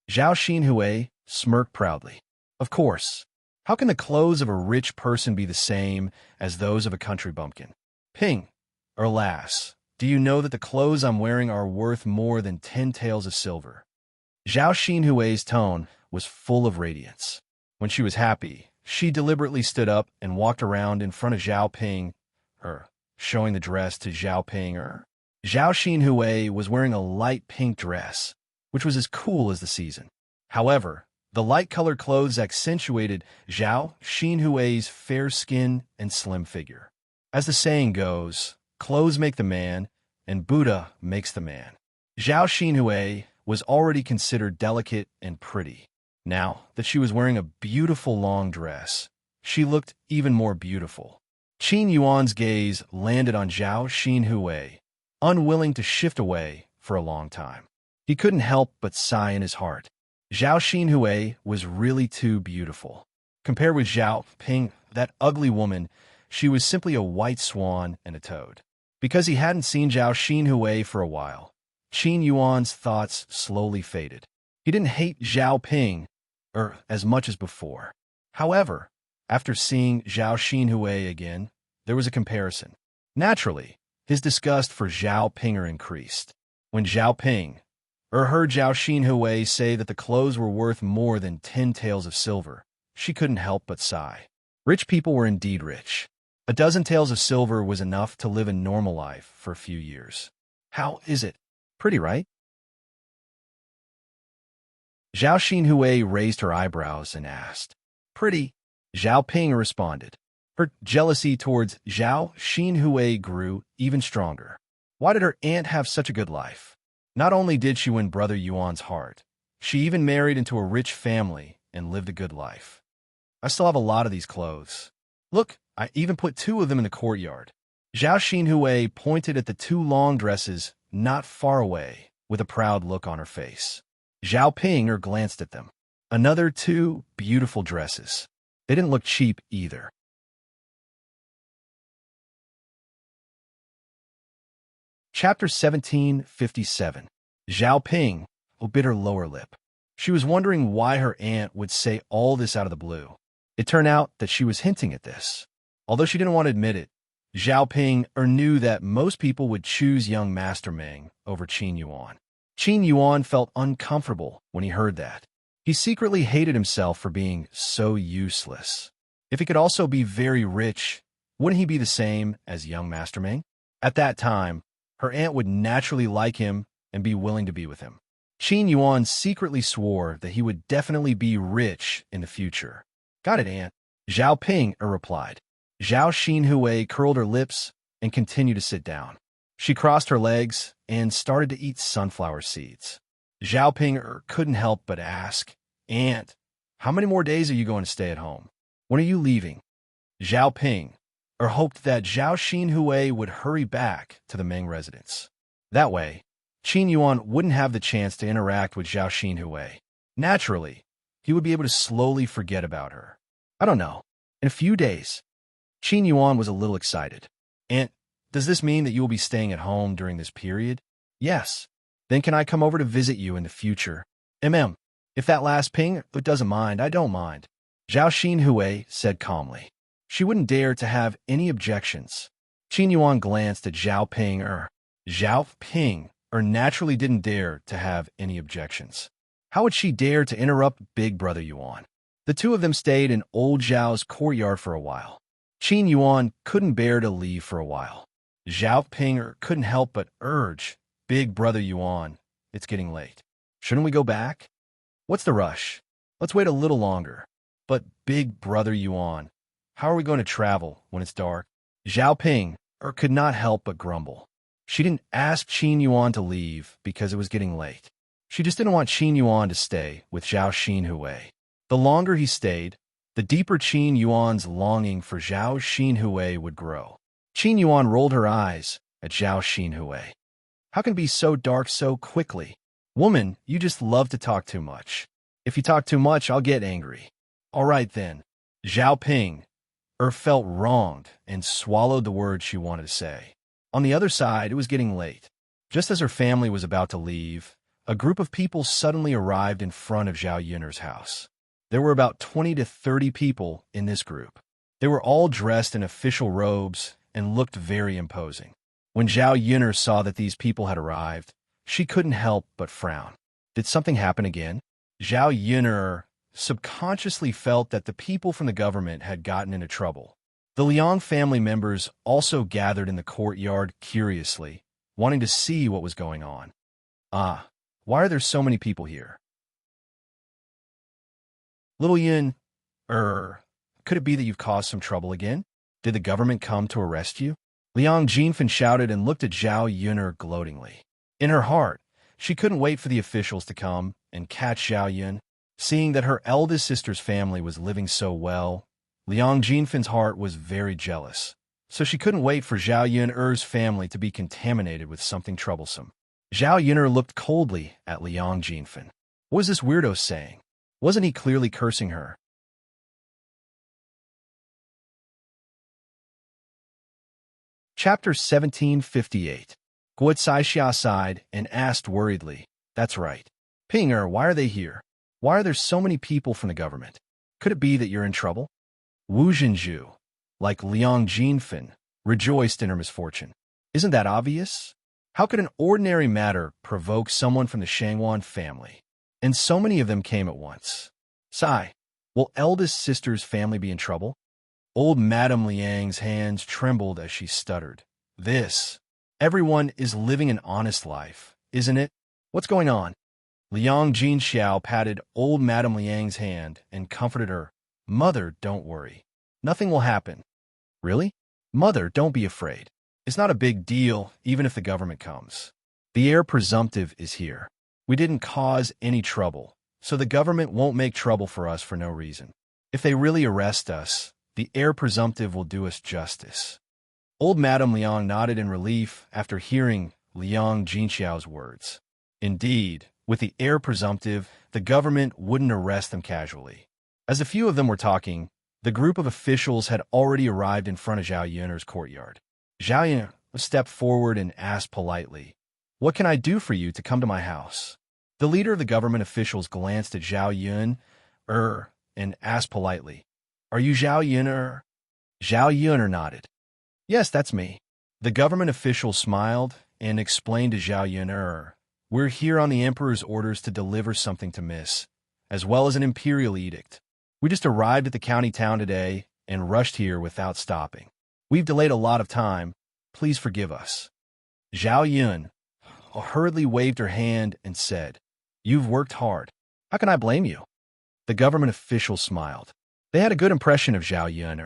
Speaker 1: Zhao Xinhui smirked proudly. "Of course. How can the clothes of a rich person be the same as those of a country bumpkin? Ping, alas, do you know that the clothes I'm wearing are worth more than 10 taels of silver?" Zhao Xinhui's tone was full of radiance. When she was happy, she deliberately stood up and walked around in front of Zhao Ping, showing the dress to Zhao Ping. Zhao Xinhui was wearing a light pink dress, which was as cool as the season. However, The light-colored clothes accentuated Zhao Xinhui's fair skin and slim figure. As the saying goes, clothes make the man, and Buddha makes the man. Zhao Xinhui was already considered delicate and pretty. Now that she was wearing a beautiful long dress, she looked even more beautiful. Qin Yuan's gaze landed on Zhao Xinhui, unwilling to shift away for a long time. He couldn't help but sigh in his heart. Zhao Xinhui was really too beautiful. Compared with Zhao Ping, that ugly woman, she was simply a white swan and a toad. Because he hadn't seen Zhao Xinhui for a while, Qin Yuan's thoughts slowly faded. He didn't hate Zhao Ping as much as before. However, after seeing Zhao Xinhui again, there was a comparison. Naturally, his disgust for Zhao Ping increased. When Zhao Ping heard Zhao Xinhui say that the clothes were worth more than 10 taels of silver, she couldn't help but sigh. Rich people were indeed rich. A dozen taels of silver was enough to live a normal life for a few years. How is it? Pretty, right? Zhao Xinhui raised her eyebrows and asked. Pretty? Zhao Ping responded. Her jealousy towards Zhao Xinhui grew even stronger. Why did her aunt have such a good life? Not only did she win Brother Yuan's heart, she even married into a rich family and lived a good life. I still have a lot of these clothes. Look, I even put 2 of them in the courtyard. Zhao Xinhui pointed at the 2 long dresses not far away with a proud look on her face. Zhao Ping glanced at them. Another 2 beautiful dresses. They didn't look cheap either. Chapter 1757. Zhao Ping bit her lower lip. She was wondering why her aunt would say all this out of the blue. It turned out that she was hinting at this. Although she didn't want to admit it, Zhao Ping knew that most people would choose young Master Meng over Qin Yuan. Qin Yuan felt uncomfortable when he heard that. He secretly hated himself for being so useless. If he could also be very rich, wouldn't he be the same as young Master Meng? At that time, her aunt would naturally like him and be willing to be with him. Qin Yuan secretly swore that he would definitely be rich in the future. Got it, aunt. Zhao Ping replied. Zhao Xinhui curled her lips and continued to sit down. She crossed her legs and started to eat sunflower seeds. Zhao Ping couldn't help but ask, Aunt, how many more days are you going to stay at home? When are you leaving? Zhao Ping hoped that Zhao Xinhui would hurry back to the Meng residence. That way, Qin Yuan wouldn't have the chance to interact with Zhao Xinhui. Naturally, he would be able to slowly forget about her. I don't know. In a few days. Qin Yuan was a little excited. Aunt, does this mean that you will be staying at home during this period? Yes. Then can I come over to visit you in the future? If that last Ping doesn't mind, I don't mind. Zhao Xinhui said calmly. She wouldn't dare to have any objections. Qin Yuan glanced at Zhao Ping. Zhao Ping naturally didn't dare to have any objections. How would she dare to interrupt Big Brother Yuan? The 2 of them stayed in old Zhao's courtyard for a while. Qin Yuan couldn't bear to leave for a while. Zhao Ping couldn't help but urge, Big Brother Yuan, it's getting late. Shouldn't we go back? What's the rush? Let's wait a little longer. But Big Brother Yuan, how are we going to travel when it's dark? Zhao Ping could not help but grumble. She didn't ask Qin Yuan to leave because it was getting late. She just didn't want Qin Yuan to stay with Zhao Xinhui. The longer he stayed, the deeper Qin Yuan's longing for Zhao Xinhui would grow. Qin Yuan rolled her eyes at Zhao Xinhui. How can it be so dark so quickly? Woman, you just love to talk too much. If you talk too much, I'll get angry. All right then. Zhao Ping felt wronged and swallowed the words she wanted to say. On the other side, it was getting late. Just as her family was about to leave, a group of people suddenly arrived in front of Zhao Yun'er's house. There were about 20 to 30 people in this group. They were all dressed in official robes and looked very imposing. When Zhao Yun'er saw that these people had arrived, she couldn't help but frown. Did something happen again? Zhao Yun'er subconsciously felt that the people from the government had gotten into trouble. The Liang family members also gathered in the courtyard curiously, wanting to see what was going on. Why are there so many people here? Little Yun, could it be that you've caused some trouble again? Did the government come to arrest you? Liang Jinfen shouted and looked at Zhao Yun gloatingly. In her heart, she couldn't wait for the officials to come and catch Zhao Yun. Seeing that her eldest sister's family was living so well, Liang Jinfen's heart was very jealous, so she couldn't wait for Zhao Yun's family to be contaminated with something troublesome. Zhao Yun looked coldly at Liang Jinfen. What was this weirdo saying? Wasn't he clearly cursing her? Chapter 1758. Guo Caixia sighed and asked worriedly, "That's right. Ping why are they here? Why are there so many people from the government? Could it be that you're in trouble?" Wu Zhenju, like Liang Jinfen, rejoiced in her misfortune. Isn't that obvious? How could an ordinary matter provoke someone from the Shangwan family? And so many of them came at once. Sigh, will eldest sister's family be in trouble? Old Madame Liang's hands trembled as she stuttered. Everyone is living an honest life, isn't it? What's going on? Liang Jinxiao patted old Madame Liang's hand and comforted her. Mother, don't worry. Nothing will happen. Really? Mother, don't be afraid. It's not a big deal, even if the government comes. The heir presumptive is here. We didn't cause any trouble, so the government won't make trouble for us for no reason. If they really arrest us, the heir presumptive will do us justice. Old Madame Liang nodded in relief after hearing Liang Jinxiao's words. Indeed, with the heir presumptive, the government wouldn't arrest them casually. As a few of them were talking, the group of officials had already arrived in front of Zhao Yun's courtyard. Zhao Yun stepped forward and asked politely, "What can I do for you to come to my house?" The leader of the government officials glanced at Zhao Yun, and asked politely, "Are you Zhao Yun?" Zhao Yun nodded. "Yes, that's me." The government official smiled and explained to Zhao Yun, "We're here on the emperor's orders to deliver something to Miss, as well as an imperial edict. We just arrived at the county town today and rushed here without stopping. We've delayed a lot of time. Please forgive us." Zhao Yun hurriedly waved her hand and said, "You've worked hard. How can I blame you?" The government official smiled. They had a good impression of Zhao Yun.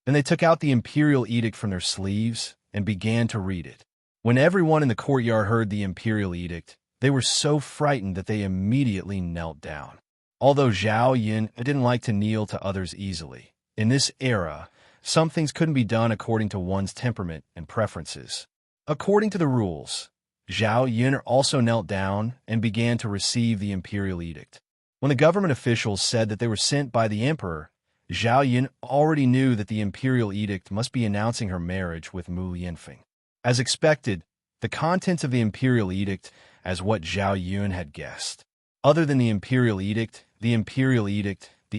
Speaker 1: Then they took out the imperial edict from their sleeves and began to read it. When everyone in the courtyard heard the imperial edict, they were so frightened that they immediately knelt down. Although Zhao Yun didn't like to kneel to others easily, in this era, some things couldn't be done according to one's temperament and preferences. According to the rules, Zhao Yun also knelt down and began to receive the imperial edict. When the government officials said that they were sent by the emperor, Zhao Yun already knew that the imperial edict must be announcing her marriage with Mu Yanfeng. As expected, the contents of the imperial edict as what Zhao Yun had guessed. Other than the imperial edict, the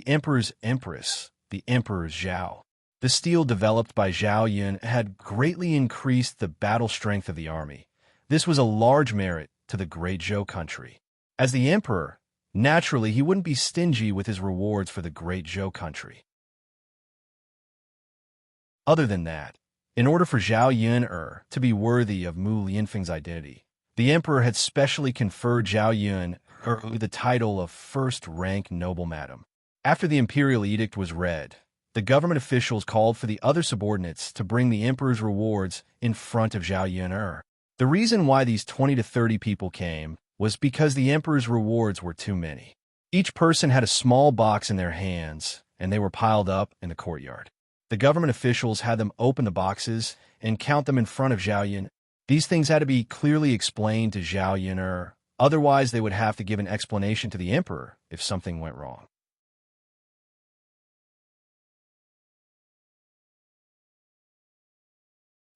Speaker 1: emperor's empress, the emperor's Zhao. The steel developed by Zhao Yun had greatly increased the battle strength of the army. This was a large merit to the great Zhou country. As the emperor, naturally, he wouldn't be stingy with his rewards for the great Zhou country. Other than that, in order for Zhao Yun to be worthy of Mu Yanfeng's identity, the emperor had specially conferred Zhao Yun the title of first-rank noble madam. After the imperial edict was read, the government officials called for the other subordinates to bring the emperor's rewards in front of Zhao Yun. The reason why these 20 to 30 people came was because the emperor's rewards were too many. Each person had a small box in their hands, and they were piled up in the courtyard. The government officials had them open the boxes and count them in front of Zhao Yun. These things had to be clearly explained to Zhao Yun, otherwise they would have to give an explanation to the emperor if something went wrong.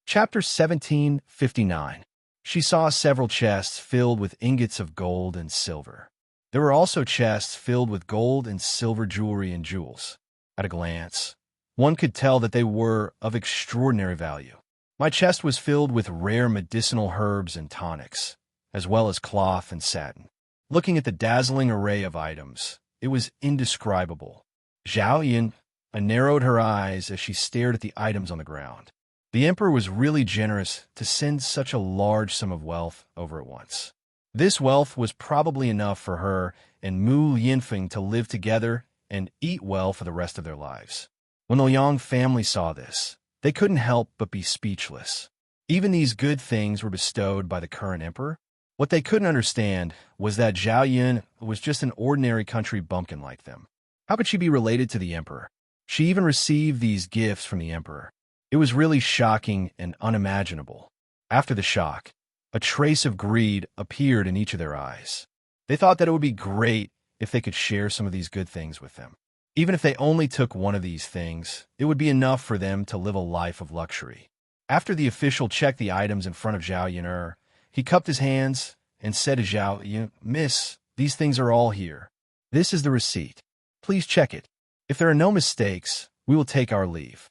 Speaker 1: Chapter 1759. She saw several chests filled with ingots of gold and silver. There were also chests filled with gold and silver jewelry and jewels. At a glance, one could tell that they were of extraordinary value. My chest was filled with rare medicinal herbs and tonics, as well as cloth and satin. Looking at the dazzling array of items, it was indescribable. Zhao Yun narrowed her eyes as she stared at the items on the ground. The emperor was really generous to send such a large sum of wealth over at once. This wealth was probably enough for her and Mu Yanfeng to live together and eat well for the rest of their lives. When the Liang family saw this, they couldn't help but be speechless. Even these good things were bestowed by the current emperor. What they couldn't understand was that Zhao Yun was just an ordinary country bumpkin like them. How could she be related to the emperor? She even received these gifts from the emperor. It was really shocking and unimaginable. After the shock, a trace of greed appeared in each of their eyes. They thought that it would be great if they could share some of these good things with them. Even if they only took one of these things, it would be enough for them to live a life of luxury. After the official checked the items in front of Zhao Yun'er, he cupped his hands and said to Zhao Yun, "Miss, these things are all here. This is the receipt. Please check it. If there are no mistakes, we will take our leave."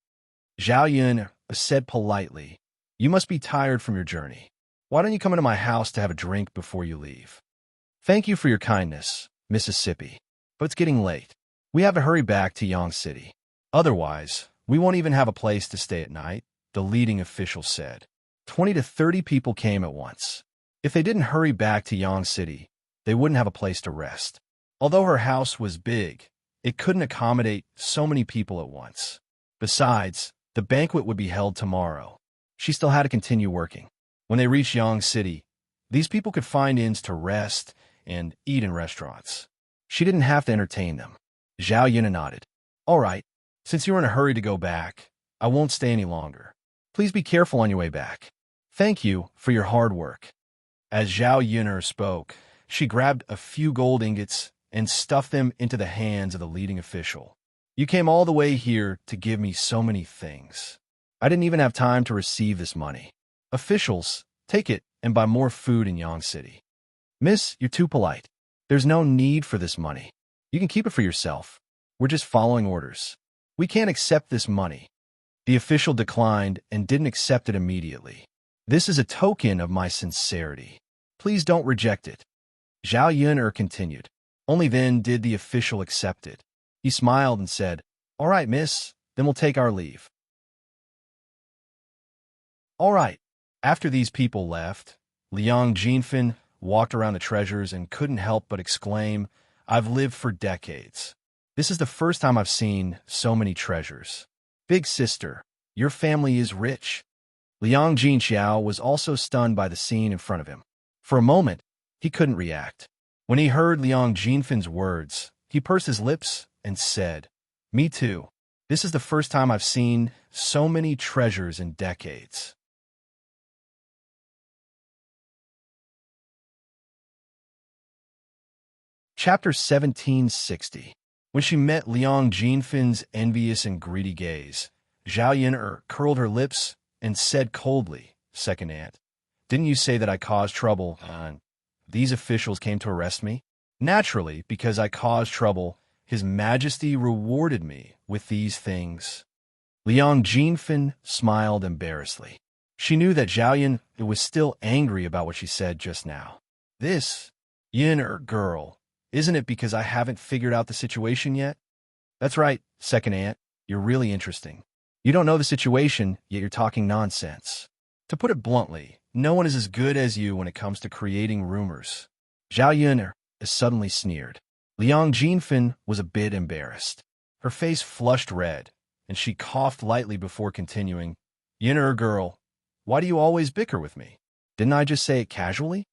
Speaker 1: Zhao Yun said politely, "You must be tired from your journey. Why don't you come into my house to have a drink before you leave?" "Thank you for your kindness, Mississippi, but it's getting late. We have to hurry back to Yang City. Otherwise, we won't even have a place to stay at night," the leading official said. 20 to 30 people came at once. If they didn't hurry back to Yang City, they wouldn't have a place to rest. Although her house was big, it couldn't accommodate so many people at once. Besides, the banquet would be held tomorrow. She still had to continue working. When they reached Yang City, these people could find inns to rest and eat in restaurants. She didn't have to entertain them. Zhao Yun nodded. "All right, since you're in a hurry to go back, I won't stay any longer. Please be careful on your way back. Thank you for your hard work." As Zhao Yun'er spoke, she grabbed a few gold ingots and stuffed them into the hands of the leading official. "You came all the way here to give me so many things. I didn't even have time to receive this money. Officials, take it and buy more food in Yang City." "Miss, you're too polite. There's no need for this money. You can keep it for yourself. We're just following orders. We can't accept this money." The official declined and didn't accept it immediately. "This is a token of my sincerity. Please don't reject it." Zhao Yun'er continued. Only then did the official accept it. He smiled and said, "All right, miss, then we'll take our leave." All right. After these people left, Liang Jinfen walked around the treasures and couldn't help but exclaim, "I've lived for decades. This is the first time I've seen so many treasures. Big sister, your family is rich." Liang Jinxiao was also stunned by the scene in front of him. For a moment, he couldn't react. When he heard Liang Jinfen's words, he pursed his lips and said, "Me too. This is the first time I've seen so many treasures in decades." Chapter 1760. When she met Liang Jinfen's envious and greedy gaze, Zhao Yun'er curled her lips and said coldly, "Second aunt, didn't you say that I caused trouble and these officials came to arrest me? Naturally, because I caused trouble, His Majesty rewarded me with these things." Liang Jinfen smiled embarrassedly. She knew that Zhao Yun was still angry about what she said just now. "This Yun'er girl, isn't it because I haven't figured out the situation yet?" "That's right, second aunt. You're really interesting. You don't know the situation, yet you're talking nonsense. To put it bluntly, no one is as good as you when it comes to creating rumors." Zhao Yun suddenly sneered. Liang Jinfen was a bit embarrassed. Her face flushed red, and she coughed lightly before continuing, "Yun'er girl, why do you always bicker with me? Didn't I just say it casually?"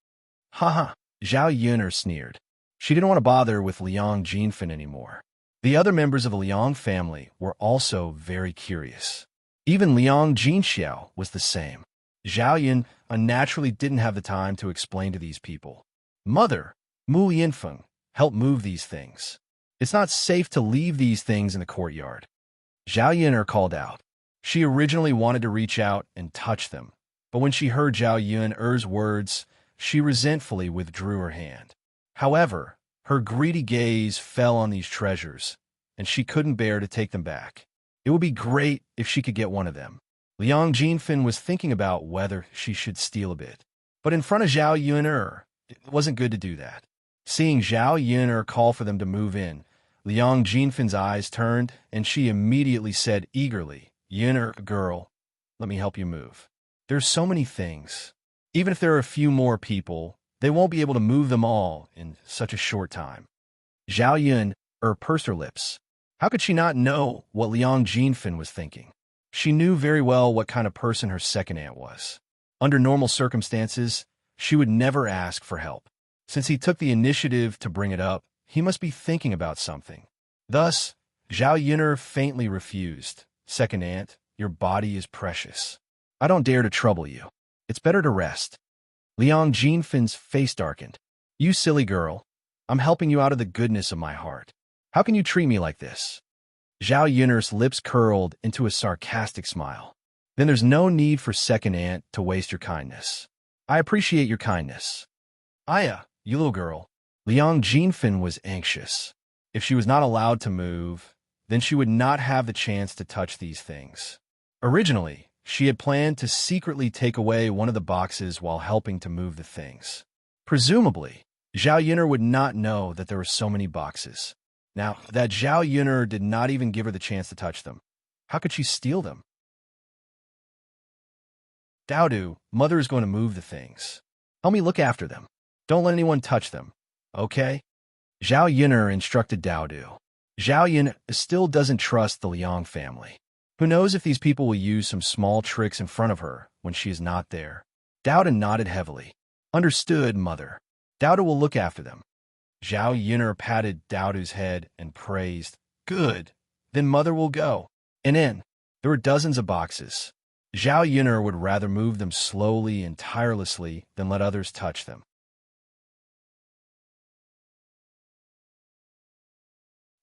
Speaker 1: "Ha ha," Zhao Yun'er sneered. She didn't want to bother with Liang Jinfen anymore. The other members of the Liang family were also very curious. Even Liang Jinxiao was the same. Zhao Yun unnaturally didn't have the time to explain to these people. "Mother, Mu Yinfeng, help move these things. It's not safe to leave these things in the courtyard." Zhao Yun'er called out. She originally wanted to reach out and touch them, but when she heard Zhao Yun'er's words, she resentfully withdrew her hand. However, her greedy gaze fell on these treasures, and she couldn't bear to take them back. It would be great if she could get one of them. Liang Jinfen was thinking about whether she should steal a bit. But in front of Zhao Yun'er, it wasn't good to do that. Seeing Zhao Yun'er call for them to move in, Liang Jinfen's eyes turned, and she immediately said eagerly, "Yun'er girl, let me help you move. There's so many things. Even if there are a few more people, they won't be able to move them all in such a short time." Zhao Yun'er pursed her lips. How could she not know what Liang Jinfin was thinking? She knew very well what kind of person her second aunt was. Under normal circumstances, she would never ask for help. Since he took the initiative to bring it up, he must be thinking about something. Thus, Zhao Yun'er faintly refused. Second aunt, your body is precious. I don't dare to trouble you. It's better to rest. Liang Jinfin's face darkened. You silly girl. I'm helping you out of the goodness of my heart. How can you treat me like this? Zhao Yun'er's lips curled into a sarcastic smile. Then there's no need for second aunt to waste your kindness. I appreciate your kindness. Aya, you little girl. Liang Jinfin was anxious. If she was not allowed to move, then she would not have the chance to touch these things. Originally, she had planned to secretly take away one of the boxes while helping to move the things. Presumably, Zhao Yun'er would not know that there were so many boxes. Now, that Zhao Yun'er did not even give her the chance to touch them. How could she steal them? Daodu, mother is going to move the things. Help me look after them. Don't let anyone touch them. Okay? Zhao Yun'er instructed Daodu. Zhao Yun still doesn't trust the Liang family. Who knows if these people will use some small tricks in front of her when she is not there. Daodu nodded heavily. Understood, mother. Daodu will look after them. Zhao Yun'er patted Daodu's head and praised. Good. Then mother will go. And in. There were dozens of boxes. Zhao Yun'er would rather move them slowly and tirelessly than let others touch them.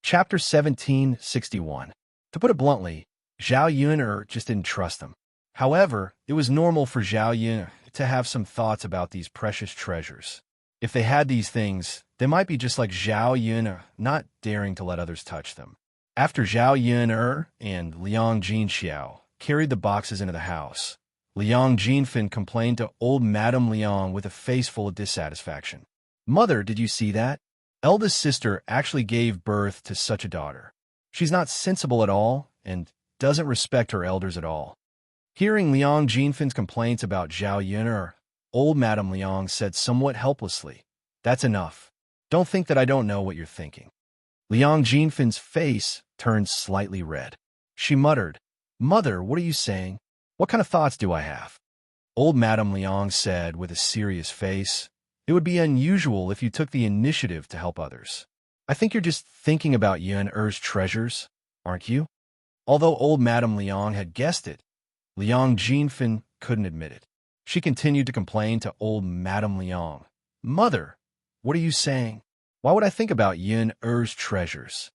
Speaker 1: Chapter 1761. To put it bluntly, Zhao Yun'er just didn't trust them. However, it was normal for Zhao Yun'er to have some thoughts about these precious treasures. If they had these things, they might be just like Zhao Yun'er, not daring to let others touch them. After Zhao Yun'er and Liang Jinxiao carried the boxes into the house, Liang Jinfin complained to old Madame Liang with a face full of dissatisfaction. Mother, did you see that? Eldest sister actually gave birth to such a daughter. She's not sensible at all and doesn't respect her elders at all. Hearing Liang Jinfin's complaints about Zhao Yun'er, old Madame Liang said somewhat helplessly, That's enough. Don't think that I don't know what you're thinking. Liang Jinfin's face turned slightly red. She muttered, Mother, what are you saying? What kind of thoughts do I have? Old Madame Liang said with a serious face, It would be unusual if you took the initiative to help others. I think you're just thinking about Yun'er's treasures, aren't you? Although old Madame Liang had guessed it, Liang Jinfin couldn't admit it. She continued to complain to old Madame Liang. Mother, what are you saying? Why would I think about Yun'er's treasures?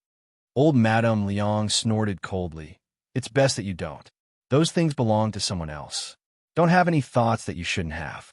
Speaker 1: Old Madame Liang snorted coldly. It's best that you don't. Those things belong to someone else. Don't have any thoughts that you shouldn't have.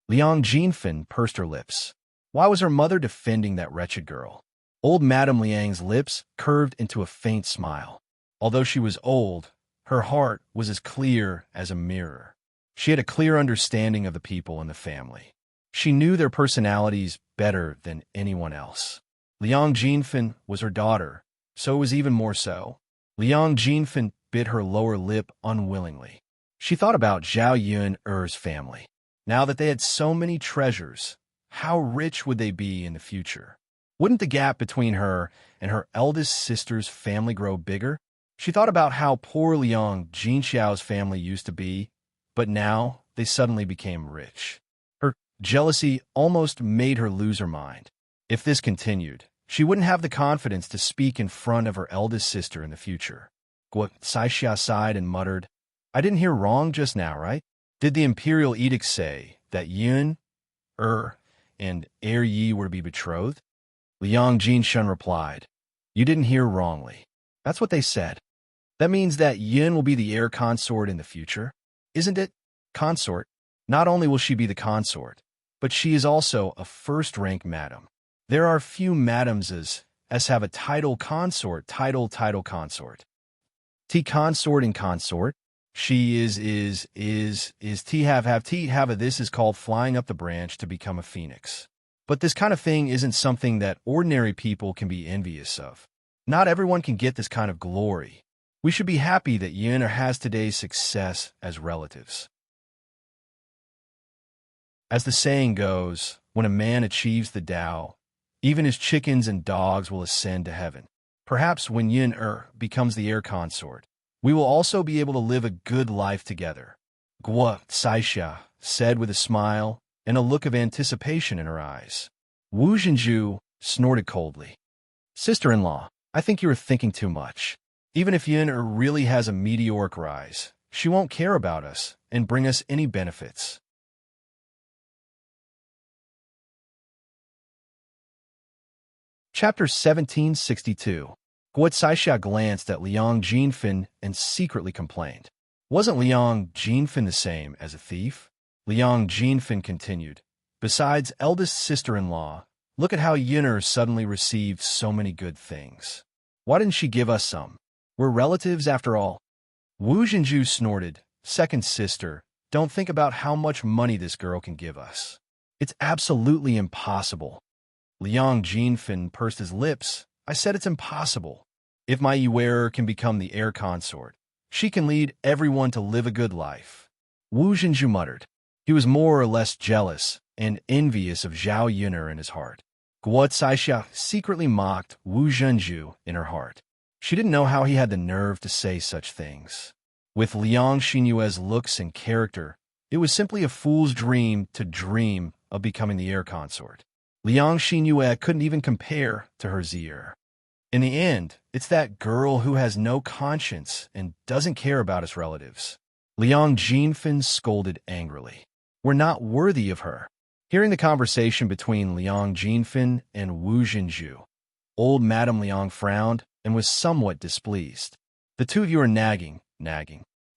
Speaker 1: Liang Jinfin pursed her lips. Why was her mother defending that wretched girl? Old Madame Liang's lips curved into a faint smile. Although she was old, her heart was as clear as a mirror. She had a clear understanding of the people in the family. She knew their personalities better than anyone else. Liang Jinfin was her daughter, so it was even more so. Liang Jinfin bit her lower lip unwillingly. She thought about Zhao Yun'er's family. Now that they had so many treasures, how rich would they be in the future? Wouldn't the gap between her and her eldest sister's family grow bigger? She thought about how poor Liang Jinxiao's family used to be, but now they suddenly became rich. Her jealousy almost made her lose her mind. If this continued, she wouldn't have the confidence to speak in front of her eldest sister in the future. Guo Saixia sighed and muttered, I didn't hear wrong just now, right? Did the imperial edict say that Yun, and Heir Yi were to be betrothed? Liang Jinshun replied, You didn't hear wrongly. That's what they said. That means that Yun will be the heir consort in the future, isn't it? Consort. Not only will she be the consort, but she is also a first-rank madam. There are few madams as have a title consort, title consort. T consort and consort. She is T have a. This is called flying up the branch to become a phoenix. But this kind of thing isn't something that ordinary people can be envious of. Not everyone can get this kind of glory. We should be happy that Yun has today's success as relatives. As the saying goes, when a man achieves the Tao, even his chickens and dogs will ascend to heaven. Perhaps when Yin becomes the heir consort, we will also be able to live a good life together. Guo Saixia said with a smile and a look of anticipation in her eyes. Wu Jinju snorted coldly. Sister-in-law, I think you are thinking too much. Even if Yin really has a meteoric rise, she won't care about us and bring us any benefits. Chapter 1762. Guo Saixia glanced at Liang Jinfin and secretly complained. Wasn't Liang Jinfin the same as a thief? Liang Jinfin continued. Besides eldest sister-in-law, look at how Yin'er suddenly received so many good things. Why didn't she give us some? We're relatives after all. Wu Jinju snorted. Second sister, don't think about how much money this girl can give us. It's absolutely impossible. Liang Jinfin pursed his lips. I said it's impossible. If my Yu'er can become the heir consort, she can lead everyone to live a good life. Wu Jinju muttered. He was more or less jealous and envious of Zhao Yun'er in his heart. Guo Saixia secretly mocked Wu Jinju in her heart. She didn't know how he had the nerve to say such things. With Liang Xinyue's looks and character, it was simply a fool's dream to dream of becoming the heir consort. Liang Xinyue couldn't even compare to her Zier. In the end, it's that girl who has no conscience and doesn't care about his relatives. Liang Jinfin scolded angrily. We're not worthy of her. Hearing the conversation between Liang Jinfin and Wu Jinju, old Madame Liang frowned and was somewhat displeased. The two of you are nagging.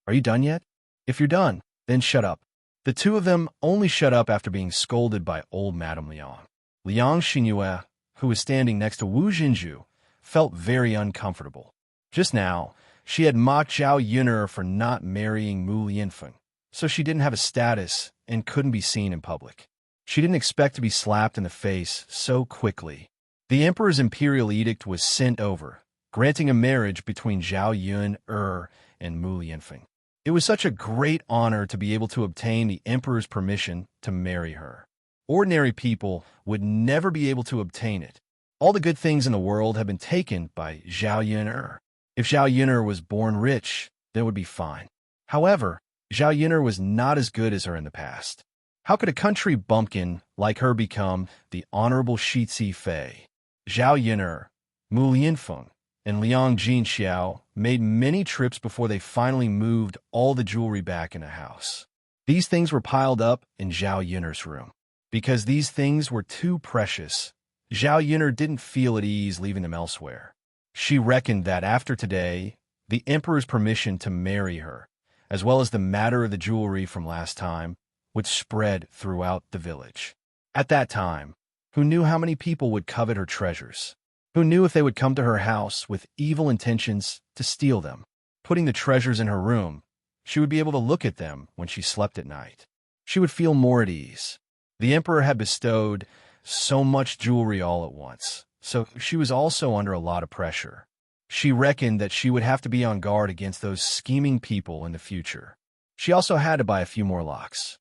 Speaker 1: Are you done yet? If you're done, then shut up. The two of them only shut up after being scolded by old Madame Liang. Liang Xinyue, who was standing next to Wu Jinju, felt very uncomfortable. Just now, she had mocked Zhao Yun'er for not marrying Mu Lianfeng, so she didn't have a status and couldn't be seen in public. She didn't expect to be slapped in the face so quickly. The emperor's imperial edict was sent over, granting a marriage between Zhao Yun'er and Mu Lianfeng. It was such a great honor to be able to obtain the emperor's permission to marry her. Ordinary people would never be able to obtain it. All the good things in the world have been taken by Zhao Yun'er. If Zhao Yun'er was born rich, then it would be fine. However, Zhao Yun'er was not as good as her in the past. How could a country bumpkin like her become the Honorable Shitzi Fei? Zhao Yun'er, Mu Lianfeng, and Liang Jinxiao made many trips before they finally moved all the jewelry back in the house. These things were piled up in Zhao Yun'er's room. Because these things were too precious, Zhao Yun'er didn't feel at ease leaving them elsewhere. She reckoned that after today, the emperor's permission to marry her, as well as the matter of the jewelry from last time, would spread throughout the village. At that time, who knew how many people would covet her treasures? Who knew if they would come to her house with evil intentions to steal them? Putting the treasures in her room, she would be able to look at them when she slept at night. She would feel more at ease. The emperor had bestowed so much jewelry all at once, so she was also under a lot of pressure. She reckoned that she would have to be on guard against those scheming people in the future. She also had to buy a few more locks.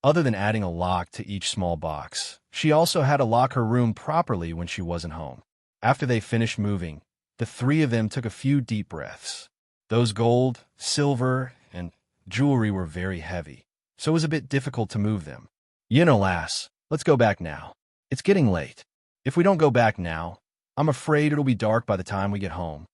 Speaker 1: Other than adding a lock to each small box, she also had to lock her room properly when she wasn't home. After they finished moving, the three of them took a few deep breaths. Those gold, silver, and jewelry were very heavy, so it was a bit difficult to move them. Lass, let's go back now. It's getting late. If we don't go back now, I'm afraid it'll be dark by the time we get home.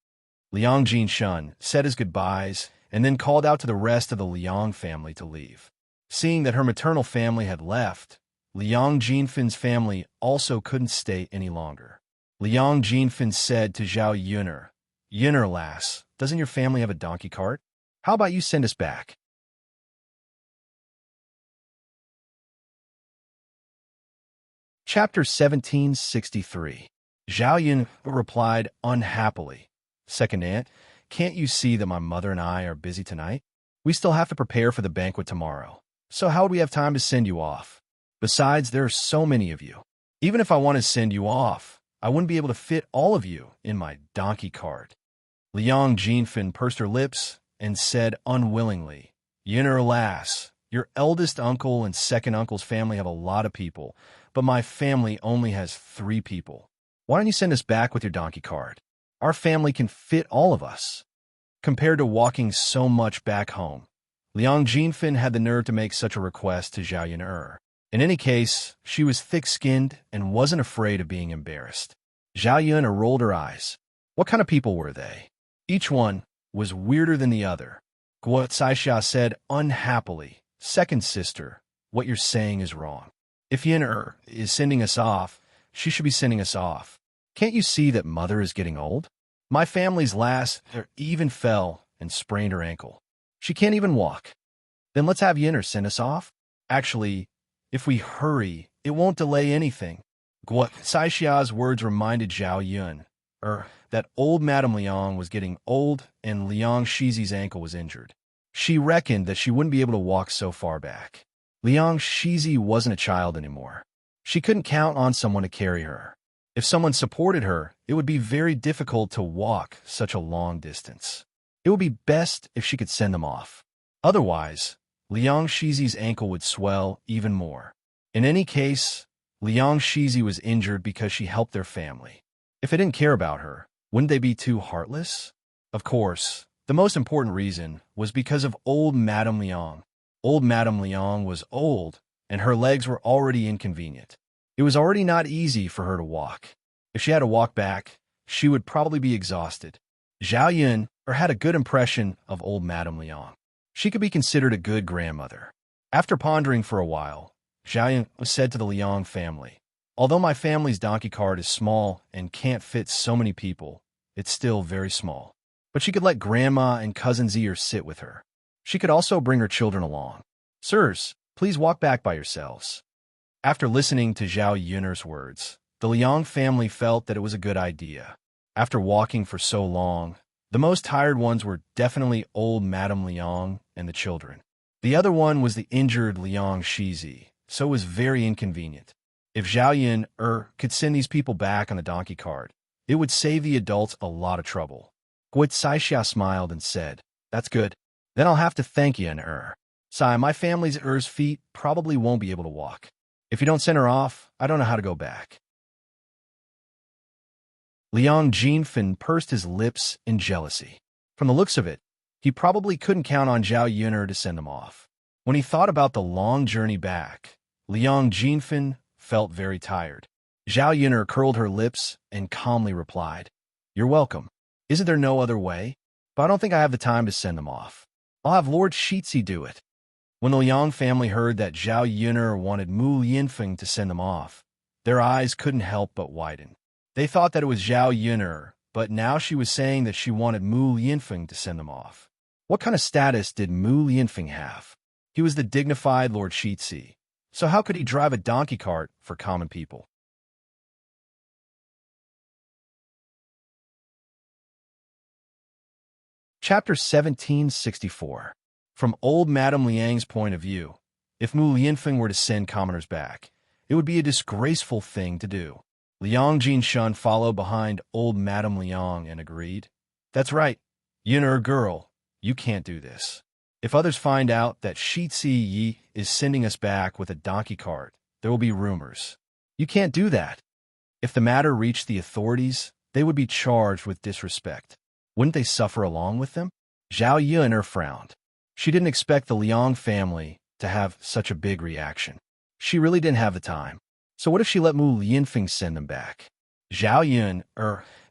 Speaker 1: Liang Jinshun said his goodbyes and then called out to the rest of the Liang family to leave. Seeing that her maternal family had left, Liang Jinfin's family also couldn't stay any longer. Liang Jinfin said to Zhao Yun'er, Yun'er lass, doesn't your family have a donkey cart? How about you send us back? Chapter 1763. Zhao Yun replied unhappily, Second aunt, can't you see that my mother and I are busy tonight? We still have to prepare for the banquet tomorrow. So how would we have time to send you off? Besides, there are so many of you. Even if I want to send you off, I wouldn't be able to fit all of you in my donkey cart. Liang Jinfin pursed her lips and said unwillingly, Yun'er lass, your eldest uncle and second uncle's family have a lot of people, but my family only has 3 people. Why don't you send us back with your donkey cart? Our family can fit all of us. Compared to walking so much back home, Liang Jinfin had the nerve to make such a request to Zhao Yun'er. In any case, she was thick-skinned and wasn't afraid of being embarrassed. Zhao Yun'er rolled her eyes. What kind of people were they? Each one was weirder than the other. Guo Caixia said unhappily, "Second sister, what you're saying is wrong. If Yun'er is sending us off, she should be sending us off. Can't you see that mother is getting old? My family's last even fell and sprained her ankle. She can't even walk. Then let's have Yun'er send us off. Actually, if we hurry, it won't delay anything." Guo Caixia's words reminded Zhao Yun that old Madame Liang was getting old and Liang Shizi's ankle was injured. She reckoned that she wouldn't be able to walk so far back. Liang Shizi wasn't a child anymore. She couldn't count on someone to carry her. If someone supported her, it would be very difficult to walk such a long distance. It would be best if she could send them off. Otherwise, Liang Shizi's ankle would swell even more. In any case, Liang Shizi was injured because she helped their family. If they didn't care about her, wouldn't they be too heartless? Of course, the most important reason was because of old Madame Liang. Old Madame Liang was old, and her legs were already inconvenient. It was already not easy for her to walk. If she had to walk back, she would probably be exhausted. Zhao Yun had a good impression of old Madame Liang. She could be considered a good grandmother. After pondering for a while, Zhao Yun said to the Liang family, "Although my family's donkey cart is small and can't fit so many people, it's still very small. But she could let Grandma and Cousin Zier sit with her. She could also bring her children along. Sirs, please walk back by yourselves." After listening to Zhao Yun'er's words, the Liang family felt that it was a good idea. After walking for so long, the most tired ones were definitely old Madame Liang and the children. The other one was the injured Liang Shizi, so it was very inconvenient. If Zhao Yun could send these people back on the donkey cart, it would save the adults a lot of trouble. Guo Caixia smiled and said, "That's good. Then I'll have to thank you, Sai, my family's feet probably won't be able to walk. If you don't send her off, I don't know how to go back." Liang Jinfin pursed his lips in jealousy. From the looks of it, he probably couldn't count on Zhao Yun'er to send him off. When he thought about the long journey back, Liang Jinfin felt very tired. Zhao Yun'er curled her lips and calmly replied, "You're welcome. Isn't there no other way? But I don't think I have the time to send them off. I'll have Lord Shitzi do it." When the Liang family heard that Zhao Yun'er wanted Mu Yinfeng to send them off, their eyes couldn't help but widen. They thought that it was Zhao Yun'er, but now she was saying that she wanted Mu Yinfeng to send them off. What kind of status did Mu Yinfeng have? He was the dignified Lord Shitzi, so how could he drive a donkey cart for common people? Chapter 1764. From old Madame Liang's point of view, if Mu Yinfeng were to send commoners back, it would be a disgraceful thing to do. Liang Jinshun followed behind old Madame Liang and agreed, "That's right, Yun'er girl, you can't do this. If others find out that Shitzi Yi is sending us back with a donkey cart, there will be rumors. You can't do that. If the matter reached the authorities, they would be charged with disrespect. Wouldn't they suffer along with them?" Zhao Yun'er frowned. She didn't expect the Liang family to have such a big reaction. She really didn't have the time. So what if she let Mu Yinfeng send them back? Zhao Yun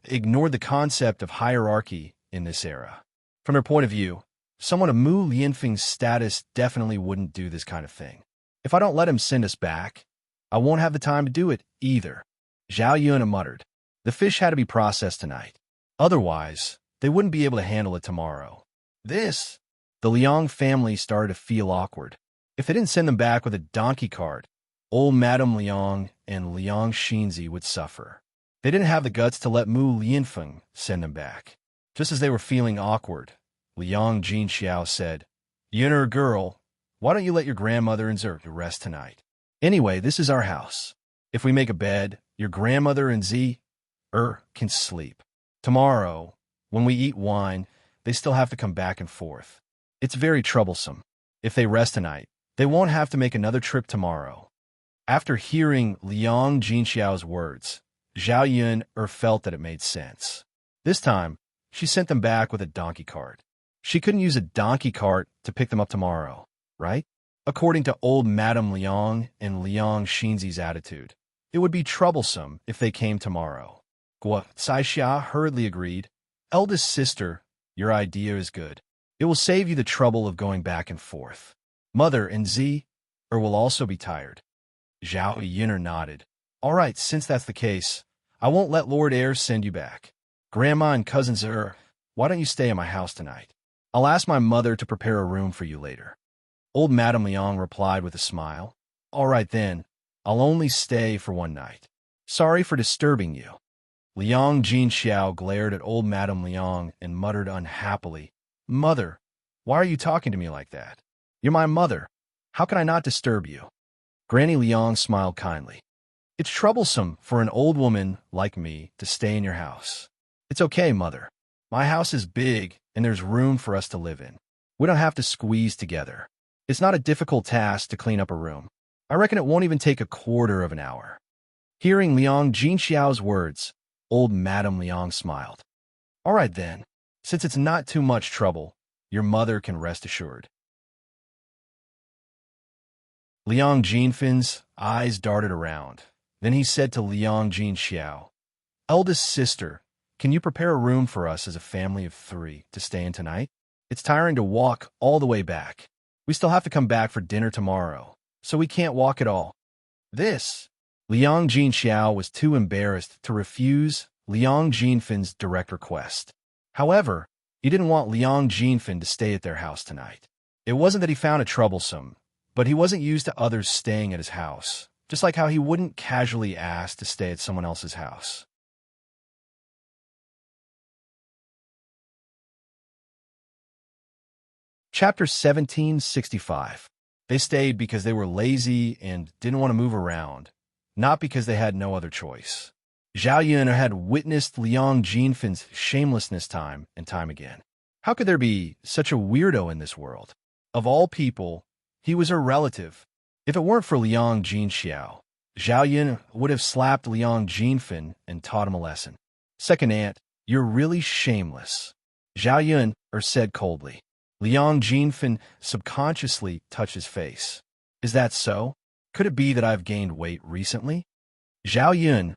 Speaker 1: ignored the concept of hierarchy in this era. From her point of view, someone of Mu Yinfeng's status definitely wouldn't do this kind of thing. If I don't let him send us back, I won't have the time to do it either. Zhao Yun muttered. The fish had to be processed tonight. Otherwise, they wouldn't be able to handle it tomorrow. The Liang family started to feel awkward. If they didn't send them back with a donkey cart, old Madame Liang and Liang Xinzi would suffer. They didn't have the guts to let Mu Yinfeng send them back. Just as they were feeling awkward, Liang Jinxiao said, "Yun'er girl, why don't you let your grandmother and Zerk rest tonight? Anyway, this is our house. If we make a bed, your grandmother and can sleep. Tomorrow, when we eat wine, they still have to come back and forth. It's very troublesome. If they rest tonight, they won't have to make another trip tomorrow." After hearing Liang Jinxiao's words, Zhao Yun felt that it made sense. This time, she sent them back with a donkey cart. She couldn't use a donkey cart to pick them up tomorrow, right? According to old Madame Liang and Liang Xinzi's attitude, it would be troublesome if they came tomorrow. Guo Caixia hurriedly agreed. Eldest sister, your idea is good. It will save you the trouble of going back and forth. Mother and Z will also be tired. Zhao Yun'er nodded. All right, since that's the case, I won't let Lord Air send you back. Grandma and cousins why don't you stay at my house tonight? I'll ask my mother to prepare a room for you later. Old Madame Liang replied with a smile. All right then, I'll only stay for one night. Sorry for disturbing you. Liang Jinxiao glared at old Madame Liang and muttered unhappily, Mother, why are you talking to me like that? You're my mother. How can I not disturb you? Granny Liang smiled kindly. It's troublesome for an old woman like me to stay in your house. It's okay, Mother. My house is big and there's room for us to live in. We don't have to squeeze together. It's not a difficult task to clean up a room. I reckon it won't even take a quarter of an hour. Hearing Liang Jinxiao's words, old Madame Liang smiled. All right then, since it's not too much trouble, your mother can rest assured. Liang Jinfin's eyes darted around. Then he said to Liang Jinxiao, Eldest sister, can you prepare a room for us as a family of 3 to stay in tonight? It's tiring to walk all the way back. We still have to come back for dinner tomorrow, so we can't walk at all. Liang Jinxiao was too embarrassed to refuse Liang Jinfin's direct request. However, he didn't want Liang Jinfin to stay at their house tonight. It wasn't that he found it troublesome, but he wasn't used to others staying at his house, just like how he wouldn't casually ask to stay at someone else's house. Chapter 1765. They stayed because they were lazy and didn't want to move around, not because they had no other choice. Zhao Yun had witnessed Liang Jinfin's shamelessness time and time again. How could there be such a weirdo in this world? Of all people, he was her relative. If it weren't for Liang Jinxiao, Zhao Yun would have slapped Liang Jinfin and taught him a lesson. Second aunt, you're really shameless, Zhao Yun said coldly. Liang Jinfin subconsciously touched his face. Is that so? Could it be that I've gained weight recently? Zhao Yun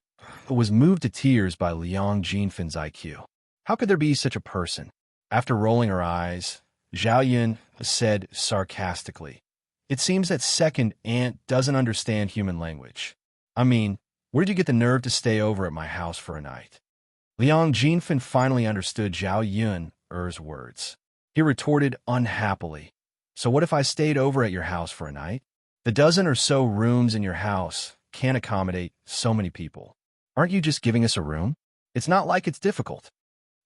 Speaker 1: was moved to tears by Liang Jinfin's IQ. How could there be such a person? After rolling her eyes, Zhao Yun said sarcastically, It seems that second aunt doesn't understand human language. I mean, where did you get the nerve to stay over at my house for a night? Liang Jinfin finally understood Zhao Yun's words. He retorted unhappily, So what if I stayed over at your house for a night? The dozen or so rooms in your house can't accommodate so many people. Aren't you just giving us a room? It's not like it's difficult.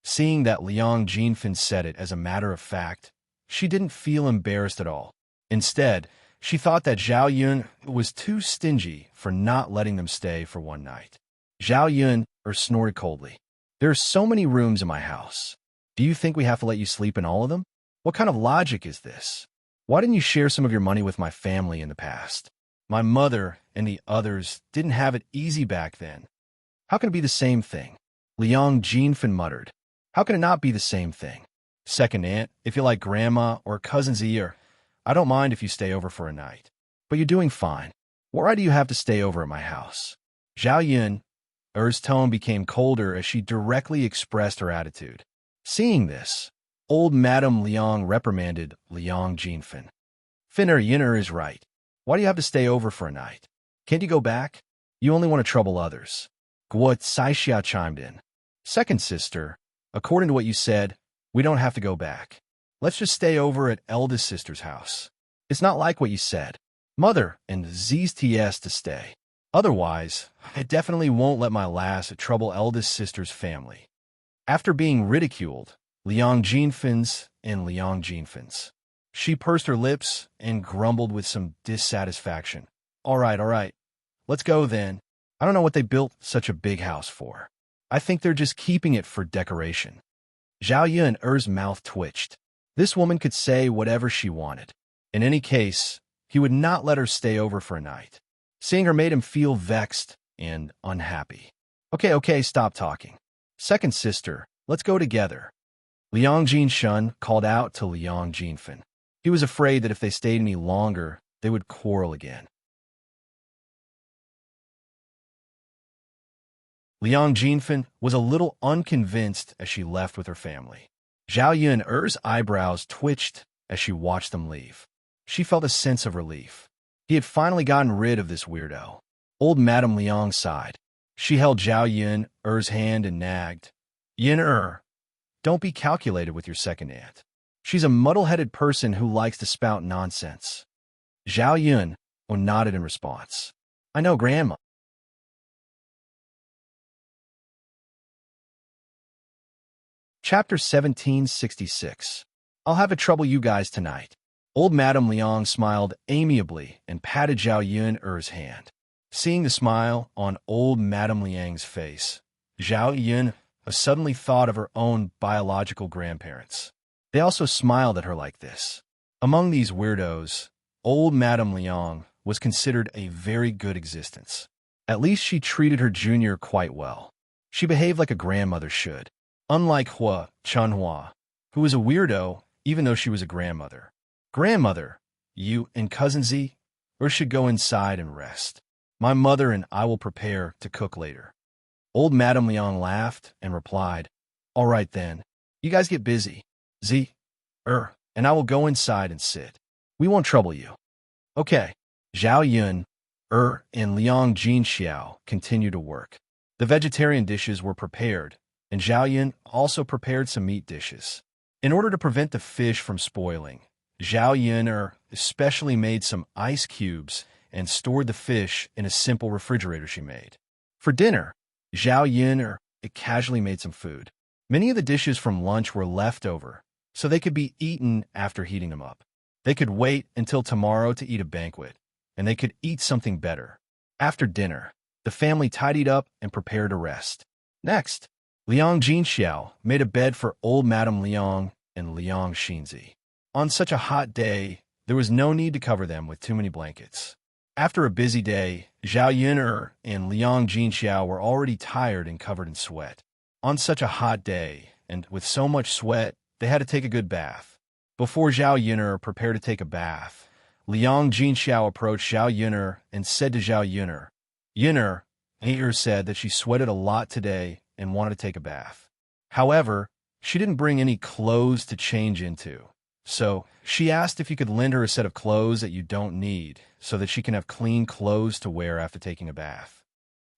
Speaker 1: Seeing that Liang Jinfin said it as a matter of fact, she didn't feel embarrassed at all. Instead, she thought that Zhao Yun was too stingy for not letting them stay for one night. Zhao Yun snorted coldly. There are so many rooms in my house. Do you think we have to let you sleep in all of them? What kind of logic is this? Why didn't you share some of your money with my family in the past? My mother and the others didn't have it easy back then. How can it be the same thing? Liang Jinfin muttered. How can it not be the same thing? Second aunt, if you like grandma or cousin Z, I don't mind if you stay over for a night. But you're doing fine. Why do you have to stay over at my house? Zhao Yun's tone became colder as she directly expressed her attitude. Seeing this, old Madame Liang reprimanded Liang Jinfin. Yun'er is right. Why do you have to stay over for a night? Can't you go back? You only want to trouble others. Guo Caixia chimed in. Second sister, according to what you said, we don't have to go back. Let's just stay over at eldest sister's house. It's not like what you said. Mother and Z's TS to stay. Otherwise, I definitely won't let my lass trouble eldest sister's family. After being ridiculed, Liang Jinfin's, she pursed her lips and grumbled with some dissatisfaction. All right. Let's go then. I don't know what they built such a big house for. I think they're just keeping it for decoration. Zhao Yun's mouth twitched. This woman could say whatever she wanted. In any case, he would not let her stay over for a night. Seeing her made him feel vexed and unhappy. Okay, stop talking. Second sister, let's go together. Liang Jinshun called out to Liang Jinfen. He was afraid that if they stayed any longer, they would quarrel again. Liang Jinfen was a little unconvinced as she left with her family. Zhao Yun's eyebrows twitched as she watched them leave. She felt a sense of relief. He had finally gotten rid of this weirdo. Old Madame Liang sighed. She held Zhao Yun's hand and nagged, Yin don't be calculated with your second aunt. She's a muddle-headed person who likes to spout nonsense. Zhao Yun nodded in response. I know, Grandma. Chapter 1766. I'll have a trouble you guys tonight. Old Madame Liang smiled amiably and patted Zhao Yun's hand. Seeing the smile on old Madame Liang's face, Zhao Yun suddenly thought of her own biological grandparents. They also smiled at her like this. Among these weirdos, old Madame Liang was considered a very good existence. At least she treated her junior quite well. She behaved like a grandmother should, unlike Hua Chunhua, who was a weirdo even though she was a grandmother. Grandmother, you and Cousin Z should go inside and rest. My mother and I will prepare to cook later. Old Madame Liang laughed and replied, All right then, you guys get busy. Z, and I will go inside and sit. We won't trouble you. Okay. Zhao Yun, and Liang Jinxiao continued to work. The vegetarian dishes were prepared, and Zhao Yun also prepared some meat dishes. In order to prevent the fish from spoiling, Zhao Yun especially made some ice cubes and stored the fish in a simple refrigerator she made. For dinner, Zhao Yun casually made some food. Many of the dishes from lunch were left over, so they could be eaten after heating them up. They could wait until tomorrow to eat a banquet, and they could eat something better. After dinner, the family tidied up and prepared to rest. Next, Liang Jinxiao made a bed for old Madame Liang and Liang Xinzi. On such a hot day, there was no need to cover them with too many blankets. After a busy day, Zhao Yun and Liang Jinxiao were already tired and covered in sweat. On such a hot day, and with so much sweat, they had to take a good bath. Before Zhao Yun prepared to take a bath, Liang Jinxiao approached Zhao Yun and said to Zhao Yun, he said that she sweated a lot today and wanted to take a bath. However, she didn't bring any clothes to change into. So, she asked if you could lend her a set of clothes that you don't need, so that she can have clean clothes to wear after taking a bath.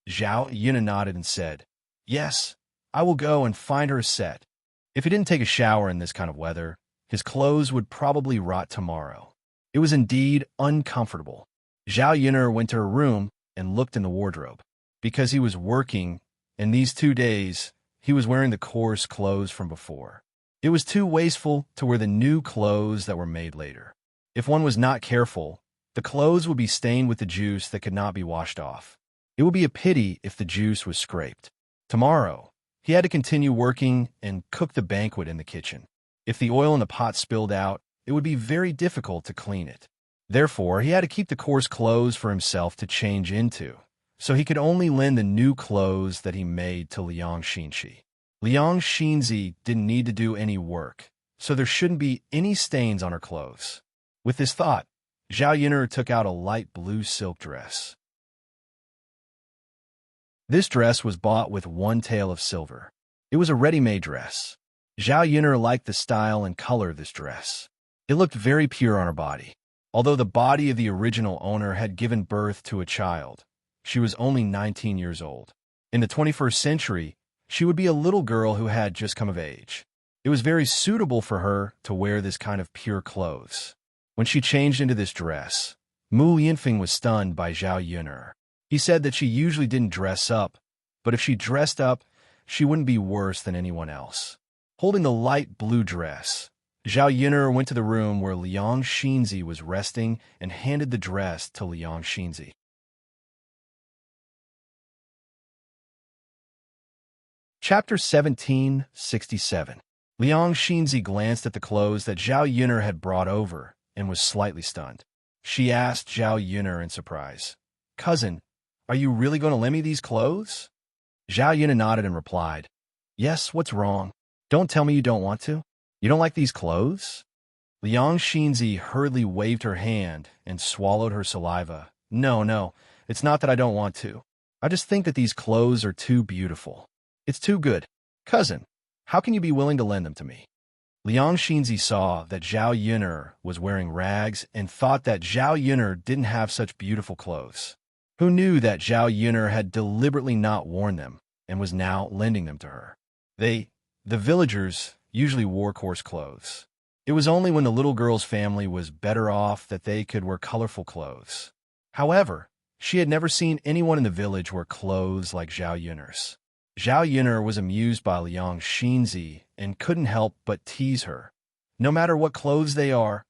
Speaker 1: Zhao Yun nodded and said, Yes, I will go and find her a set. If he didn't take a shower in this kind of weather, his clothes would probably rot tomorrow. It was indeed uncomfortable. Zhao Yun went to her room and looked in the wardrobe. Because he was working, and these 2 days, he was wearing the coarse clothes from before. It was too wasteful to wear the new clothes that were made later. If one was not careful, the clothes would be stained with the juice that could not be washed off. It would be a pity if the juice was scraped. Tomorrow, he had to continue working and cook the banquet in the kitchen. If the oil in the pot spilled out, it would be very difficult to clean it. Therefore, he had to keep the coarse clothes for himself to change into, so he could only lend the new clothes that he made to Liang Xinzi. Liang Xinzi didn't need to do any work, so there shouldn't be any stains on her clothes. With this thought, Zhao Yun took out a light blue silk dress. This dress was bought with 1 tael of silver. It was a ready-made dress. Zhao Yun liked the style and color of this dress. It looked very pure on her body. Although the body of the original owner had given birth to a child, she was only 19 years old. In the 21st century, she would be a little girl who had just come of age. It was very suitable for her to wear this kind of pure clothes. When she changed into this dress, Mu Yinfeng was stunned by Zhao Yun. He said that she usually didn't dress up, but if she dressed up, she wouldn't be worse than anyone else. Holding the light blue dress, Zhao Yun went to the room where Liang Xinzi was resting and handed the dress to Liang Xinzi. Chapter 1767. Liang Xinzi glanced at the clothes that Zhao Yun had brought over and was slightly stunned. She asked Zhao Yun in surprise, Cousin, are you really going to lend me these clothes? Zhao Yun nodded and replied, "Yes, what's wrong? Don't tell me you don't want to. You don't like these clothes?" Liang Xinzi hurriedly waved her hand and swallowed her saliva. No, it's not that I don't want to. I just think that these clothes are too beautiful. It's too good. Cousin, how can you be willing to lend them to me?" Liang Xinzi saw that Zhao Yun'er was wearing rags and thought that Zhao Yun'er didn't have such beautiful clothes. Who knew that Zhao Yun'er had deliberately not worn them and was now lending them to her? The villagers, usually wore coarse clothes. It was only when the little girl's family was better off that they could wear colorful clothes. However, she had never seen anyone in the village wear clothes like Zhao Yun'er's. Zhao Yun'er was amused by Liang Xinzi and couldn't help but tease her. "No matter what clothes they are,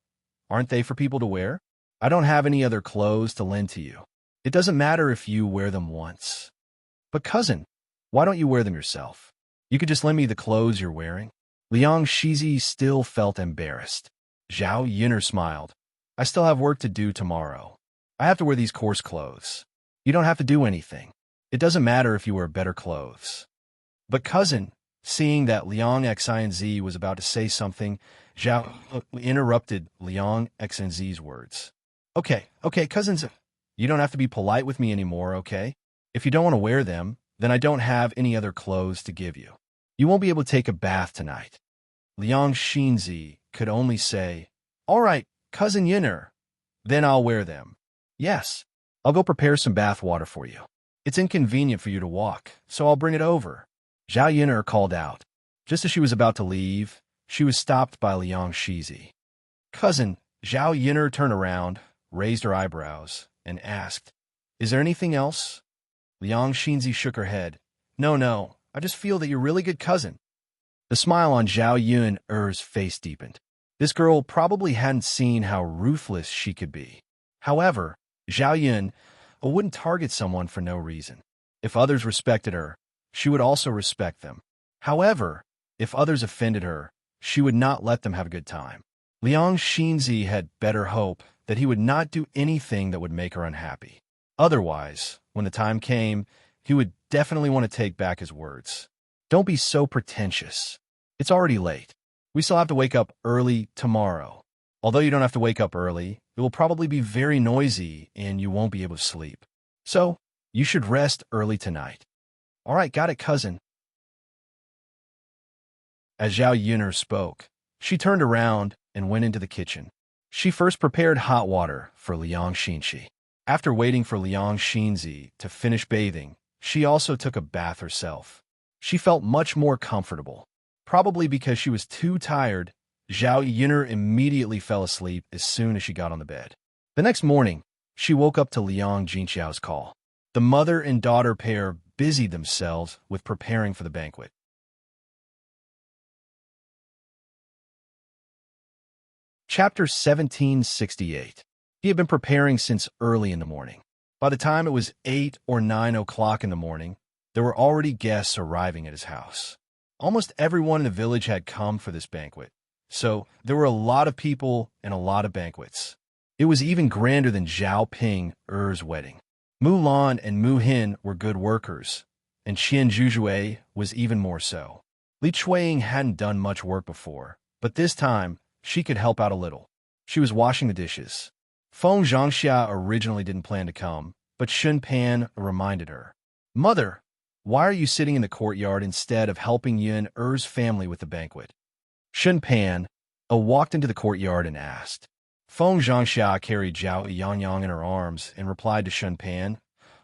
Speaker 1: aren't they for people to wear? I don't have any other clothes to lend to you. It doesn't matter if you wear them once." "But cousin, why don't you wear them yourself? You could just lend me the clothes you're wearing." Liang Xinzi still felt embarrassed. Zhao Yun'er smiled. "I still have work to do tomorrow. I have to wear these coarse clothes. You don't have to do anything. It doesn't matter if you wear better clothes." "But cousin," seeing that Liang Xinzi was about to say something, Zhao interrupted Liang Xinzi's words. Okay, cousins, you don't have to be polite with me anymore, okay? If you don't want to wear them, then I don't have any other clothes to give you. You won't be able to take a bath tonight." Liang Xinzi could only say, "All right, cousin Yun'er, then I'll wear them. Yes, I'll go prepare some bath water for you. It's inconvenient for you to walk, so I'll bring it over." Zhao Yun'er called out. Just as she was about to leave, she was stopped by Liang Xinzi. "Cousin," Zhao Yun'er turned around, raised her eyebrows, and asked, "Is there anything else?" Liang Xinzi shook her head. No, I just feel that you're a really good cousin." The smile on Zhao Yun'er's face deepened. This girl probably hadn't seen how ruthless she could be. However, Zhao Yun wouldn't target someone for no reason. If others respected her, she would also respect them. However, if others offended her, she would not let them have a good time. Liang Xinzi had better hope that he would not do anything that would make her unhappy. Otherwise, when the time came, he would definitely want to take back his words. "Don't be so pretentious. It's already late. We still have to wake up early tomorrow. Although you don't have to wake up early, it will probably be very noisy and you won't be able to sleep. So, you should rest early tonight." "All right, got it, cousin." As Zhao Yun'er spoke, she turned around and went into the kitchen. She first prepared hot water for Liang Xinzi. After waiting for Liang Xinzi to finish bathing, she also took a bath herself. She felt much more comfortable. Probably because she was too tired, Zhao Yun'er immediately fell asleep as soon as she got on the bed. The next morning, she woke up to Liang Jinxiao's call. The mother and daughter pair busied themselves with preparing for the banquet. Chapter 1768. He had been preparing since early in the morning. By the time it was 8 or 9 o'clock in the morning, there were already guests arriving at his house. Almost everyone in the village had come for this banquet, so there were a lot of people and a lot of banquets. It was even grander than Zhao Ping-er's wedding. Mulan and Mu Hin were good workers, and Qian Zhuzhui was even more so. Li Chuiying hadn't done much work before, but this time, she could help out a little. She was washing the dishes. Feng Zhangxia originally didn't plan to come, but Shun Pan reminded her. "Mother, why are you sitting in the courtyard instead of helping Yun-er's family with the banquet?" Shun Pan walked into the courtyard and asked. Feng Zhangxia carried Zhao Yangyang in her arms and replied to Shun Pan,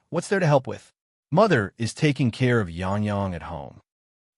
Speaker 1: "What's there to help with? Mother is taking care of Yangyang at home."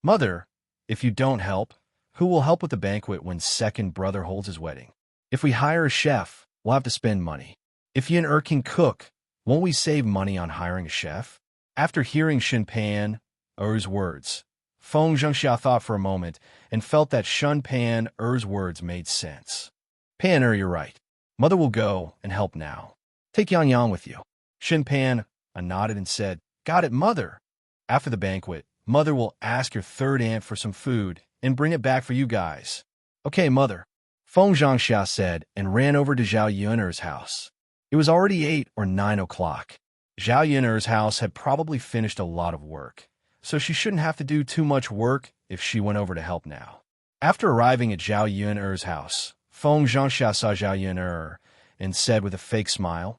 Speaker 1: "Mother, if you don't help, who will help with the banquet when second brother holds his wedding? If we hire a chef, we'll have to spend money. If Yun-er can cook, won't we save money on hiring a chef?" After hearing Shun Pan-er's words, Feng Zhangxia thought for a moment and felt that Shun Pan-er's words made sense. "Pan-er, you're right. Mother will go and help now. Take Yang with you." Shun Pan nodded and said, "Got it, Mother." After the banquet, Mother will ask your third aunt for some food and bring it back for you guys. "Okay, Mother," Feng Zhangxia said and ran over to Zhao Yun'er's house. It was already 8 or 9 o'clock. Zhao Yun'er's house had probably finished a lot of work, so she shouldn't have to do too much work if she went over to help now. After arriving at Zhao Yuner's house, Feng Zhangxia saw Zhao Yuner and said with a fake smile,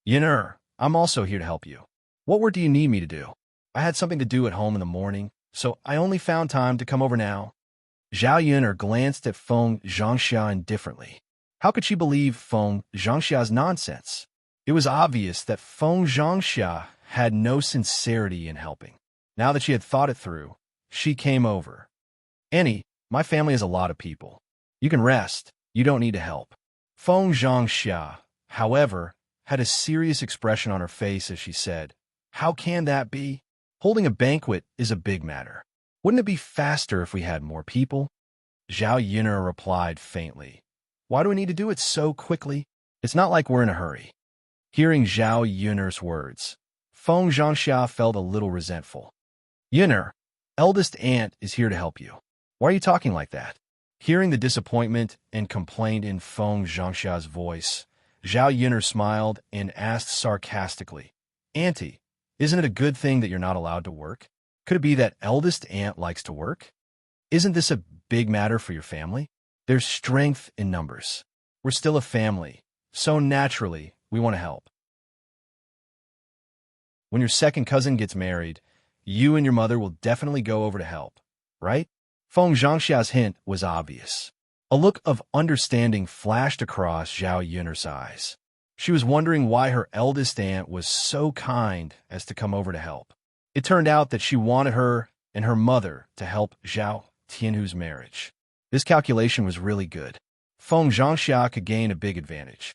Speaker 1: "Yuner, I'm also here to help you. What work do you need me to do? I had something to do at home in the morning, so I only found time to come over now." Zhao Yuner glanced at Feng Zhangxia indifferently. How could she believe Feng Zhangxia's nonsense? It was obvious that Feng Zhangxia had no sincerity in helping. Now that she had thought it through, she came over. "Annie, my family is a lot of people. You can rest. You don't need to help." Feng Zhangxia, however, had a serious expression on her face as she said, "How can that be? Holding a banquet is a big matter. Wouldn't it be faster if we had more people?" Zhao Yuner replied faintly, "Why do we need to do it so quickly? It's not like we're in a hurry." Hearing Zhao Yuner's words, Feng Zhangxia felt a little resentful. "Yuner, eldest aunt is here to help you. Why are you talking like that?" Hearing the disappointment and complaint in Feng Zhangxia's voice, Zhao Yuner smiled and asked sarcastically, "Auntie, isn't it a good thing that you're not allowed to work? Could it be that eldest aunt likes to work? Isn't this a big matter for your family? There's strength in numbers. We're still a family, so naturally, we want to help. When your second cousin gets married, you and your mother will definitely go over to help, right?" Feng Zhangxia's hint was obvious. A look of understanding flashed across Zhao Yuner's eyes. She was wondering why her eldest aunt was so kind as to come over to help. It turned out that she wanted her and her mother to help Zhao Tianhu's marriage. This calculation was really good. Feng Zhangxia could gain a big advantage.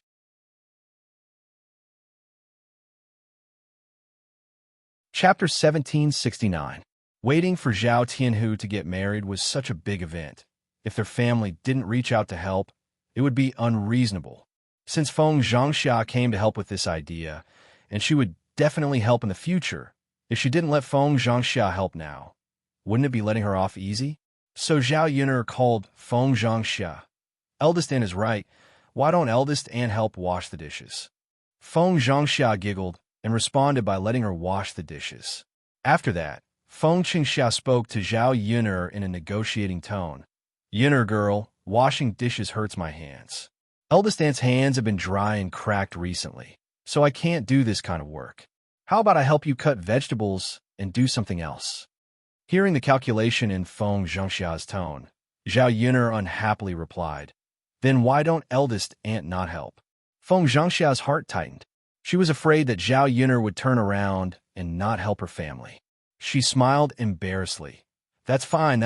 Speaker 1: Chapter 1769. Waiting for Zhao Tianhu to get married was such a big event. If their family didn't reach out to help, it would be unreasonable. Since Feng Zhangxia came to help with this idea, and she would definitely help in the future, if she didn't let Feng Zhangxia help now, wouldn't it be letting her off easy? So Zhao Yuner called Feng Zhangxia. "Eldest aunt is right. Why don't eldest aunt help wash the dishes?" Feng Zhangxia giggled and responded by letting her wash the dishes. After that, Feng Qingxia spoke to Zhao Yuner in a negotiating tone. "Yuner girl, washing dishes hurts my hands. Eldest aunt's hands have been dry and cracked recently, so I can't do this kind of work. How about I help you cut vegetables and do something else?" Hearing the calculation in Feng Zhangxia's tone, Zhao Yuner unhappily replied, "Then why don't eldest aunt not help?" Feng Zhangxia's heart tightened. She was afraid that Zhao Yuner would turn around and not help her family. She smiled embarrassedly. That's fine.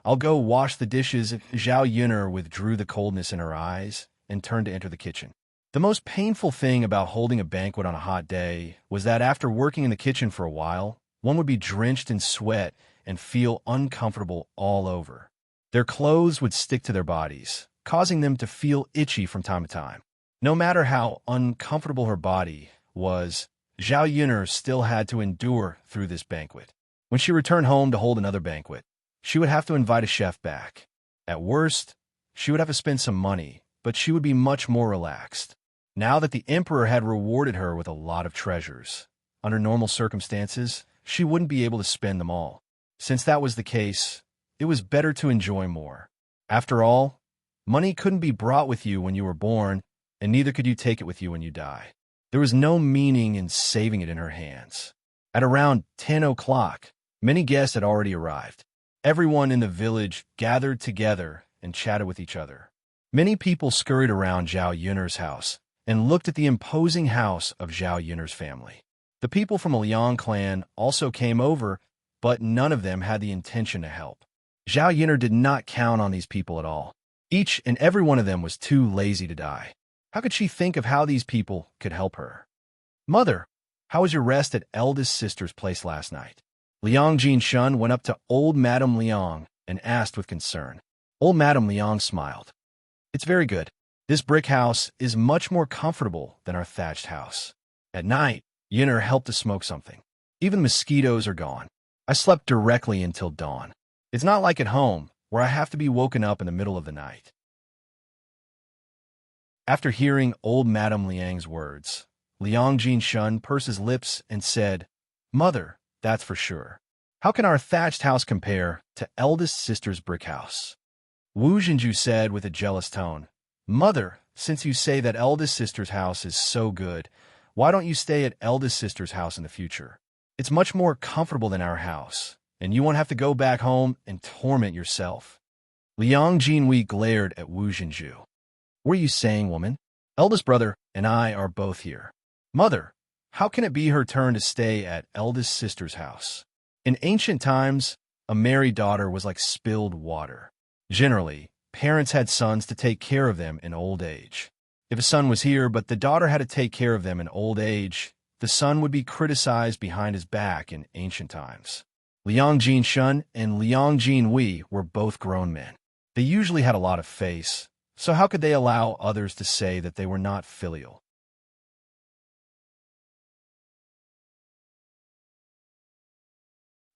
Speaker 1: I'll go wash the dishes." Zhao Yuner withdrew the coldness in her eyes and turned to enter the kitchen. The most painful thing about holding a banquet on a hot day was that after working in the kitchen for a while, one would be drenched in sweat and feel uncomfortable all over. Their clothes would stick to their bodies, causing them to feel itchy from time to time. No matter how uncomfortable her body was, Zhao Yuner still had to endure through this banquet. When she returned home to hold another banquet, she would have to invite a chef back. At worst, she would have to spend some money, but she would be much more relaxed. Now that the emperor had rewarded her with a lot of treasures, under normal circumstances, she wouldn't be able to spend them all. Since that was the case, it was better to enjoy more. After all, money couldn't be brought with you when you were born, and neither could you take it with you when you die. There was no meaning in saving it in her hands. At around 10 o'clock, many guests had already arrived. Everyone in the village gathered together and chatted with each other. Many people scurried around Zhao Yuner's house and looked at the imposing house of Zhao Yuner's family. The people from the Liang clan also came over, but none of them had the intention to help. Zhao Yuner did not count on these people at all. Each and every one of them was too lazy to die. How could she think of how these people could help her? "Mother, how was your rest at eldest sister's place last night?" Liang Jinshun went up to old Madame Liang and asked with concern. Old Madame Liang smiled. "It's very good. This brick house is much more comfortable than our thatched house. At night, Yuner helped to smoke something. Even mosquitoes are gone. I slept directly until dawn. It's not like at home, where I have to be woken up in the middle of the night." After hearing old Madame Liang's words, Liang Jinshun pursed his lips and said, "Mother, that's for sure. How can our thatched house compare to eldest sister's brick house? Wu Jinju said with a jealous tone. Mother, since you say that eldest sister's house is so good, why don't you stay at eldest sister's house in the future? It's much more comfortable than our house, and you won't have to go back home and torment yourself. Liang Jinhui glared at Wu Jinju. What are you saying, woman? Eldest brother and I are both here. Mother, how can it be her turn to stay at eldest sister's house? In ancient times, a married daughter was like spilled water. Generally, parents had sons to take care of them in old age. If a son was here but the daughter had to take care of them in old age, the son would be criticized behind his back in ancient times. Liang Jinshun and Liang Jinhui were both grown men. They usually had a lot of face, so how could they allow others to say that they were not filial?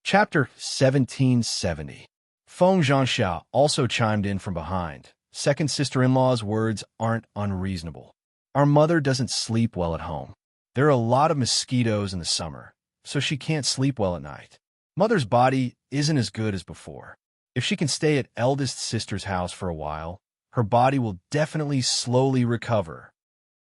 Speaker 1: Chapter 1770. Feng Zhangxia also chimed in from behind. Second sister-in-law's words aren't unreasonable. Our mother doesn't sleep well at home. There are a lot of mosquitoes in the summer, so she can't sleep well at night. Mother's body isn't as good as before. If she can stay at eldest sister's house for a while, her body will definitely slowly recover.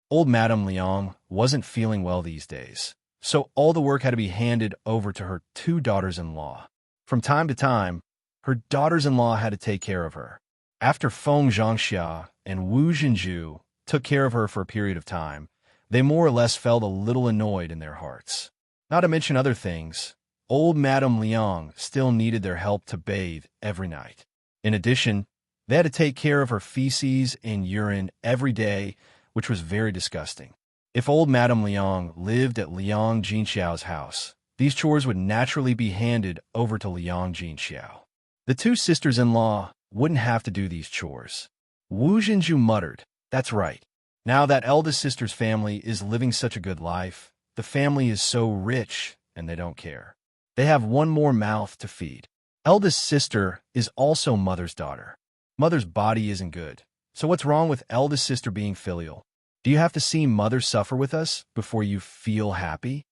Speaker 1: Old Madame Liang wasn't feeling well these days, so all the work had to be handed over to her two daughters-in-law. From time to time, her daughters-in-law had to take care of her. After Feng Zhangxia and Wu Jinju took care of her for a period of time, they more or less felt a little annoyed in their hearts. Not to mention other things, old Madame Liang still needed their help to bathe every night. In addition, they had to take care of her feces and urine every day, which was very disgusting. If old Madame Liang lived at Liang Jinxiao's house, these chores would naturally be handed over to Liang Jinxiao. The two sisters-in-law wouldn't have to do these chores. Wu Jinju muttered, "That's right. Now that eldest sister's family is living such a good life, the family is so rich, and they don't care. They have one more mouth to feed. Eldest sister is also mother's daughter. Mother's body isn't good, so what's wrong with eldest sister being filial? Do you have to see mother suffer with us before you feel happy?"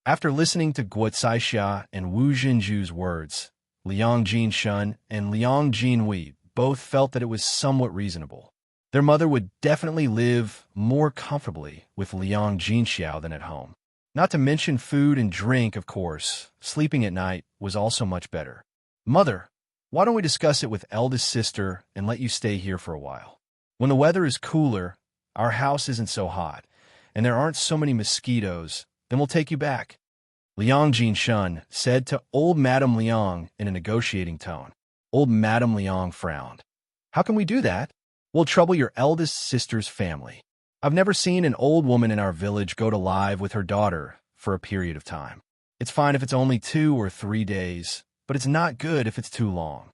Speaker 1: After listening to Guo Caixia and Wu Jinju's words, Liang Jinshun and Liang Jinhui both felt that it was somewhat reasonable. Their mother would definitely live more comfortably with Liang Jinxiao than at home. Not to mention food and drink, of course. Sleeping at night was also much better. Mother, why don't we discuss it with eldest sister and let you stay here for a while? When the weather is cooler, our house isn't so hot, and there aren't so many mosquitoes, then we'll take you back. Liang Jinshun said to old Madame Liang in a negotiating tone. Old Madame Liang frowned. How can we do that? We'll trouble your eldest sister's family. I've never seen an old woman in our village go to live with her daughter for a period of time. It's fine if it's only 2 or 3 days, but it's not good if it's too long.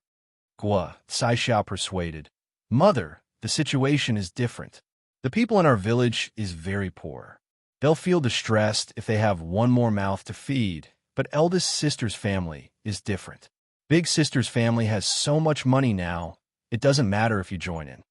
Speaker 1: Guo Caixia persuaded. Mother, the situation is different. The people in our village is very poor. They'll feel distressed if they have one more mouth to feed, but eldest sister's family is different. Big sister's family has so much money now, it doesn't matter if you join in.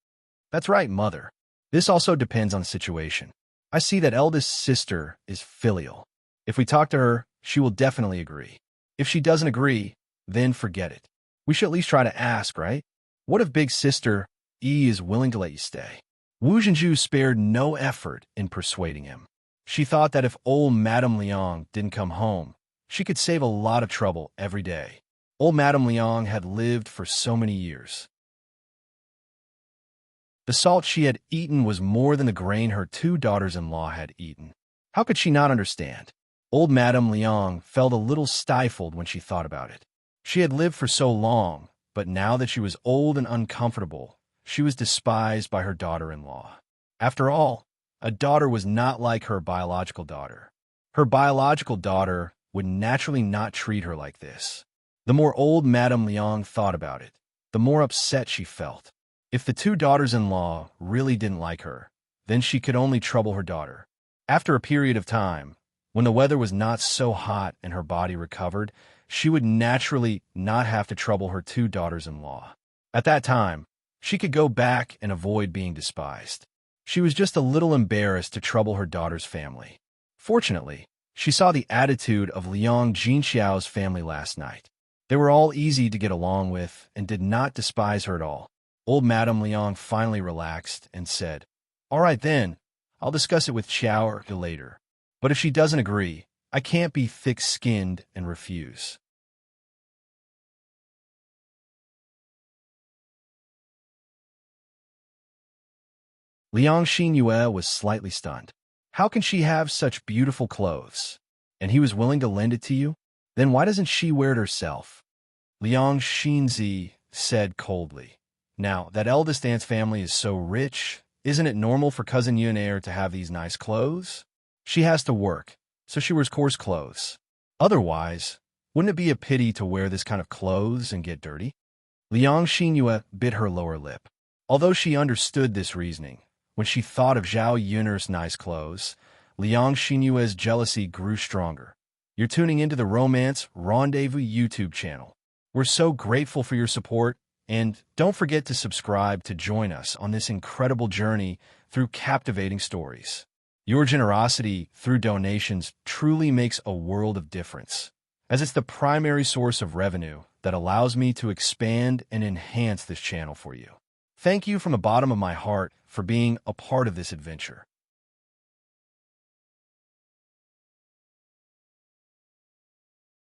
Speaker 1: That's right, mother. This also depends on the situation. I see that eldest sister is filial. If we talk to her, she will definitely agree. If she doesn't agree, then forget it. We should at least try to ask, right? What if big sister E is willing to let you stay? Wu Jinju spared no effort in persuading him. She thought that if old Madame Liang didn't come home, she could save a lot of trouble every day. Old Madame Liang had lived for so many years. The salt she had eaten was more than the grain her two daughters-in-law had eaten. How could she not understand? Old Madame Liang felt a little stifled when she thought about it. She had lived for so long, but now that she was old and uncomfortable, she was despised by her daughter-in-law. After all, a daughter was not like her biological daughter. Her biological daughter would naturally not treat her like this. The more old Madame Liang thought about it, the more upset she felt. If the two daughters-in-law really didn't like her, then she could only trouble her daughter. After a period of time, when the weather was not so hot and her body recovered, she would naturally not have to trouble her two daughters-in-law. At that time, she could go back and avoid being despised. She was just a little embarrassed to trouble her daughter's family. Fortunately, she saw the attitude of Liang Jinxiao's family last night. They were all easy to get along with and did not despise her at all. Old Madame Liang finally relaxed and said, "All right then, I'll discuss it with Xiao later. But if she doesn't agree, I can't be thick-skinned and refuse." Liang Xinyue was slightly stunned. How can she have such beautiful clothes? And he was willing to lend it to you? Then why doesn't she wear it herself? Liang Xinzi said coldly. Now, that eldest aunt's family is so rich, isn't it normal for cousin Yunair to have these nice clothes? She has to work, so she wears coarse clothes. Otherwise, wouldn't it be a pity to wear this kind of clothes and get dirty? Liang Xinyue bit her lower lip. Although she understood this reasoning, when she thought of Zhao Yun'er's nice clothes, Liang Xinyue's jealousy grew stronger. You're tuning into the Romance Rendezvous YouTube channel. We're so grateful for your support, and don't forget to subscribe to join us on this incredible journey through captivating stories. Your generosity through donations truly makes a world of difference, as it's the primary source of revenue that allows me to expand and enhance this channel for you. Thank you from the bottom of my heart for being a part of this adventure.